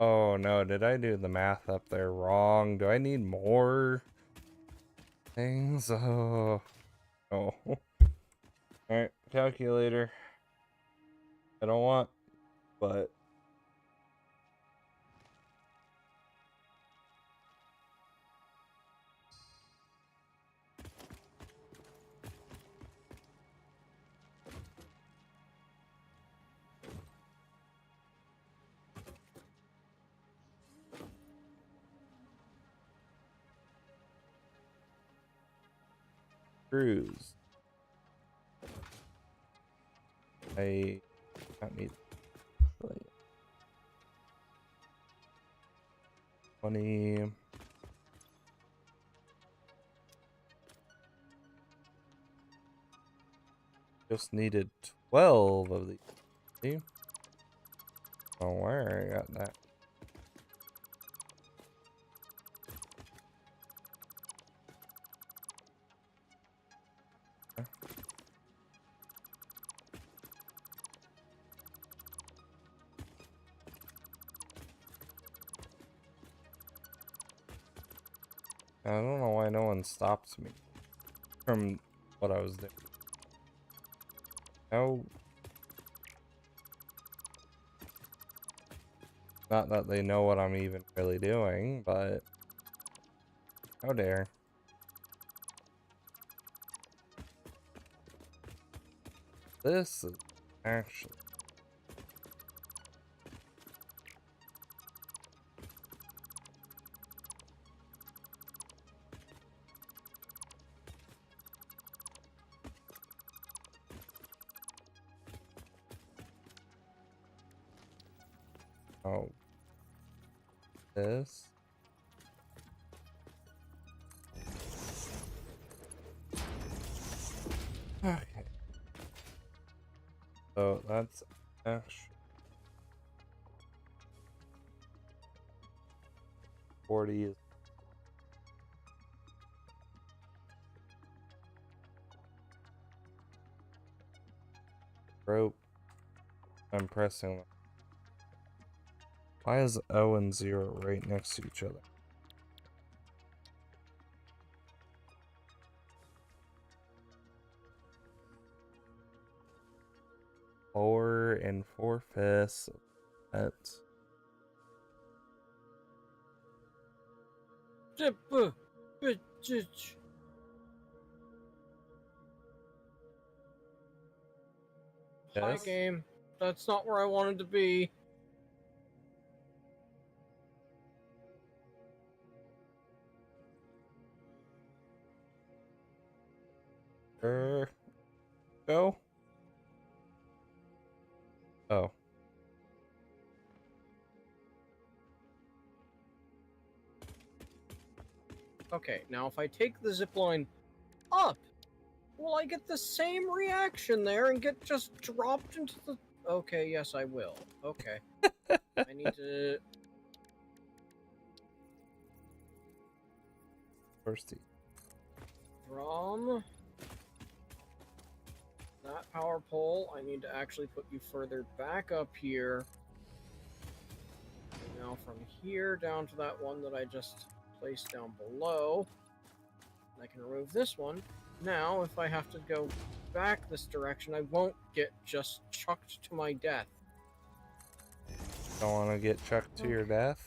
Speaker 1: Oh no, did I do the math up there wrong? Do I need more things? Oh. Oh. Alright, calculator. I don't want, but screws. I don't need 20. Just needed 12 of these. See? Oh, where I got that? I don't know why no one stopped me from what I was doing. No. Not that they know what I'm even really doing, but how dare. This is actually oh this. Okay. So that's actually 40 is rope. I'm pressing. Why is O and 0 right next to each other? Four and 4/5. That's
Speaker 2: Hi,
Speaker 1: yes.
Speaker 2: game. That's not where I wanted to be.
Speaker 1: Go. Oh.
Speaker 2: Okay, now if I take the zipline up, will I get the same reaction there and get just dropped into the... Okay, yes, I will. Okay. I need to...
Speaker 1: Thirsty.
Speaker 2: From that power pole, I need to actually put you further back up here. And now from here down to that one that I just placed down below. I can remove this one. Now, if I have to go back this direction, I won't get just chucked to my death.
Speaker 1: Don't want to get chucked to your death?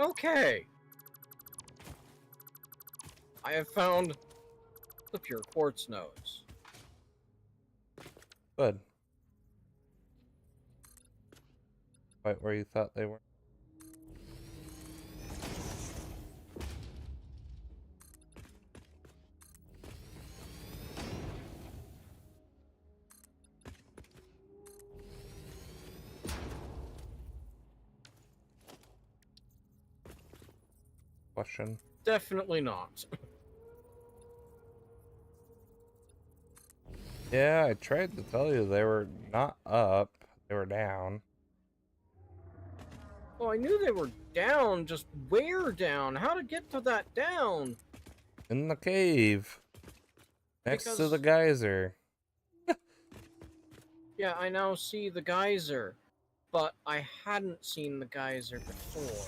Speaker 2: Okay. I have found the pure quartz nodes.
Speaker 1: Good. Right where you thought they were. Question.
Speaker 2: Definitely not.
Speaker 1: Yeah, I tried to tell you they were not up, they were down.
Speaker 2: Well, I knew they were down, just where down? How to get to that down?
Speaker 1: In the cave. Next to the
Speaker 2: Because-
Speaker 1: geyser.
Speaker 2: Yeah, I now see the geyser, but I hadn't seen the geyser before.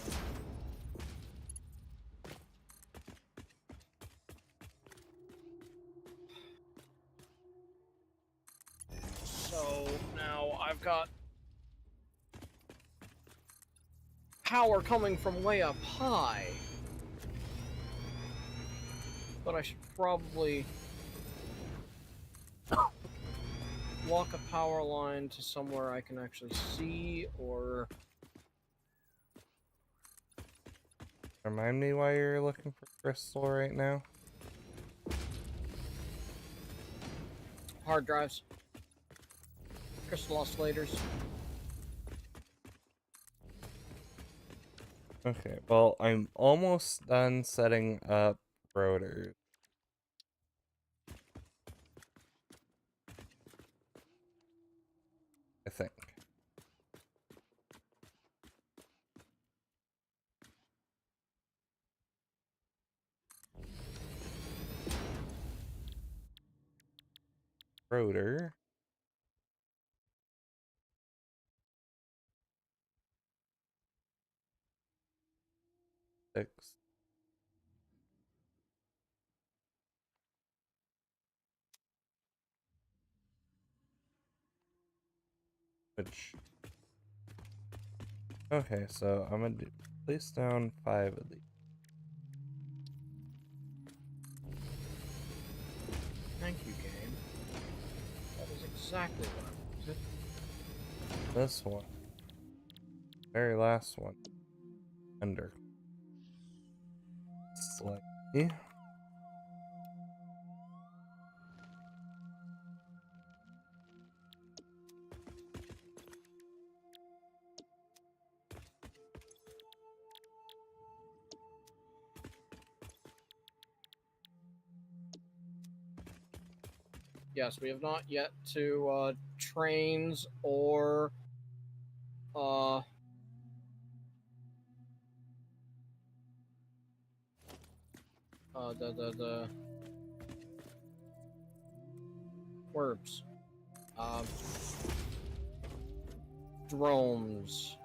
Speaker 2: So now I've got power coming from way up high. But I should probably walk a power line to somewhere I can actually see, or...
Speaker 1: Remind me why you're looking for crystal right now?
Speaker 2: hard drives. Crystal oscillators.
Speaker 1: Okay, well, I'm almost done setting up rotors. I think. Rotor. Six. Which. Okay, so I'm gonna place down 5 of these.
Speaker 2: Thank you, game. That is exactly what I wanted.
Speaker 1: This one. Very last one. Under. Slightly.
Speaker 2: Yes, we have not yet to trains or uh the words. Um, drones.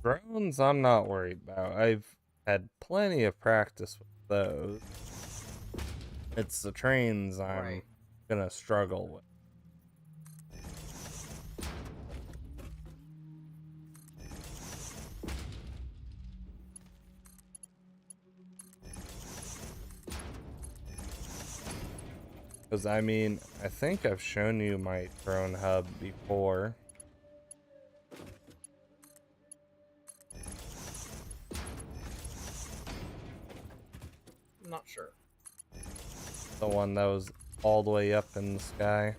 Speaker 1: Drones, I'm not worried about. I've had plenty of practice with those. It's the trains I'm
Speaker 2: Right.
Speaker 1: gonna struggle with. Because, I mean, I think I've shown you my drone hub before.
Speaker 2: I'm not sure.
Speaker 1: The one that was all the way up in the sky.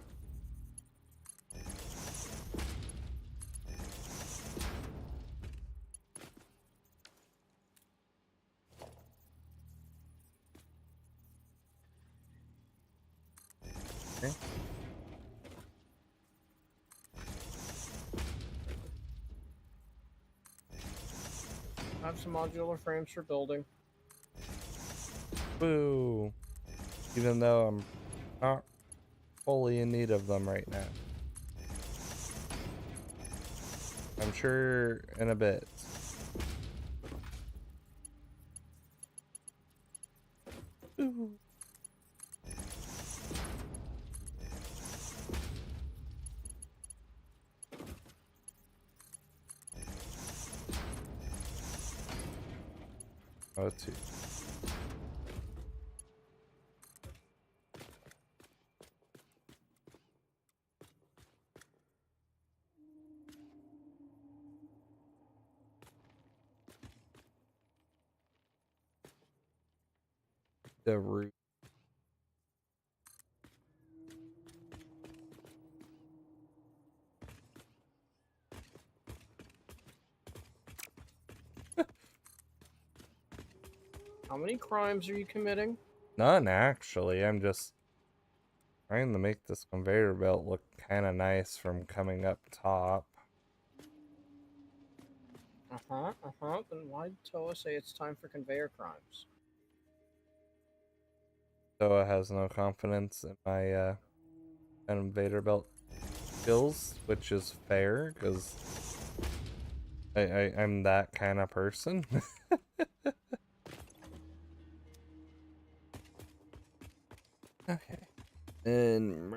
Speaker 1: Okay.
Speaker 2: I have some modular frames for building.
Speaker 1: Woo! Even though I'm not fully in need of them right now. I'm sure in a bit. Ooh. Oh, two. The root.
Speaker 2: How many crimes are you committing?
Speaker 1: None, actually. I'm just trying to make this conveyor belt look kind of nice from coming up top.
Speaker 2: Then why'd Toa say it's time for conveyor crimes?
Speaker 1: Toa has no confidence in my conveyor belt skills, which is fair, because I'm that kind of person. Okay. And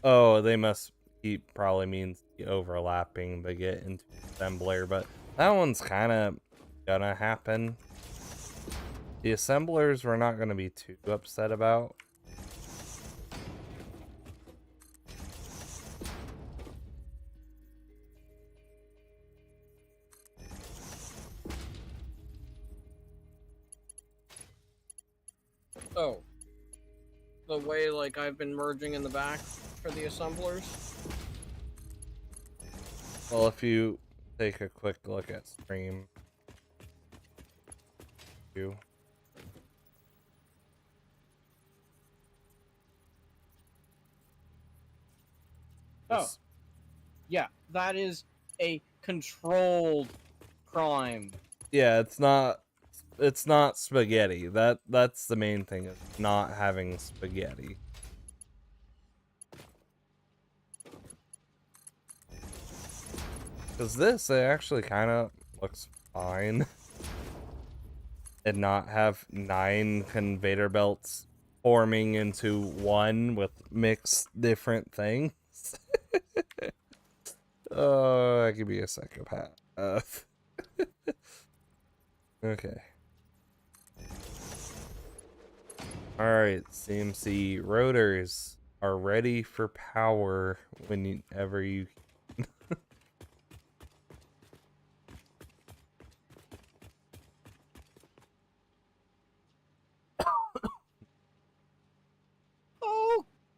Speaker 1: oh, they must. He probably means the overlapping to get into assembler, but that one's kind of gonna happen. The assemblers we're not gonna be too upset about.
Speaker 2: Oh. The way, like, I've been merging in the back for the assemblers?
Speaker 1: Well, if you take a quick look at stream, you.
Speaker 2: Oh. Yeah, that is a controlled crime.
Speaker 1: Yeah, it's not spaghetti. That's the main thing, is not having spaghetti. Because this, it actually kind of looks fine. And not have 9 conveyor belts forming into one with mixed different things. Oh, I could be a psychopath. Okay. Alright, CMC rotors are ready for power whenever you.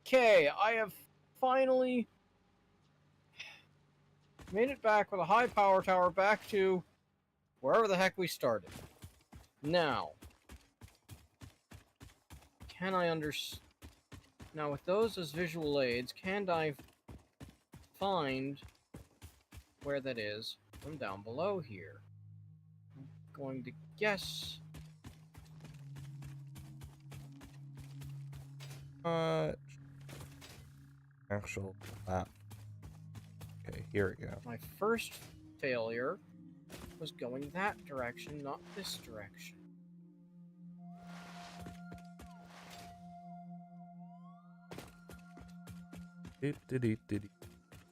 Speaker 2: Okay, I have finally made it back with a high power tower back to wherever the heck we started. Now, can I now with those as visual aids, can I find where that is from down below here? I'm going to guess.
Speaker 1: Actual map. Okay, here we go.
Speaker 2: My first failure was going that direction, not this direction.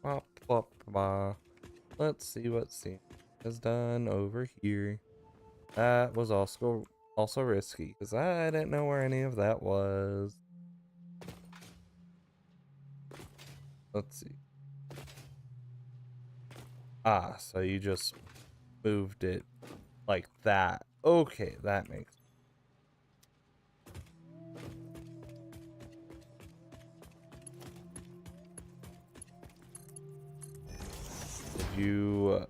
Speaker 1: Bop, bop, ba. Let's see what Sam has done over here. That was also risky because I didn't know where any of that was. Let's see. Ah, so you just moved it like that. Okay, that makes. Did you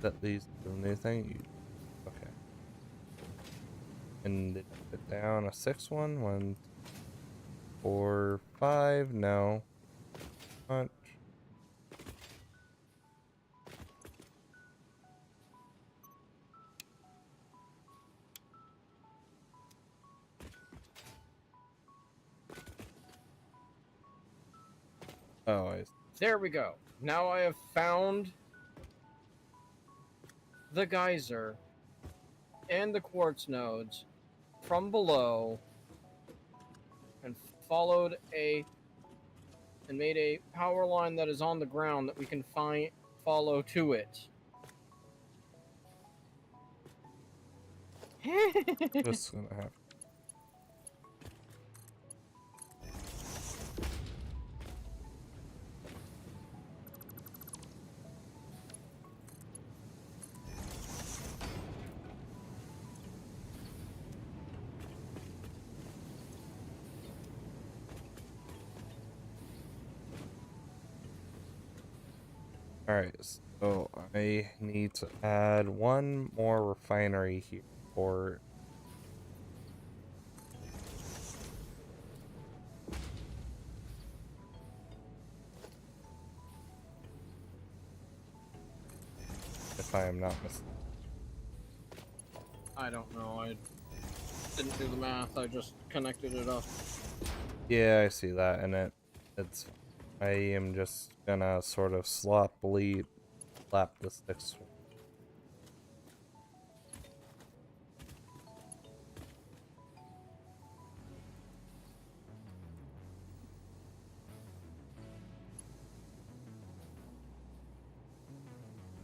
Speaker 1: at least do anything? Okay. And did you put down a 6-1? 1, 4, 5? No. Punch. Oh, I see.
Speaker 2: There we go. Now I have found the geyser and the quartz nodes from below and made a power line that is on the ground that we can follow to it.
Speaker 1: Just gonna have. Alright, so I need to add one more refinery here for if I am not mistaken.
Speaker 2: I don't know. I didn't do the math. I just connected it up.
Speaker 1: Yeah, I see that in it. I am just gonna sort of sloppily slap this next one.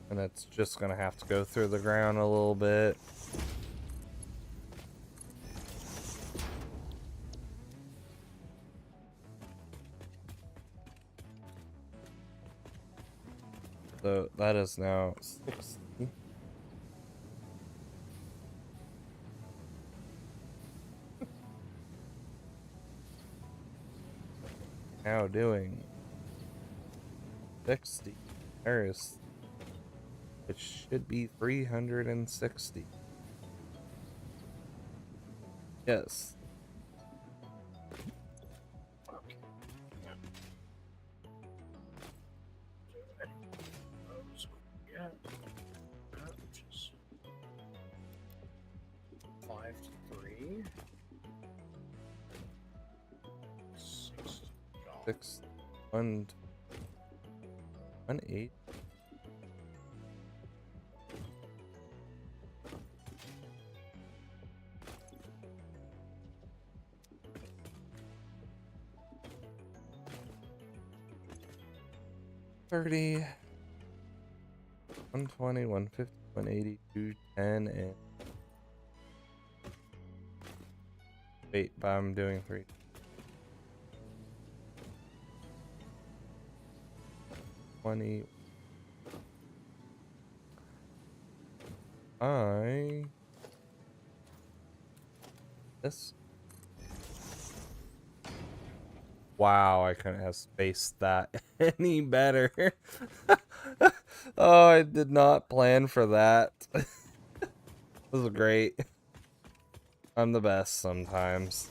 Speaker 1: And it's just gonna have to go through the ground a little bit. So that is now 60. Now doing 60. There's it should be 360. Yes.
Speaker 2: Okay. Yeah. Which is 5 to 3. 6.
Speaker 1: 6 1 1 8. $30, 120, 150, 180, 210, and wait, but I'm doing 3. This. Wow, I couldn't have spaced that any better. Oh, I did not plan for that. This is great. I'm the best sometimes.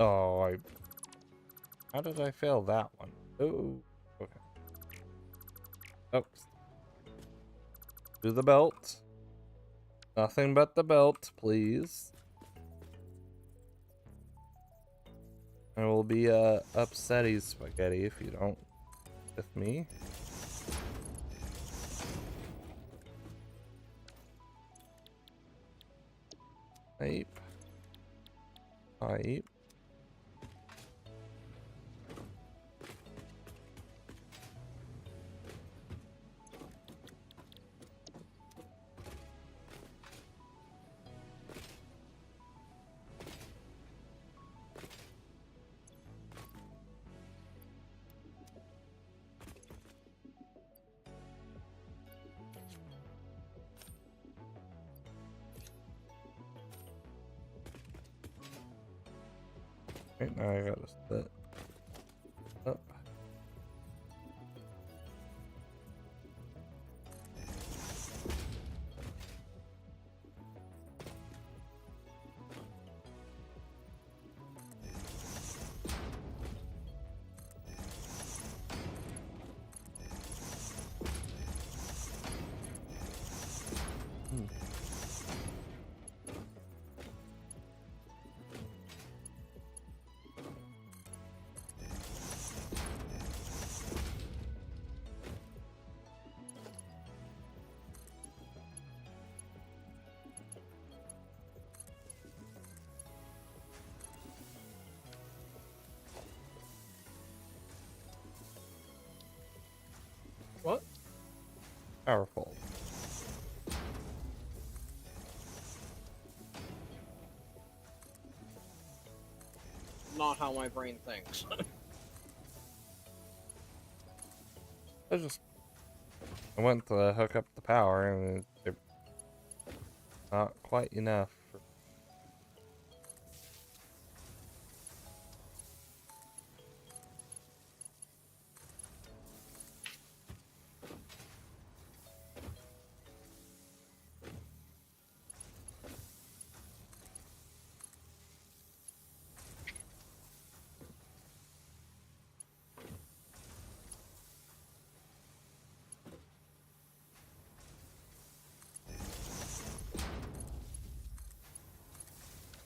Speaker 1: Oh, how did I fail that one? Oh, okay. Oops. Do the belt. Nothing but the belt, please. I will be upsetty spaghetti if you don't with me. Pipe. Pipe. Right now I gotta set up.
Speaker 2: What?
Speaker 1: Powerful.
Speaker 2: Not how my brain thinks.
Speaker 1: I went to hook up the power and it's not quite enough.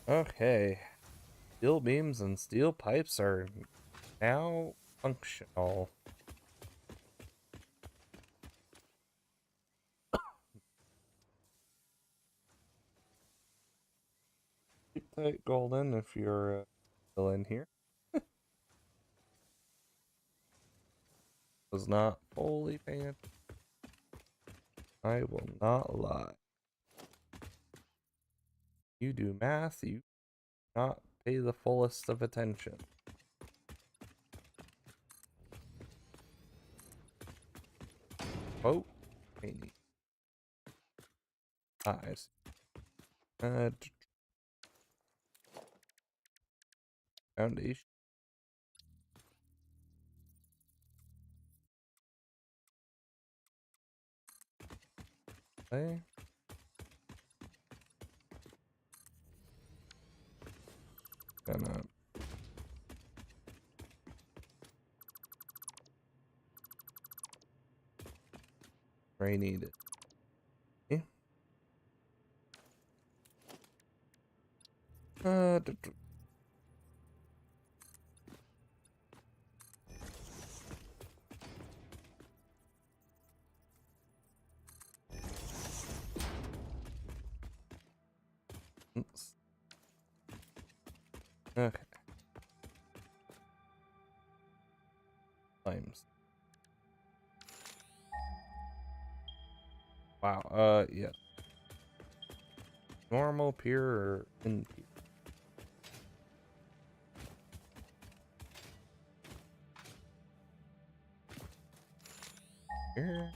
Speaker 1: Okay. Steel beams and steel pipes are now functional. Keep tight, Golden, if you're still in here. Was not fully paying attention. I will not lie. You do math, you not pay the fullest of attention. Oh, maybe. Eyes. Foundation. Okay. Gonna need it. Okay. Oops. Okay. Times. Wow. Yeah. Normal, pure, or impure? Pure.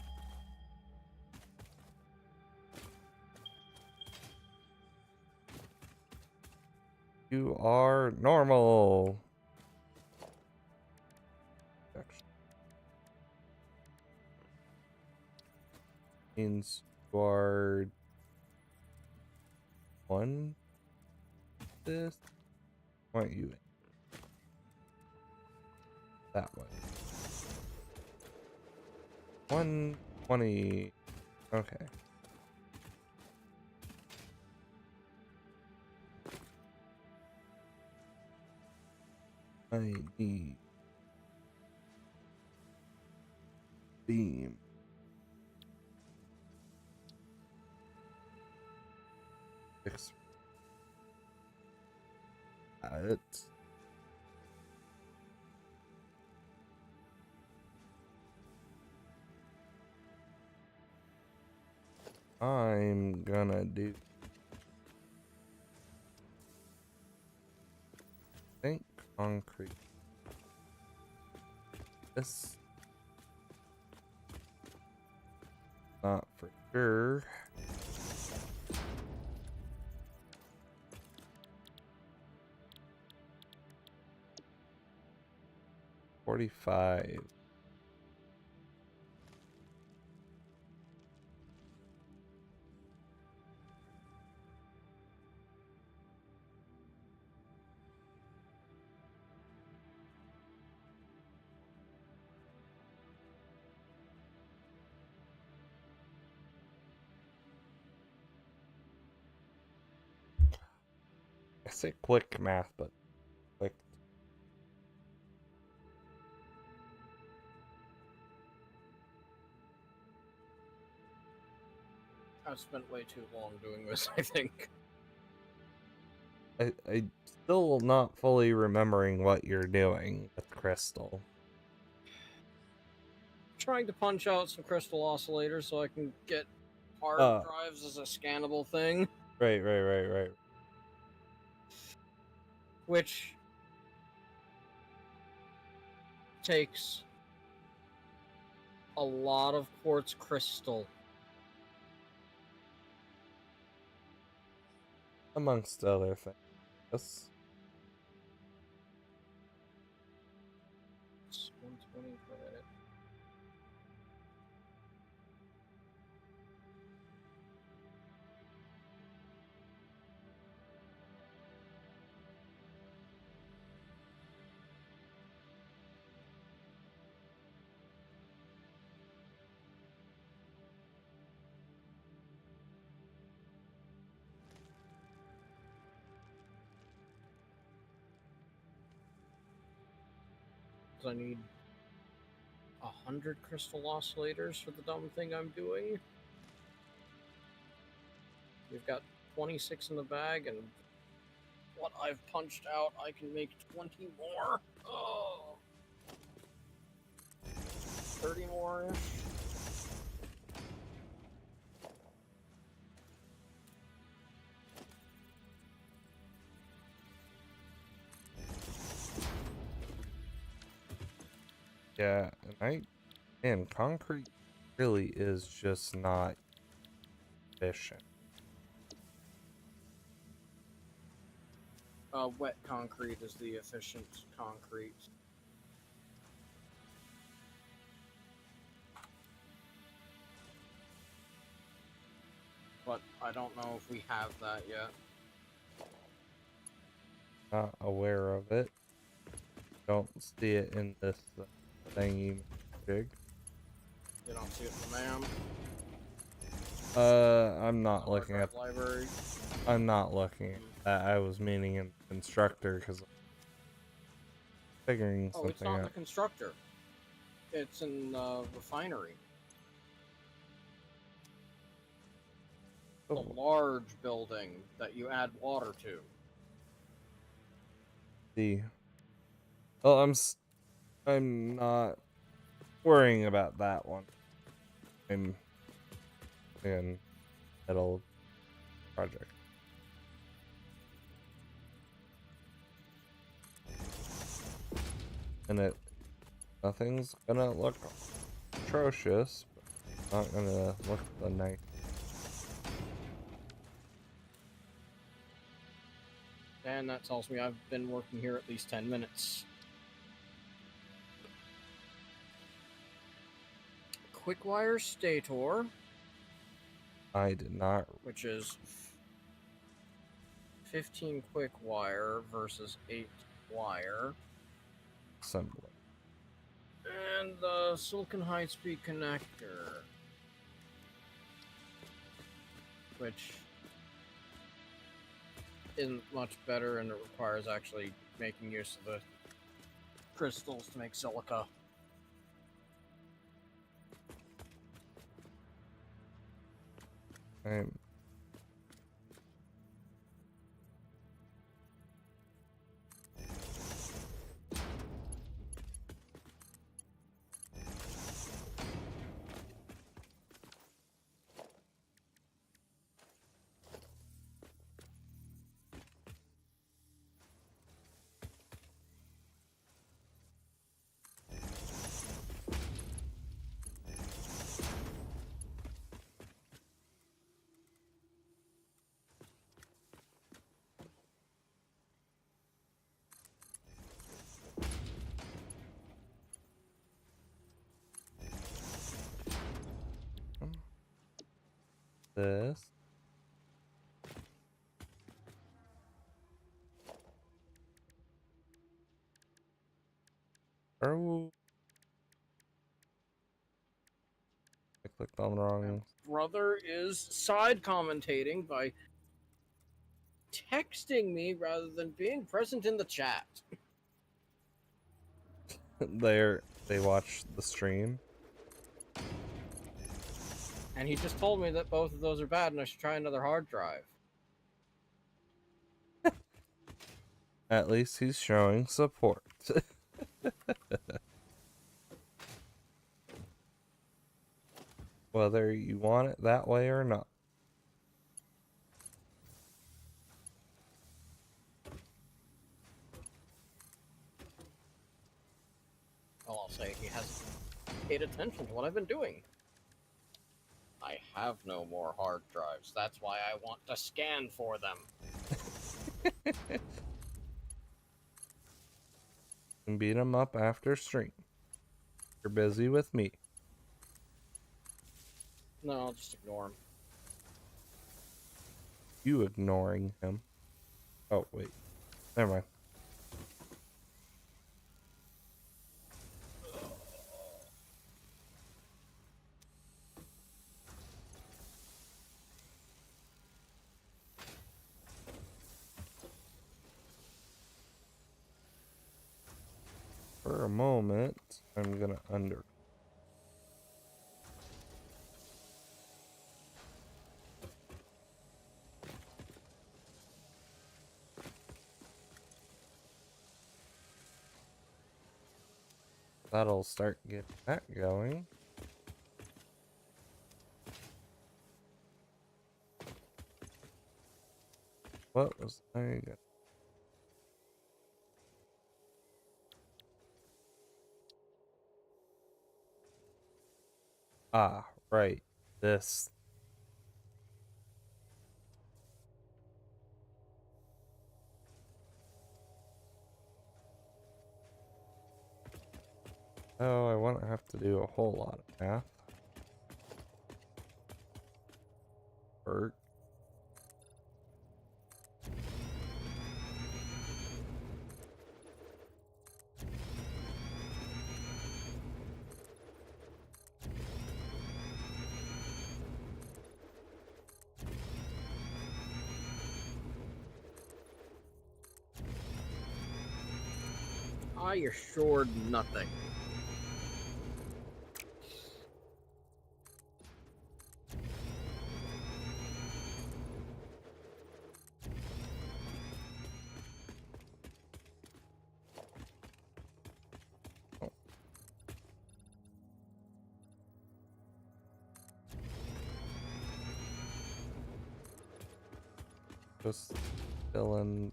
Speaker 1: You are normal. Means you are one. This. Why aren't you? that way. 120. Okay. I need beam. Fix that. I'm gonna do. Think concrete. This. Not for sure. $45. I say quick math, but quick.
Speaker 2: I've spent way too long doing this, I think.
Speaker 1: I still not fully remembering what you're doing with Crystal.
Speaker 2: Trying to punch out some crystal oscillators so I can get hard drives as a scannable thing.
Speaker 1: Right.
Speaker 2: Which takes a lot of quartz crystal.
Speaker 1: Amongst other things. Yes.
Speaker 2: It's 120 per minute. I need 100 crystal oscillators for the dumb thing I'm doing. We've got 26 in the bag, and what I've punched out, I can make 20 more. Oh, 30 more.
Speaker 1: Yeah, and concrete really is just not efficient.
Speaker 2: Wet concrete is the efficient concrete. But I don't know if we have that yet.
Speaker 1: Not aware of it. Don't see it in this thingy jig.
Speaker 2: You don't see it from ma'am.
Speaker 1: I'm not looking at.
Speaker 2: Library.
Speaker 1: I'm not looking at that. I was meaning in constructor because figuring
Speaker 2: Oh, it's
Speaker 1: something
Speaker 2: not in
Speaker 1: out.
Speaker 2: the constructor. It's in the refinery. The
Speaker 1: Oh,
Speaker 2: large building that you add water to.
Speaker 1: see. Well, I'm not worrying about that one. I'm in middle project. And nothing's gonna look atrocious, but it's not gonna look the nice.
Speaker 2: And that tells me I've been working here at least 10 minutes. Quickwire stator,
Speaker 1: I did not.
Speaker 2: which is 15 quick wire versus 8 wire.
Speaker 1: Assembly.
Speaker 2: And the Silicon High-Speed connector, which isn't much better, and it requires actually making use of the crystals to make silica.
Speaker 1: I'm this. Oh, I clicked on the wrong.
Speaker 2: Brother is side commentating by texting me rather than being present in the chat.
Speaker 1: They watched the stream.
Speaker 2: And he just told me that both of those are bad and I should try another hard drive.
Speaker 1: At least he's showing support. Whether you want it that way or not.
Speaker 2: Well, I'll say he hasn't paid attention to what I've been doing. I have no more hard drives. That's why I want to scan for them.
Speaker 1: And beat him up after stream. You're busy with me.
Speaker 2: No, I'll just ignore him.
Speaker 1: You ignoring him. Oh, wait. Never mind. For a moment, I'm gonna under. That'll start getting that going. What was I got? Ah, right. This. Oh, I won't have to do a whole lot of math. Work.
Speaker 2: I assured nothing.
Speaker 1: Just filling.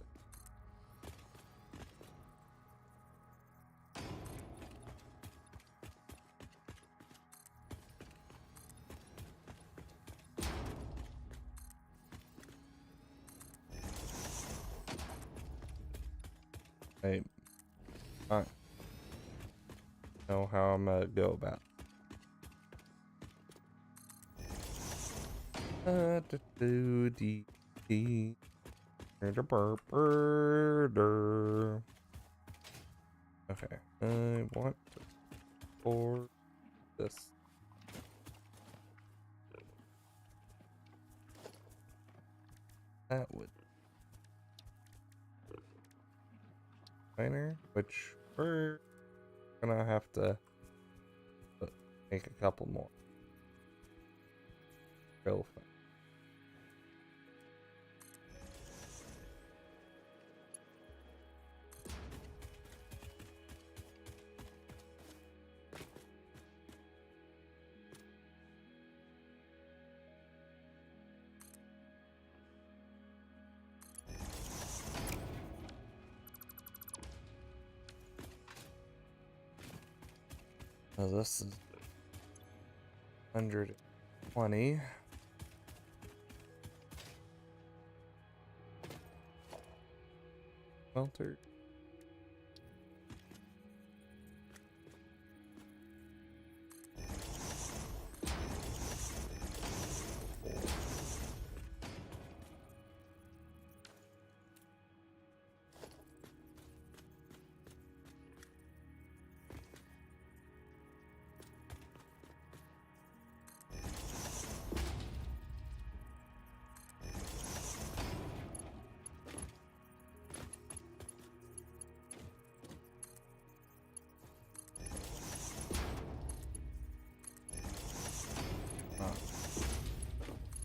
Speaker 1: I know how I'm gonna go about. Okay, I want to for this. That would miner, which we're gonna have to make a couple more. Real fast. So this is 120. Smelter.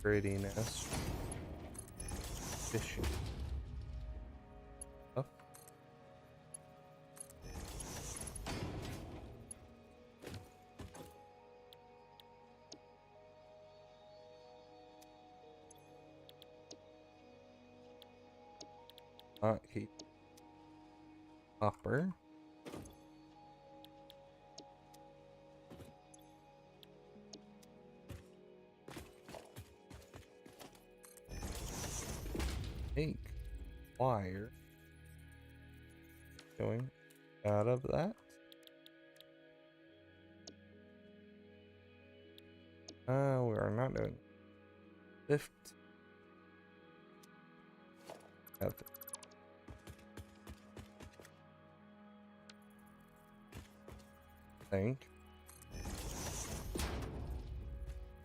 Speaker 1: Grittiness. Fishing. Up. Keep. Copper. Take wire going out of that. We are not doing lift. Have it. Think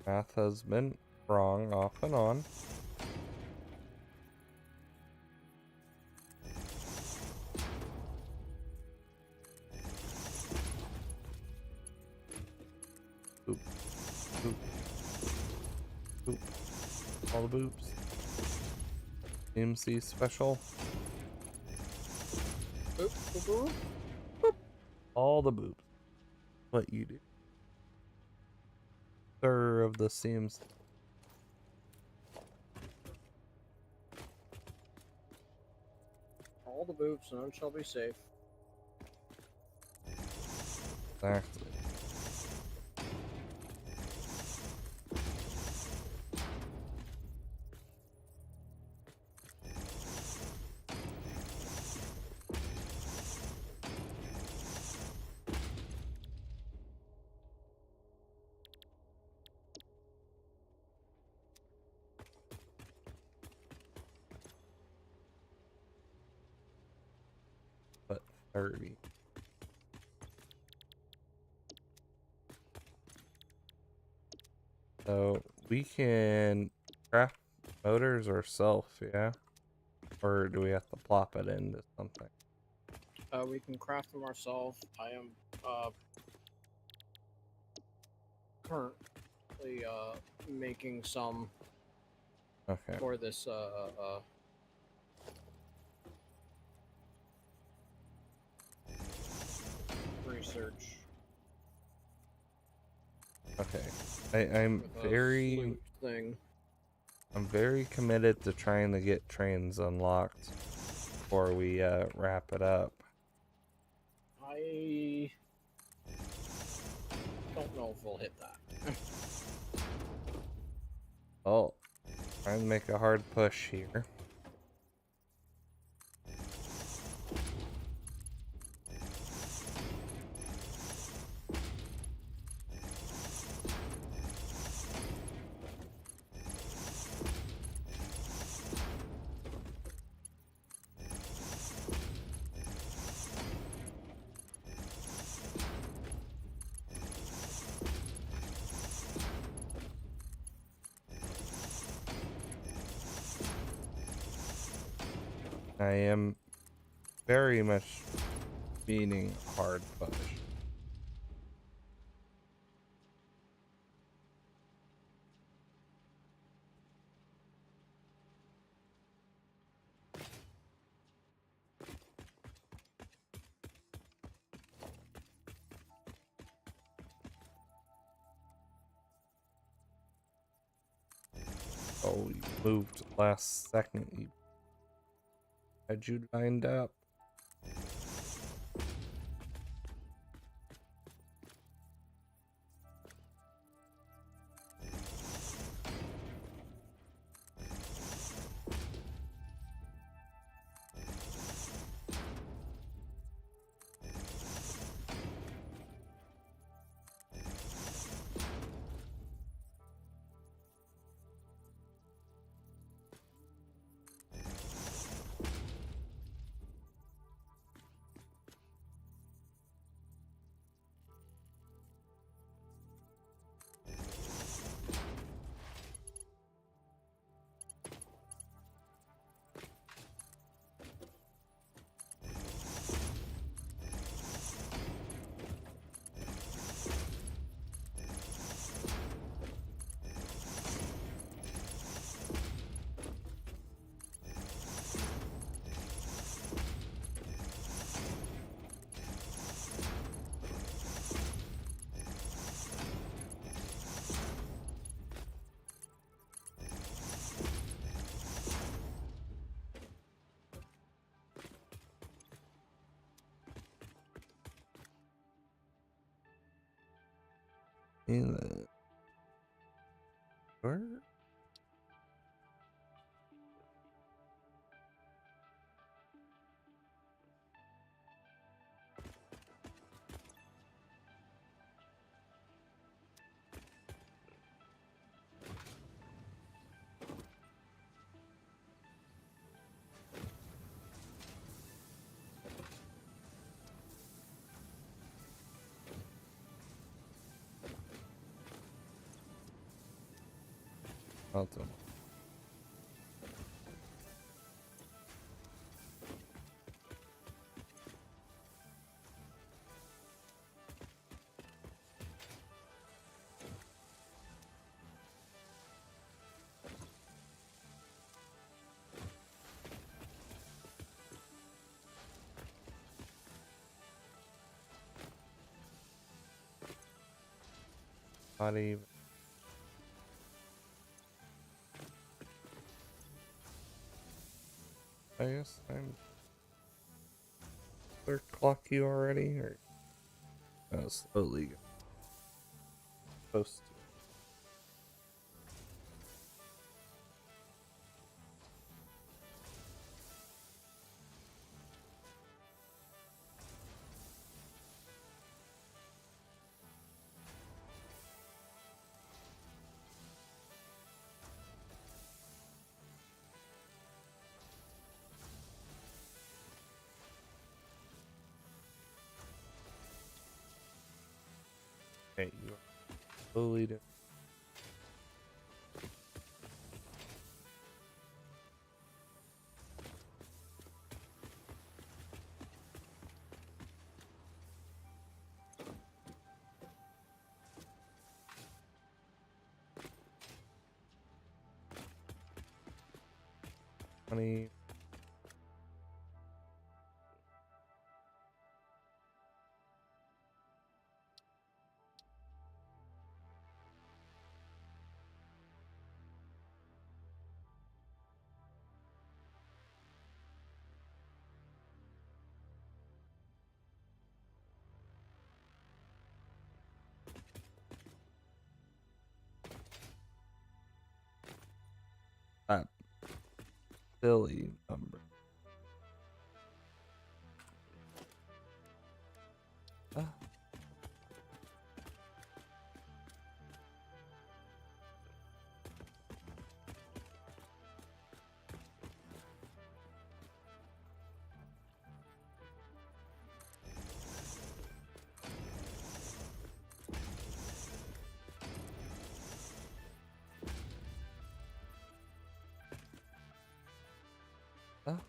Speaker 1: math has been wrong off and on. Boop. Boop. Boop. All the boops. MC special.
Speaker 2: Boop, boop, boop.
Speaker 1: All the boops. What you do. Sir of the CMC.
Speaker 2: All the boops, none shall be safe.
Speaker 1: Exactly. But 30. So we can craft motors ourselves, yeah? Or do we have to plop it into something?
Speaker 2: We can craft them ourselves. I am currently making some
Speaker 1: Okay.
Speaker 2: for this research.
Speaker 1: Okay. I'm
Speaker 2: with a
Speaker 1: very
Speaker 2: flute thing.
Speaker 1: I'm very committed to trying to get trains unlocked before we wrap it up.
Speaker 2: I don't know if we'll hit that.
Speaker 1: Well, trying to make a hard push here. I am very much meaning hard fudge. Oh, you moved last second. You had you lined up. In the where? I'll do. Not even. I guess I'm third clock you already, or slowly supposed to. Okay, you are slowly doing. Honey. That silly number. Ah. Ah.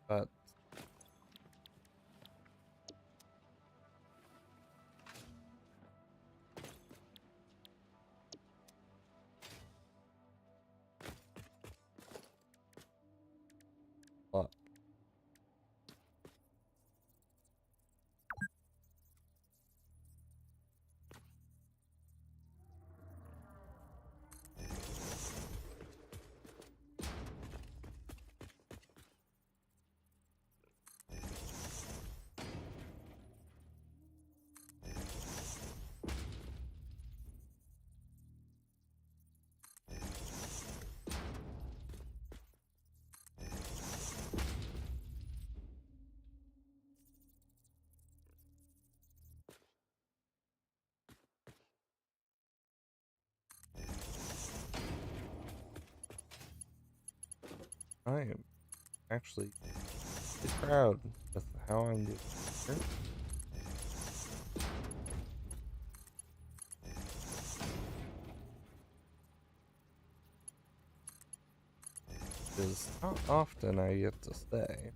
Speaker 1: But what? I am actually pretty proud with how I'm doing here. Is how often I get to stay.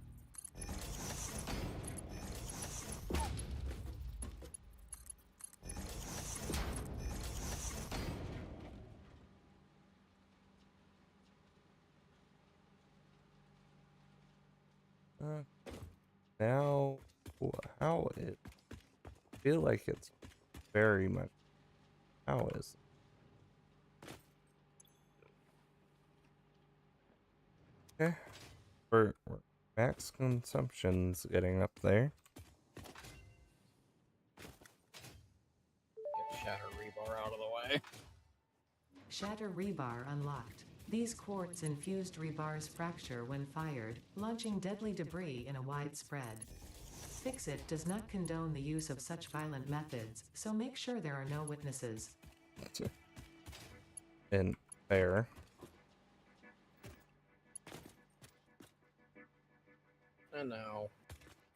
Speaker 1: Now, how it feel like it's very much how is okay. We're max consumption's getting up there.
Speaker 2: Get Shatter Rebar out of the way.
Speaker 3: Shatter rebar unlocked. These quartz-infused rebars fracture when fired, launching deadly debris in a wide spread. Fixit does not condone the use of such violent methods, so make sure there are no witnesses.
Speaker 1: And fair.
Speaker 2: And now,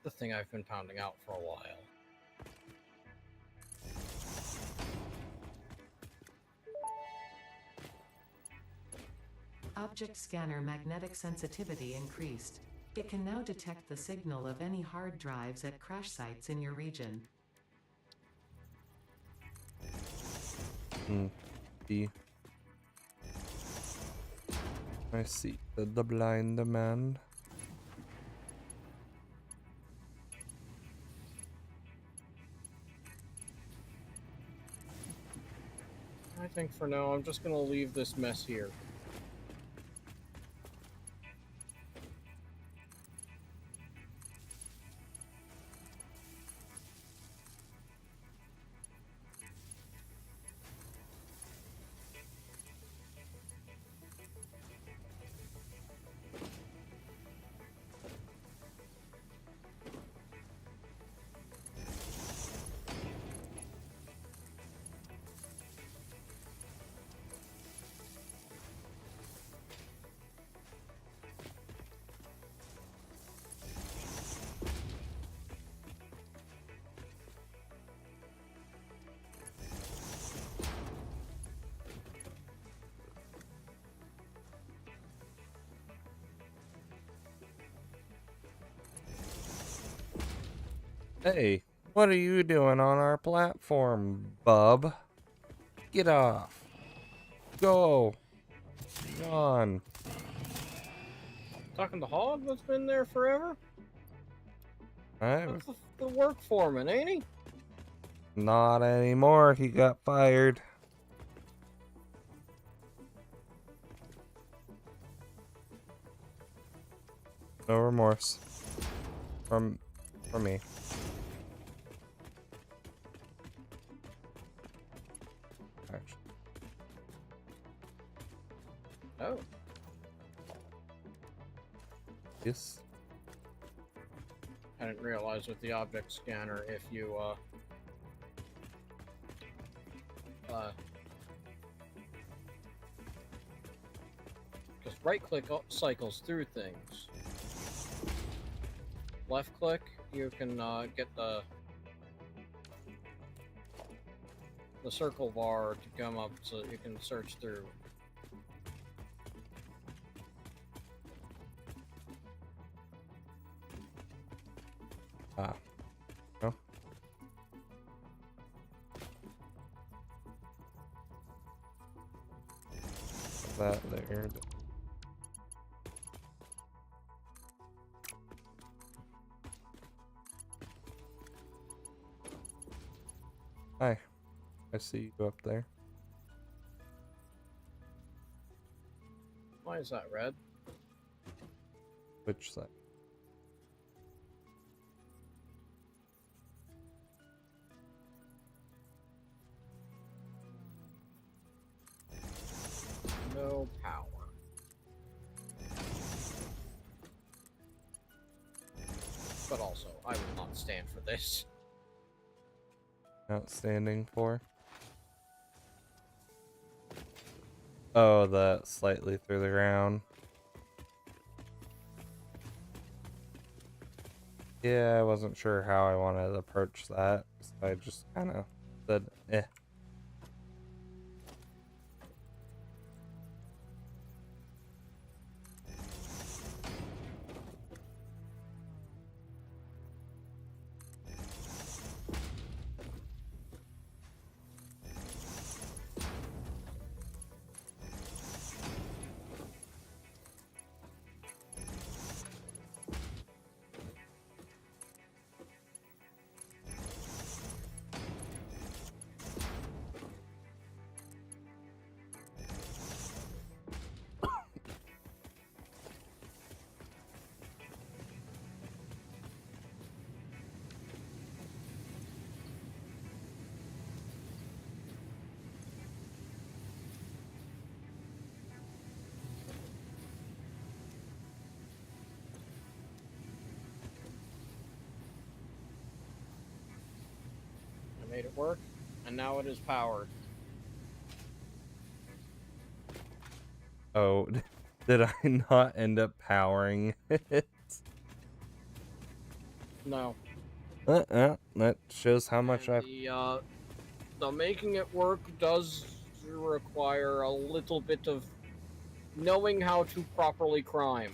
Speaker 2: the thing I've been pounding out for a while.
Speaker 3: Object scanner magnetic sensitivity increased. It can now detect the signal of any hard drives at crash sites in your region.
Speaker 1: B. I see the blind man.
Speaker 2: I think for now, I'm just gonna leave this mess here.
Speaker 1: Hey, what are you doing on our platform, bub? Get off. Go. On.
Speaker 2: Talking to Hog that's been there forever?
Speaker 1: I'm
Speaker 2: That's the work foreman, ain't he?
Speaker 1: not anymore. He got fired. No remorse. From me. Actually.
Speaker 2: Oh.
Speaker 1: Yes.
Speaker 2: I didn't realize with the object scanner if you because right click cycles through things. Left click, you can get the circle bar to come up so you can search through.
Speaker 1: Ah. No. That there. Hi. I see you up there.
Speaker 2: Why is that red?
Speaker 1: Which side?
Speaker 2: No power. But also, I will not stand for this.
Speaker 1: Outstanding for. Oh, the slightly through the ground. Yeah, I wasn't sure how I wanted to approach that, so I just kind of said, eh.
Speaker 2: I made it work, and now it is powered.
Speaker 1: Oh, did I not end up powering it?
Speaker 2: No.
Speaker 1: That shows how much
Speaker 2: And
Speaker 1: I've...
Speaker 2: the making it work does require a little bit of knowing how to properly crime.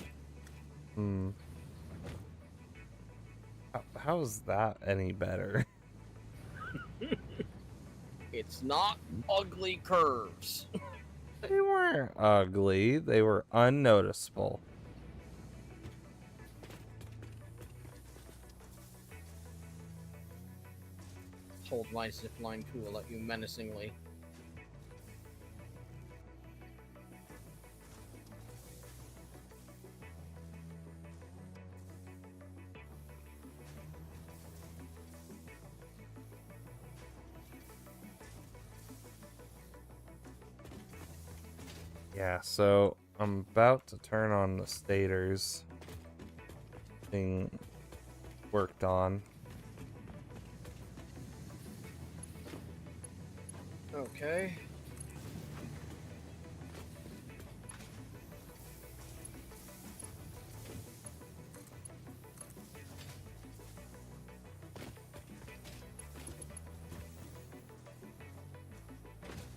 Speaker 1: How is that any better?
Speaker 2: It's not ugly curves.
Speaker 1: They weren't ugly. They were unnoticeable.
Speaker 2: Hold my zipline tool at you menacingly.
Speaker 1: Yeah, so I'm about to turn on the stators being worked on.
Speaker 2: Okay.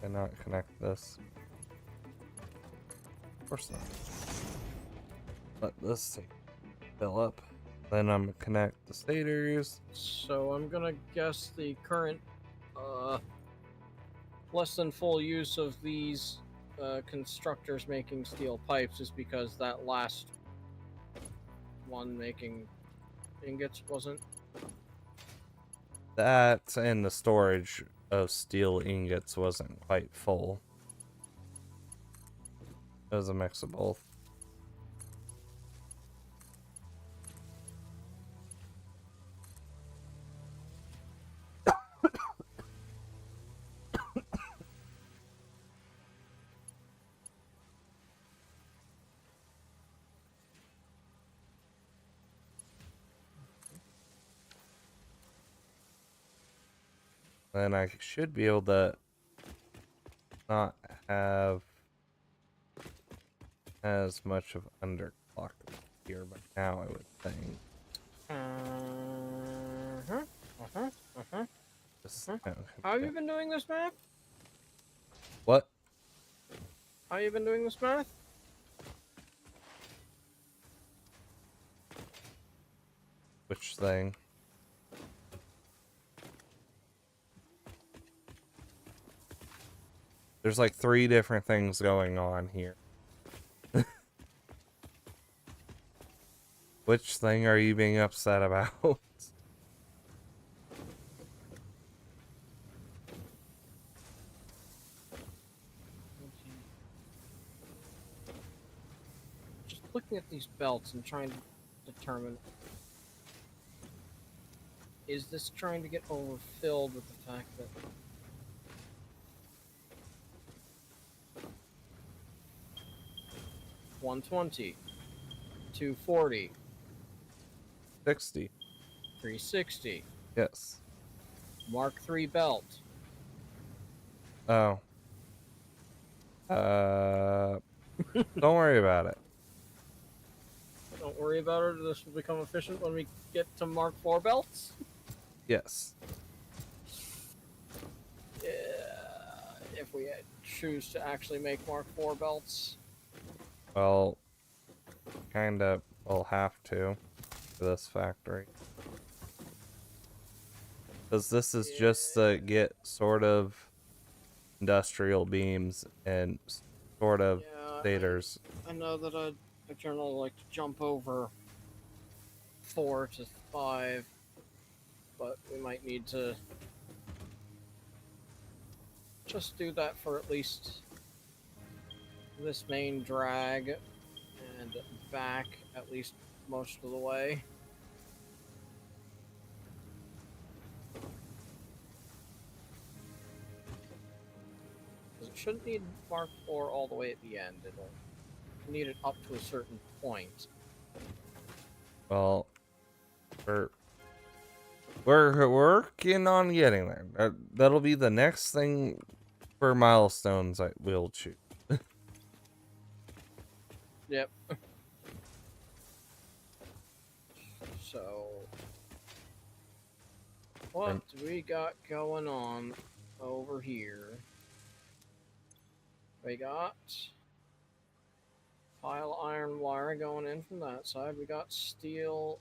Speaker 1: Cannot connect this. Of course not. Let this fill up. Then I'm gonna connect the stators.
Speaker 2: So I'm gonna guess the current less than full use of these constructors making steel pipes is because that last one making ingots wasn't.
Speaker 1: That and the storage of steel ingots wasn't quite full. It was a mix of both. Then I should be able to not have as much of underclock here, but now I would think. Just,
Speaker 2: How have you been doing this math?
Speaker 1: What?
Speaker 2: How you been doing this math?
Speaker 1: Which thing? There's like 3 different things going on here. Which thing are you being upset about?
Speaker 2: Just looking at these belts and trying to determine, is this trying to get overfilled with the fact that 120, 240,
Speaker 1: 60.
Speaker 2: 360,
Speaker 1: Yes.
Speaker 2: Mark III belt.
Speaker 1: Oh. Don't worry about it.
Speaker 2: Don't worry about it. This will become efficient when we get to Mark IV belts.
Speaker 1: Yes.
Speaker 2: Yeah, if we choose to actually make Mark IV belts.
Speaker 1: Well, kinda will have to for this factory. Because this is just to get sort of industrial beams and sort of
Speaker 2: Yeah,
Speaker 1: stators.
Speaker 2: I know that I generally like to jump over 4 to 5, but we might need to just do that for at least this main drag and back at least most of the way. Because it shouldn't need Mark IV all the way at the end. It'll need it up to a certain point.
Speaker 1: Well, we're working on getting there. That'll be the next thing for milestones I will choose.
Speaker 2: Yep. So, what do we got going on over here? We got pile iron wire going in from that side. We got steel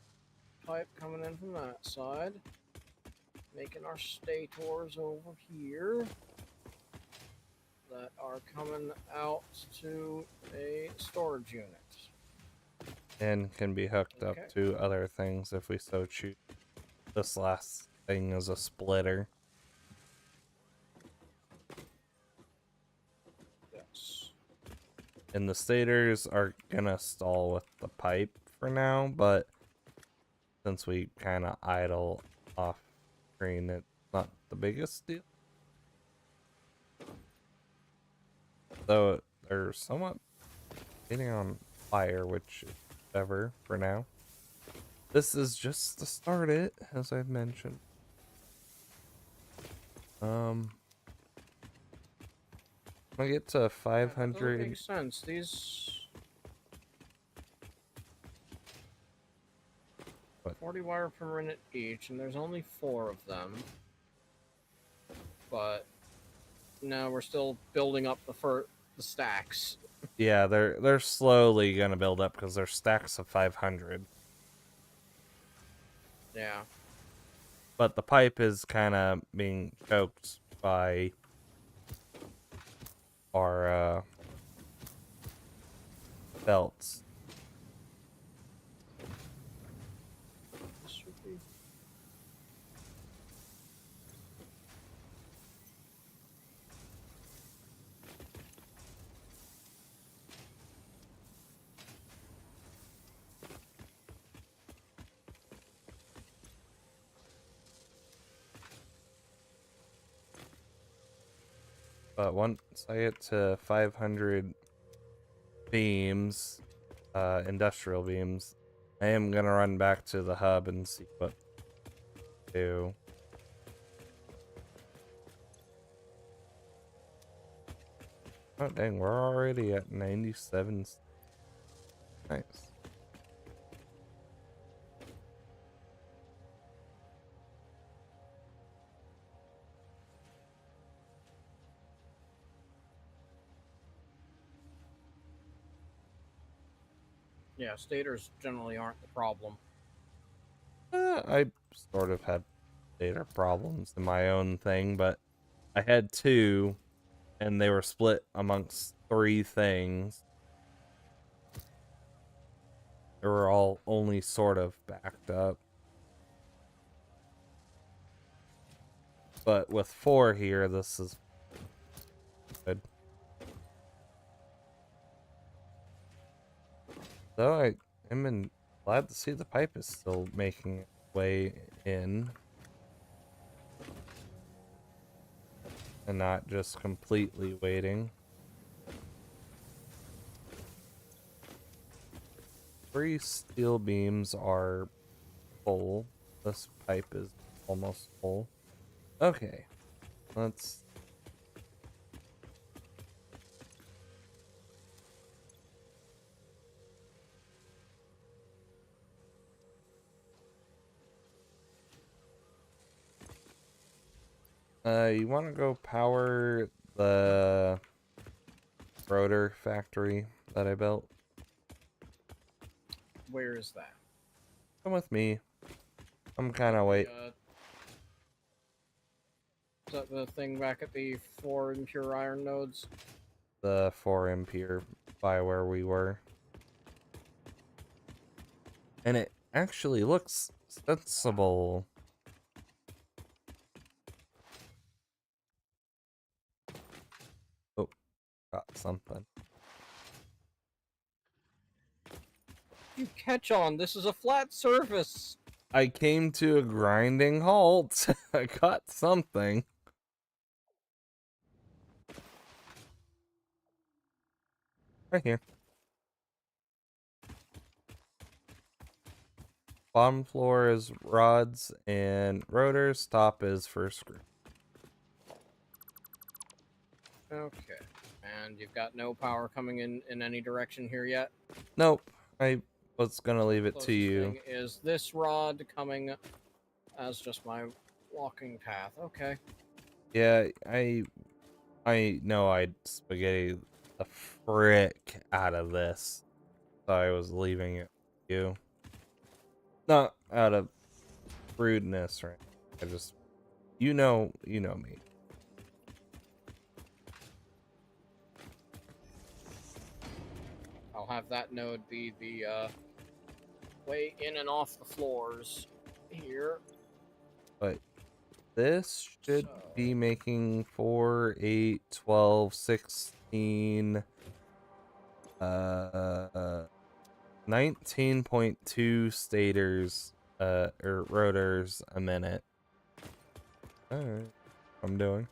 Speaker 2: pipe coming in from that side. Making our stators over here that are coming out to a storage unit.
Speaker 1: And can be hooked
Speaker 2: Okay.
Speaker 1: up to other things if we so choose. This last thing is a splitter.
Speaker 2: Yes.
Speaker 1: And the stators are gonna stall with the pipe for now, but since we kind of idle off screen, it's not the biggest deal. Though they're somewhat getting on fire, which is whatever for now. This is just to start it, as I've mentioned. I get to
Speaker 2: That
Speaker 1: 500.
Speaker 2: makes sense. These
Speaker 1: What?
Speaker 2: 40 wire per minute each, and there's only 4 of them. But no, we're still building up the stacks.
Speaker 1: Yeah, they're slowly gonna build up because they're stacks of 500.
Speaker 2: Yeah.
Speaker 1: But the pipe is kind of being choked by our belts.
Speaker 2: This should be.
Speaker 1: But once I get to 500 beams, industrial beams, I am gonna run back to the hub and see what to do. Oh dang, we're already at 97. Nice.
Speaker 2: Yeah, stators generally aren't the problem.
Speaker 1: I sort of had data problems in my own thing, but I had 2, and they were split amongst 3 things. They were all only sort of backed up. But with 4 here, this is good. So I'm glad to see the pipe is still making its way in. And not just completely waiting. 3 steel beams are full. This pipe is almost full. Okay, let's... you want to go power the rotor factory that I built?
Speaker 2: Where is that?
Speaker 1: Come with me. I'm kind of wait.
Speaker 2: Is that the thing back at the 4 impure iron nodes?
Speaker 1: The 4 impure by where we were. And it actually looks sensible. Oh, got something.
Speaker 2: You catch on, this is a flat surface!
Speaker 1: I came to a grinding halt. I got something. Right here. Bottom floor is rods and rotors. Top is for screw.
Speaker 2: Okay. And you've got no power coming in any direction here yet?
Speaker 1: Nope. I was gonna leave it to
Speaker 2: Closest
Speaker 1: you.
Speaker 2: thing is this rod coming as just my walking path. Okay.
Speaker 1: Yeah, I know I'd spaghetti the frick out of this. So I was leaving it to you. Not out of rudeness, right? I just you know me.
Speaker 2: I'll have that node be the way in and off the floors here.
Speaker 1: But this should be making 4, 8, 12, 16, 19.2 stators, or rotors a minute. Alright, I'm doing.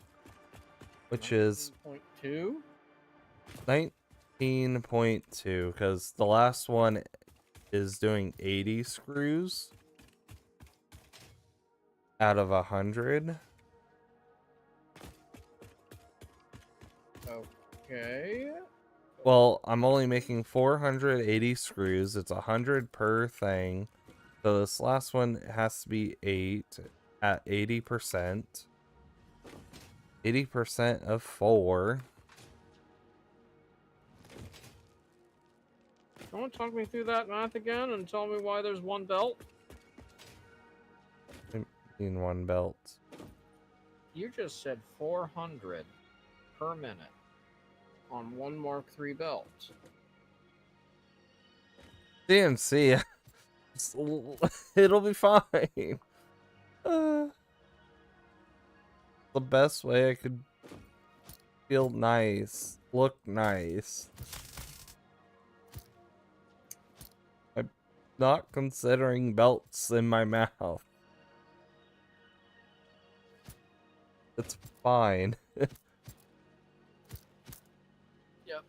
Speaker 1: Which is
Speaker 2: 19.2?
Speaker 1: 19.2, because the last one is doing 80 screws out of 100.
Speaker 2: Okay.
Speaker 1: Well, I'm only making 480 screws. It's 100 per thing. So this last one has to be 8 at 80%. 80% of 4.
Speaker 2: You want to talk me through that math again and tell me why there's one belt?
Speaker 1: In one belt.
Speaker 2: You just said 400 per minute on one Mark III belt.
Speaker 1: DMC. It'll be fine. The best way I could feel nice, look nice. I'm not considering belts in my mouth. It's fine.
Speaker 2: Yep.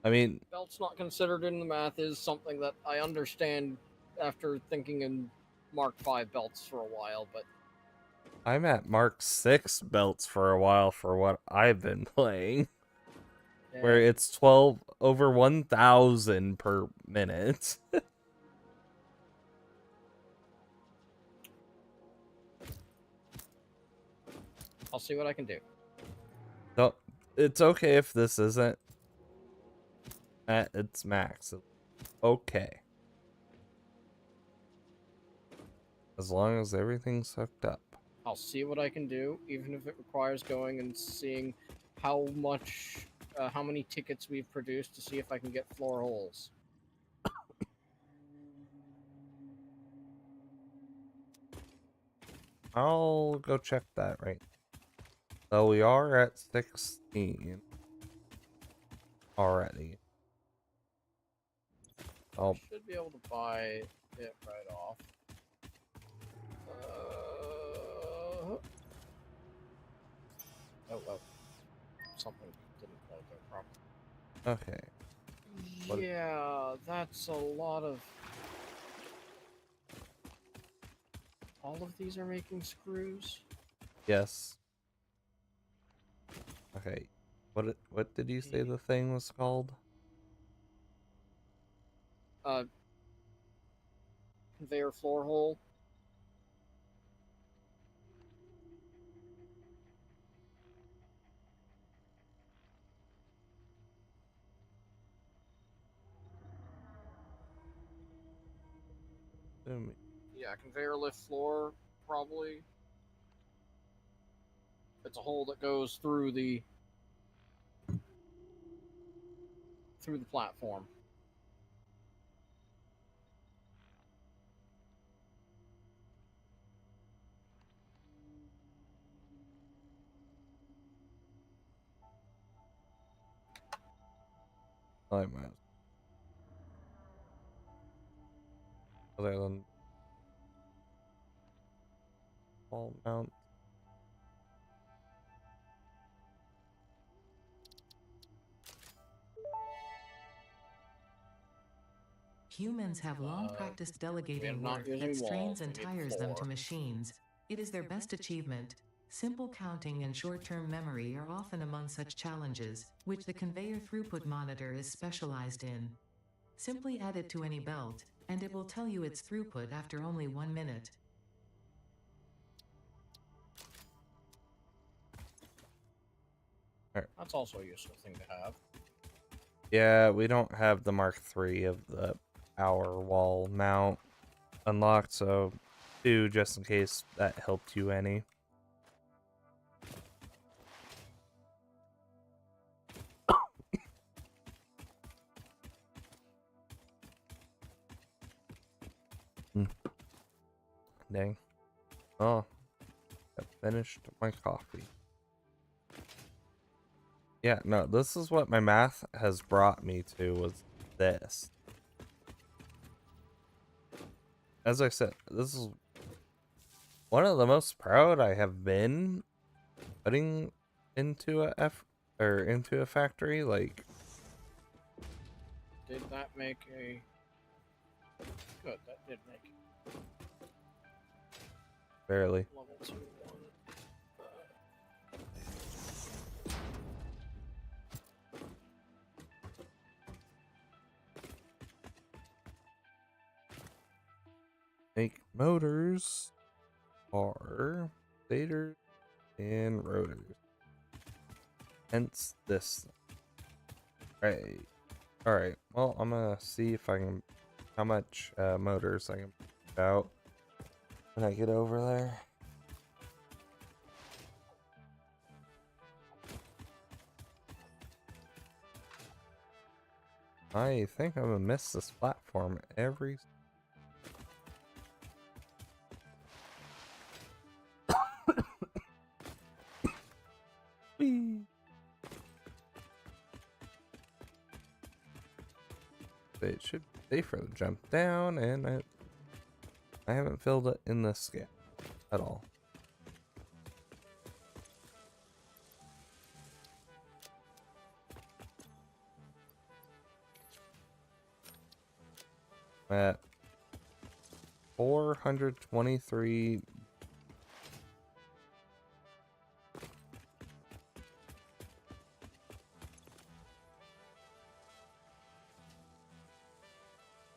Speaker 1: I mean,
Speaker 2: Belt's not considered in the math is something that I understand after thinking in Mark V belts for a while, but
Speaker 1: I'm at Mark 6 belts for a while for what I've been playing.
Speaker 2: yeah.
Speaker 1: Where it's 12 over 1,000 per minute.
Speaker 2: I'll see what I can do.
Speaker 1: No, it's okay if this isn't at its max. Okay. As long as everything's hooked up.
Speaker 2: I'll see what I can do, even if it requires going and seeing how many tickets we've produced to see if I can get floor holes.
Speaker 1: I'll go check that right. So we are at 16 already. Oh,
Speaker 2: Should be able to buy it right off. Oh, something didn't plug there properly.
Speaker 1: okay. What-
Speaker 2: Yeah, that's a lot of. All of these are making screws.
Speaker 1: Yes. Okay. What did you say the thing was called?
Speaker 2: Conveyor floor hole. Yeah, conveyor lift floor, probably. It's a hole that goes through the platform.
Speaker 1: I might. Other than wall mount.
Speaker 3: Humans have long practiced delegating
Speaker 2: not
Speaker 3: work
Speaker 2: using
Speaker 3: that strains
Speaker 2: walls,
Speaker 3: and
Speaker 2: we need
Speaker 3: tires them to
Speaker 2: floor.
Speaker 3: machines. It is their best achievement. Simple counting and short-term memory are often among such challenges, which the conveyor throughput monitor is specialized in. Simply add it to any belt, and it will tell you its throughput after only 1 minute.
Speaker 2: That's also a useful thing to have.
Speaker 1: Yeah, we don't have the Mark III of the power wall mount unlocked, so 2 just in case that helped you any. Dang. Oh, I finished my coffee. Yeah, no, this is what my math has brought me to, was this. As I said, this is one of the most proud I have been putting into into a factory. Like,
Speaker 2: Did that make a... Good, that did make
Speaker 1: barely.
Speaker 2: level 2 one.
Speaker 1: Make motors are stators and rotors. Hence this. Right. Alright. Well, I'm gonna see if I can how much motors I can put out when I get over there. I think I'm gonna miss this platform every Whee! It should be safer to jump down, and I haven't filled it in this gap at all. At 423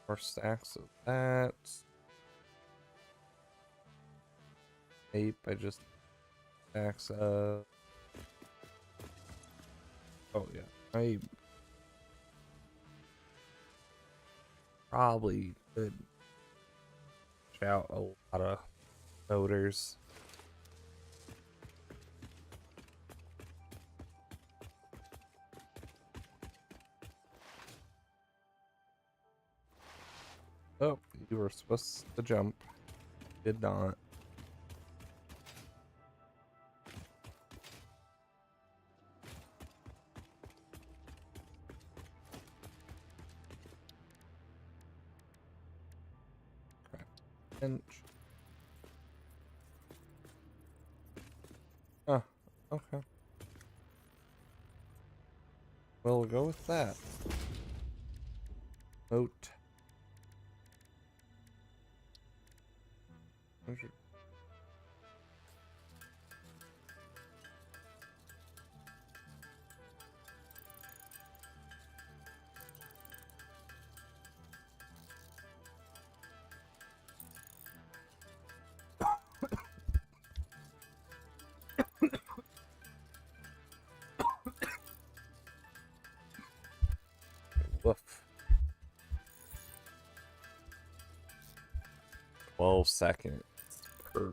Speaker 1: more stacks of that. Tape, I just stacks of. Oh yeah, I probably could shout a lot of motors. Oh, you were supposed to jump. Did not. Okay. Pinch. Oh, okay. We'll go with that. Note. 100. Woof. 12 seconds per.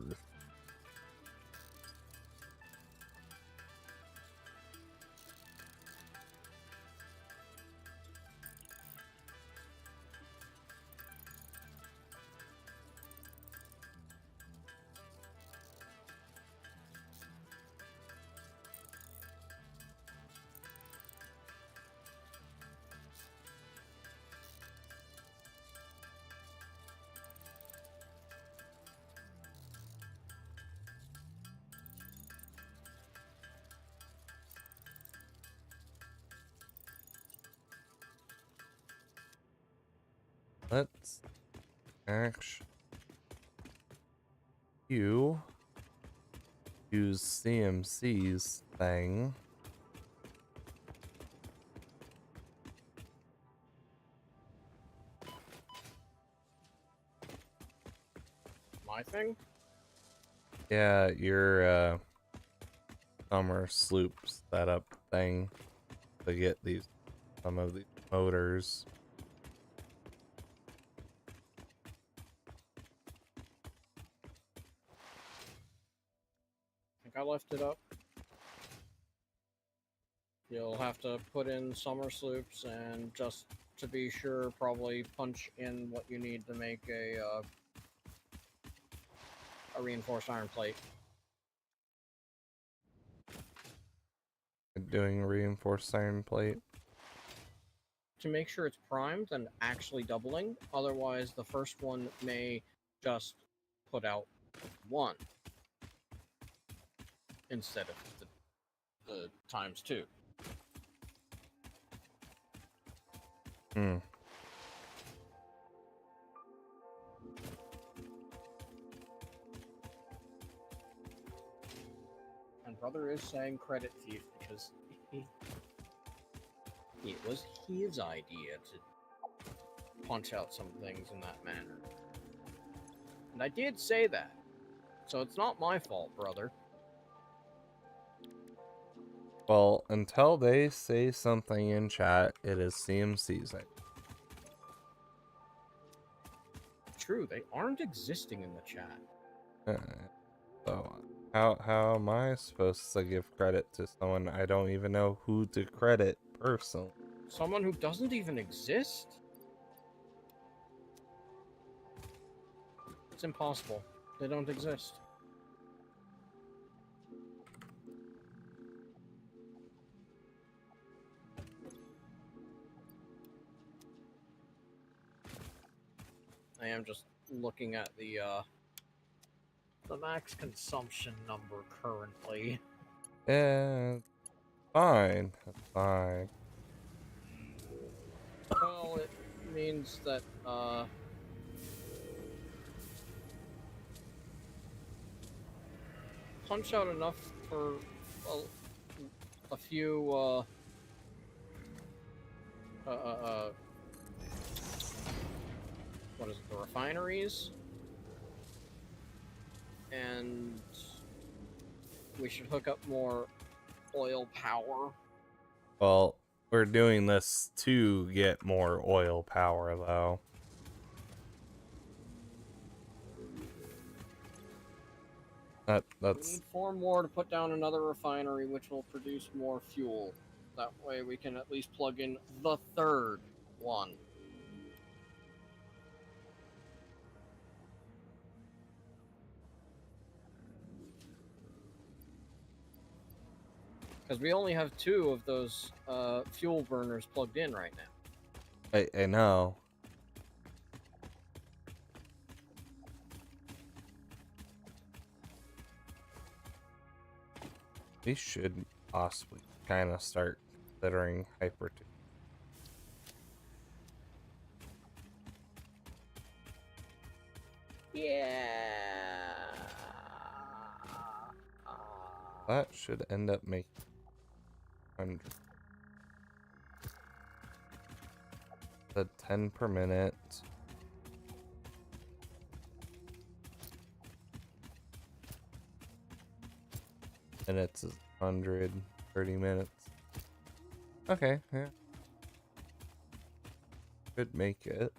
Speaker 1: Let's actually use CMC's thing.
Speaker 2: My thing?
Speaker 1: Yeah, your summer sloop setup thing to get some of these motors.
Speaker 2: I think I left it up. You'll have to put in summer sloops and just to be sure, probably punch in what you need to make a reinforced iron plate.
Speaker 1: Doing reinforced iron plate.
Speaker 2: To make sure it's primed and actually doubling, otherwise the first one may just put out one instead of the times two.
Speaker 1: Hmm.
Speaker 2: And brother is saying credit thief because it was his idea to punch out some things in that manner. And I did say that. So it's not my fault, brother.
Speaker 1: Well, until they say something in chat, it is CMC's.
Speaker 2: True, they aren't existing in the chat.
Speaker 1: So how am I supposed to give credit to someone I don't even know who to credit personally?
Speaker 2: Someone who doesn't even exist? It's impossible. They don't exist. I am just looking at the max consumption number currently.
Speaker 1: Yeah, fine, that's fine.
Speaker 2: Well, it means that punch out enough for a few what is it, the refineries, and we should hook up more oil power.
Speaker 1: Well, we're doing this to get more oil power, though.
Speaker 2: We
Speaker 1: That's
Speaker 2: need 4 more to put down another refinery, which will produce more fuel. That way we can at least plug in the third one. Because we only have 2 of those fuel burners plugged in right now.
Speaker 1: I know. We should possibly kind of start considering hyper.
Speaker 2: Yeah.
Speaker 1: That should end up making 100. The 10 per minute. And it's 130 minutes. Okay, yeah. Could make it.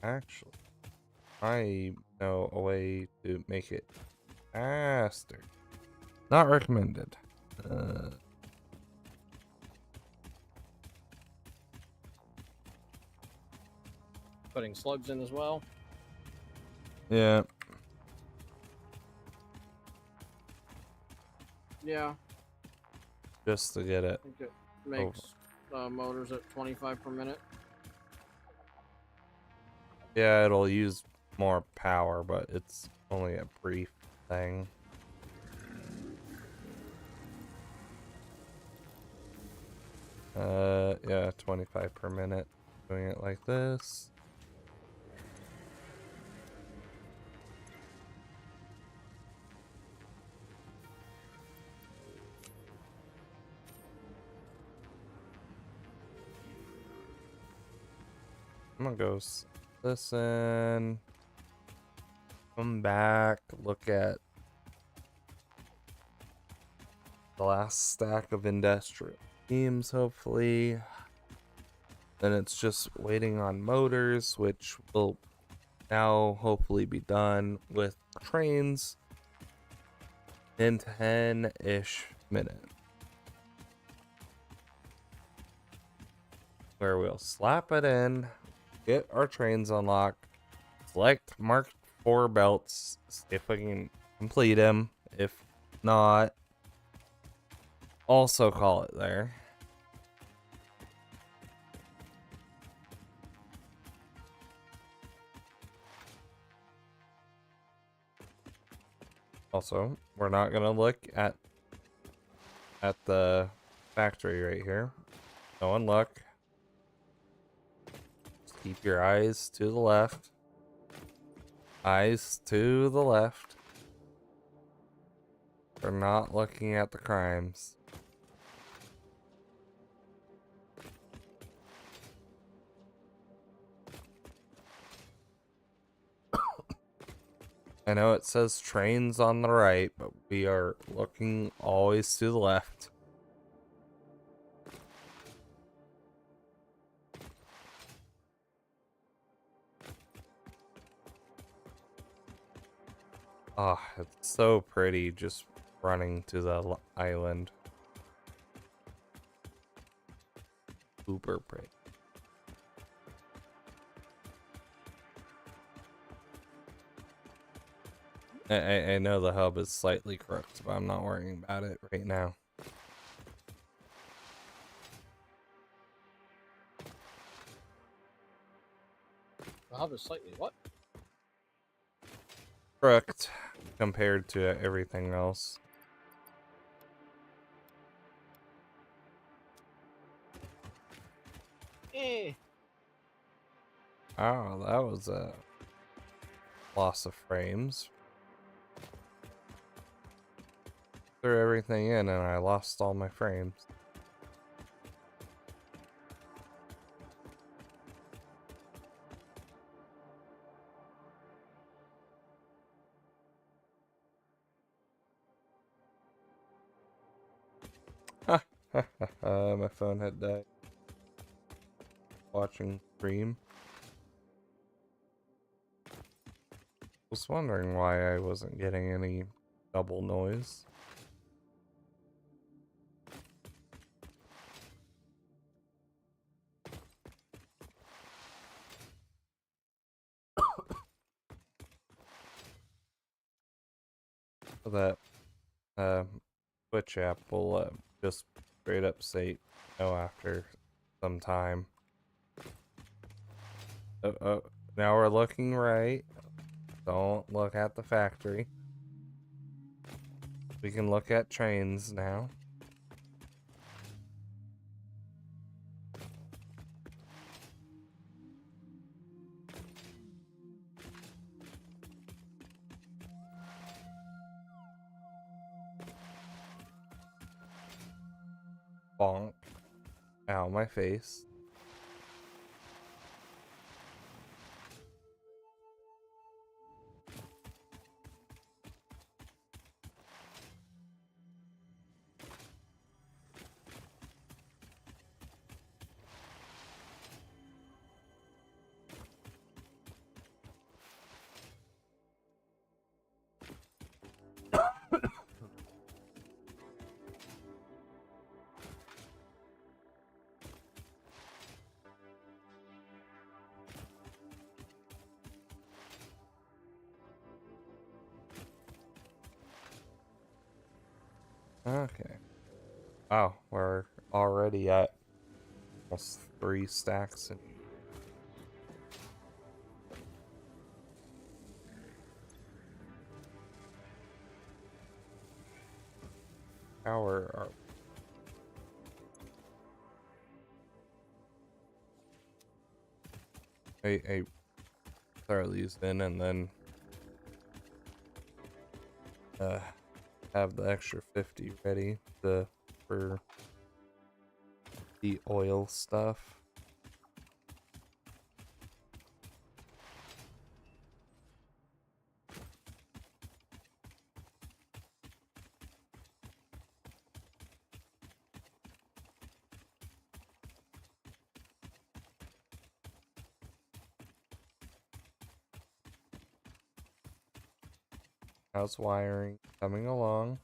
Speaker 1: Actually, I know a way to make it faster. Not recommended.
Speaker 2: Putting slugs in as well.
Speaker 1: Yeah.
Speaker 2: Yeah.
Speaker 1: Just to get it.
Speaker 2: I think it makes motors at 25 per minute.
Speaker 1: Yeah, it'll use more power, but it's only a brief thing. Yeah, 25 per minute. Doing it like this. I'm gonna go listen. Come back, look at the last stack of industrial teams, hopefully. Then it's just waiting on motors, which will now hopefully be done with trains in 10-ish minutes. Where we'll slap it in, get our trains unlocked, select Mark 4 belts, see if we can complete them. If not, also call it there. Also, we're not gonna look at the factory right here. No one look. Just keep your eyes to the left. Eyes to the left. We're not looking at the crimes. I know it says trains on the right, but we are looking always to the left. Ah, oh, it's so pretty just running to the island. Super pretty. I know the hub is slightly crooked, but I'm not worrying about it right now.
Speaker 2: The hub is slightly what?
Speaker 1: Crooked compared to everything else.
Speaker 2: Eh.
Speaker 1: Oh, that was a loss of frames. Threw everything in and I lost all my frames. My phone had died. Watching stream. Was wondering why I wasn't getting any double noise. that Twitch app will just straight up say no after some time. Now we're looking right. Don't look at the factory. We can look at trains now. Bonk. Ow, my face. Okay. Oh, we're already at almost 3 stacks. Power are I throw these in and then have the extra 50 ready for the oil stuff. How's wiring coming along?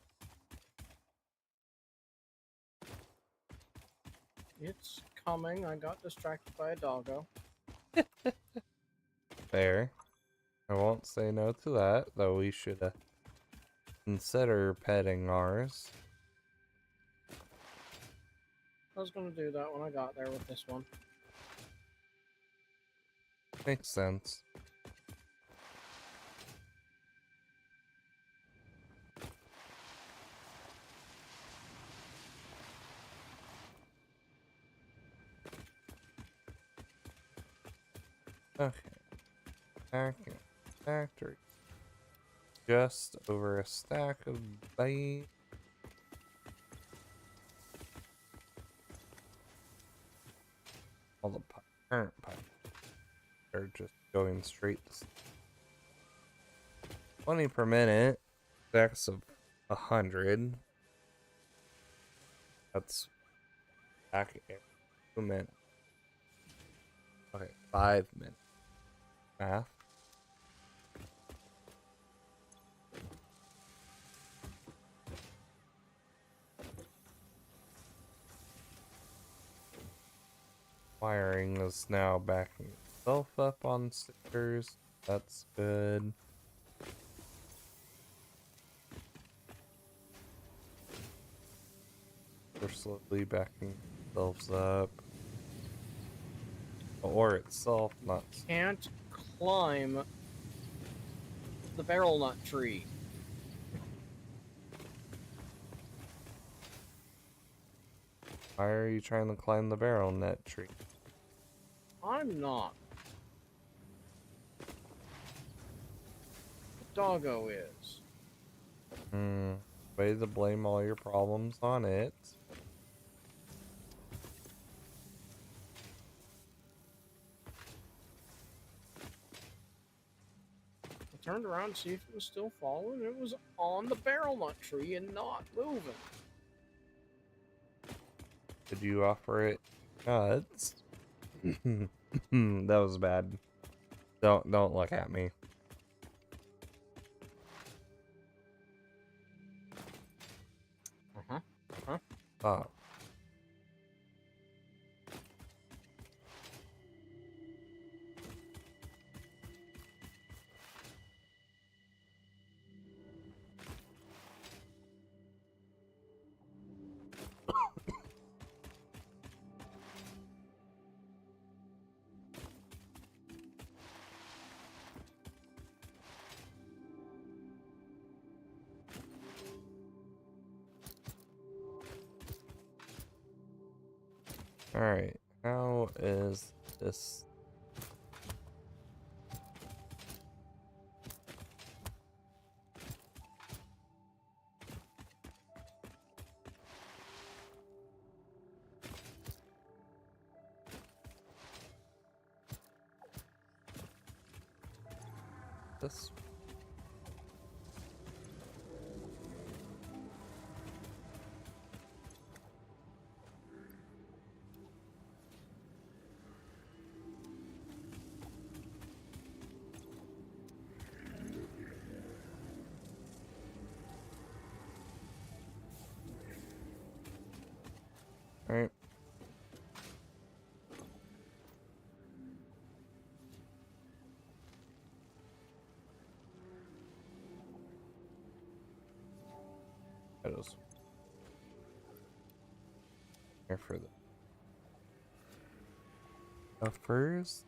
Speaker 2: It's coming. I got distracted by a doggo.
Speaker 1: Fair. I won't say no to that, though we should consider petting ours.
Speaker 2: I was gonna do that when I got there with this one.
Speaker 1: Makes sense. Okay. Back in factory. Just over a stack of bait. All the current pipes are just going straight to 20 per minute. Stacks of 100. That's back every 2 minutes. Okay, 5 minutes. Math. Wiring is now backing itself up on stickers. That's good. They're slowly backing themselves up. Or itself, not.
Speaker 2: Can't climb the barrel nut tree.
Speaker 1: Why are you trying to climb the barrel net tree?
Speaker 2: I'm not. The doggo is.
Speaker 1: Way to blame all your problems on it.
Speaker 2: I turned around to see if it was still following. It was on the barrel nut tree and not moving.
Speaker 1: Did you offer it nuts? That was bad. Don't look at me. Oh. Alright, how is this? This. Alright. Shadows. Here for the buffers.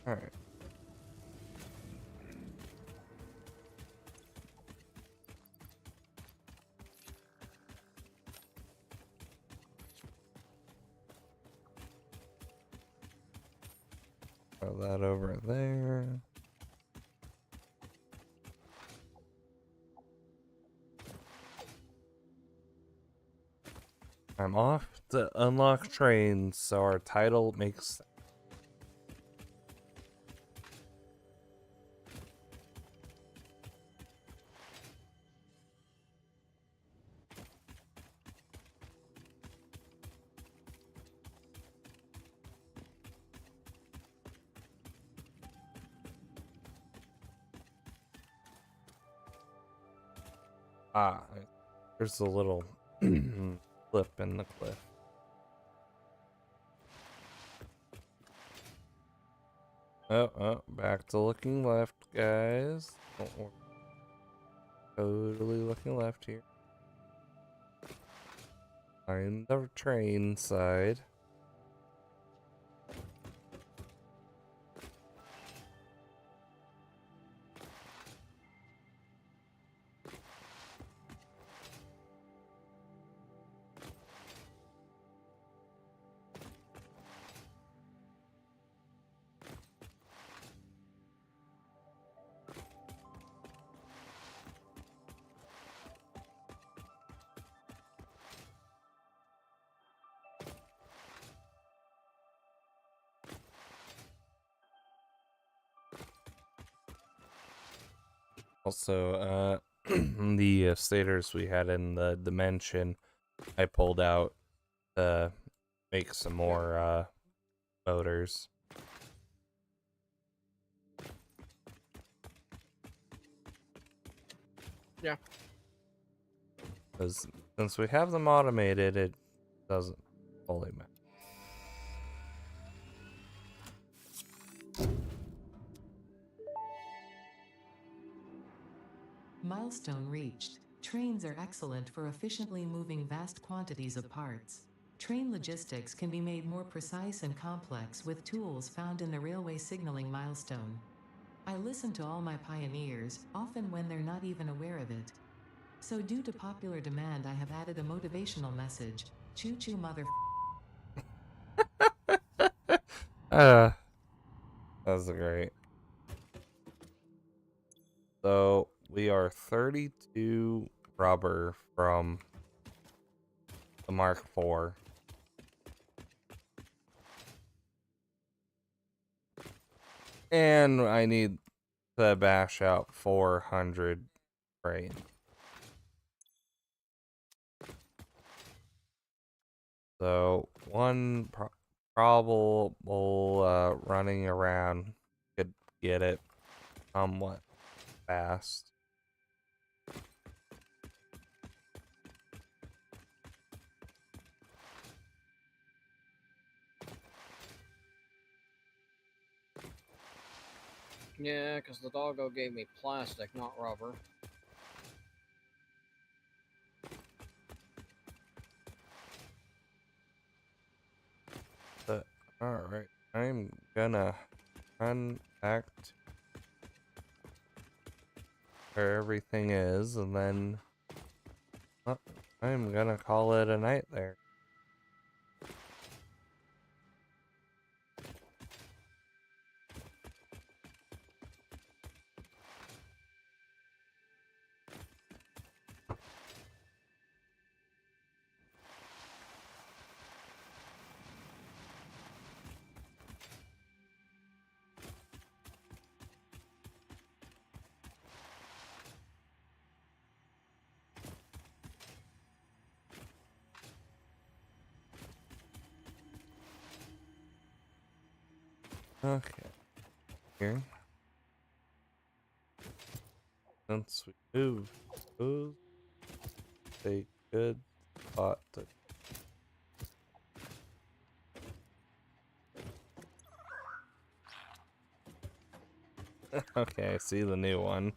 Speaker 1: Alright. Throw that over there. I'm off to unlock trains, so our title makes. Ah, there's a little flip in the cliff. Oh, back to looking left, guys. Don't worry. Totally looking left here. I'm the train side. Also, the stators we had in the dimension, I pulled out to make some more motors.
Speaker 2: Yeah.
Speaker 1: Because since we have them automated, it doesn't fully matter.
Speaker 3: Milestone reached. Trains are excellent for efficiently moving vast quantities of parts. Train logistics can be made more precise and complex with tools found in the railway signaling milestone. I listen to all my pioneers, often when they're not even aware of it. So due to popular demand, I have added a motivational message. Choo choo mother.
Speaker 1: That's great. So we are 32 rubber from the Mark IV. And I need to bash out 400 grain. So one probable running around could get it somewhat fast.
Speaker 2: Yeah, because the doggo gave me plastic, not rubber.
Speaker 1: But alright, I'm gonna run back to where everything is, and then Well, I'm gonna call it a night there. Okay. Here. Since we moved those, a good spot to. Okay, I see the new one.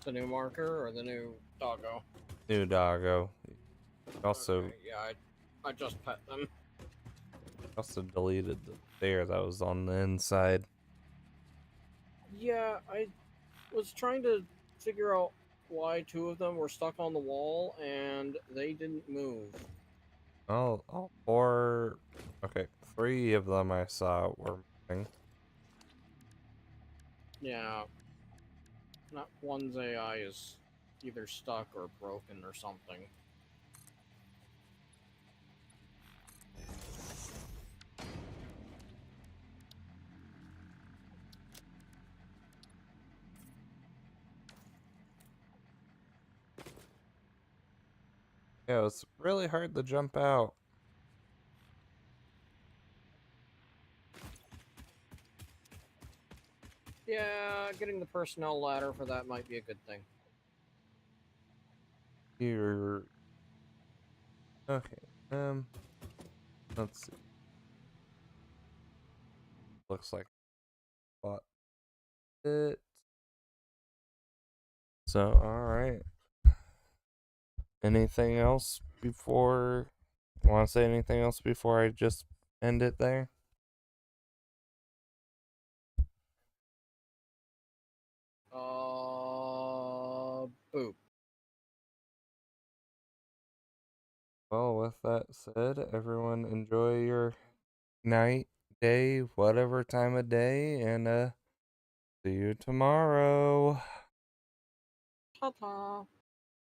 Speaker 2: The new marker or the new doggo?
Speaker 1: New doggo. Also,
Speaker 2: Okay, yeah, I just pet them.
Speaker 1: also deleted the bear that was on the inside.
Speaker 2: Yeah, I was trying to figure out why two of them were stuck on the wall and they didn't move.
Speaker 1: Oh, all four. Okay, 3 of them I saw were moving.
Speaker 2: Yeah, not one's AI is either stuck or broken or something.
Speaker 1: Yeah, it was really hard to jump out.
Speaker 2: Yeah, getting the personnel ladder for that might be a good thing.
Speaker 1: Here. Okay. Let's see. Looks like I bought it. So, alright. Anything else before? Want to say anything else before I just end it there?
Speaker 2: Boop.
Speaker 1: Well, with that said, everyone enjoy your night, day, whatever time of day, and see you tomorrow.
Speaker 2: Ta-ta.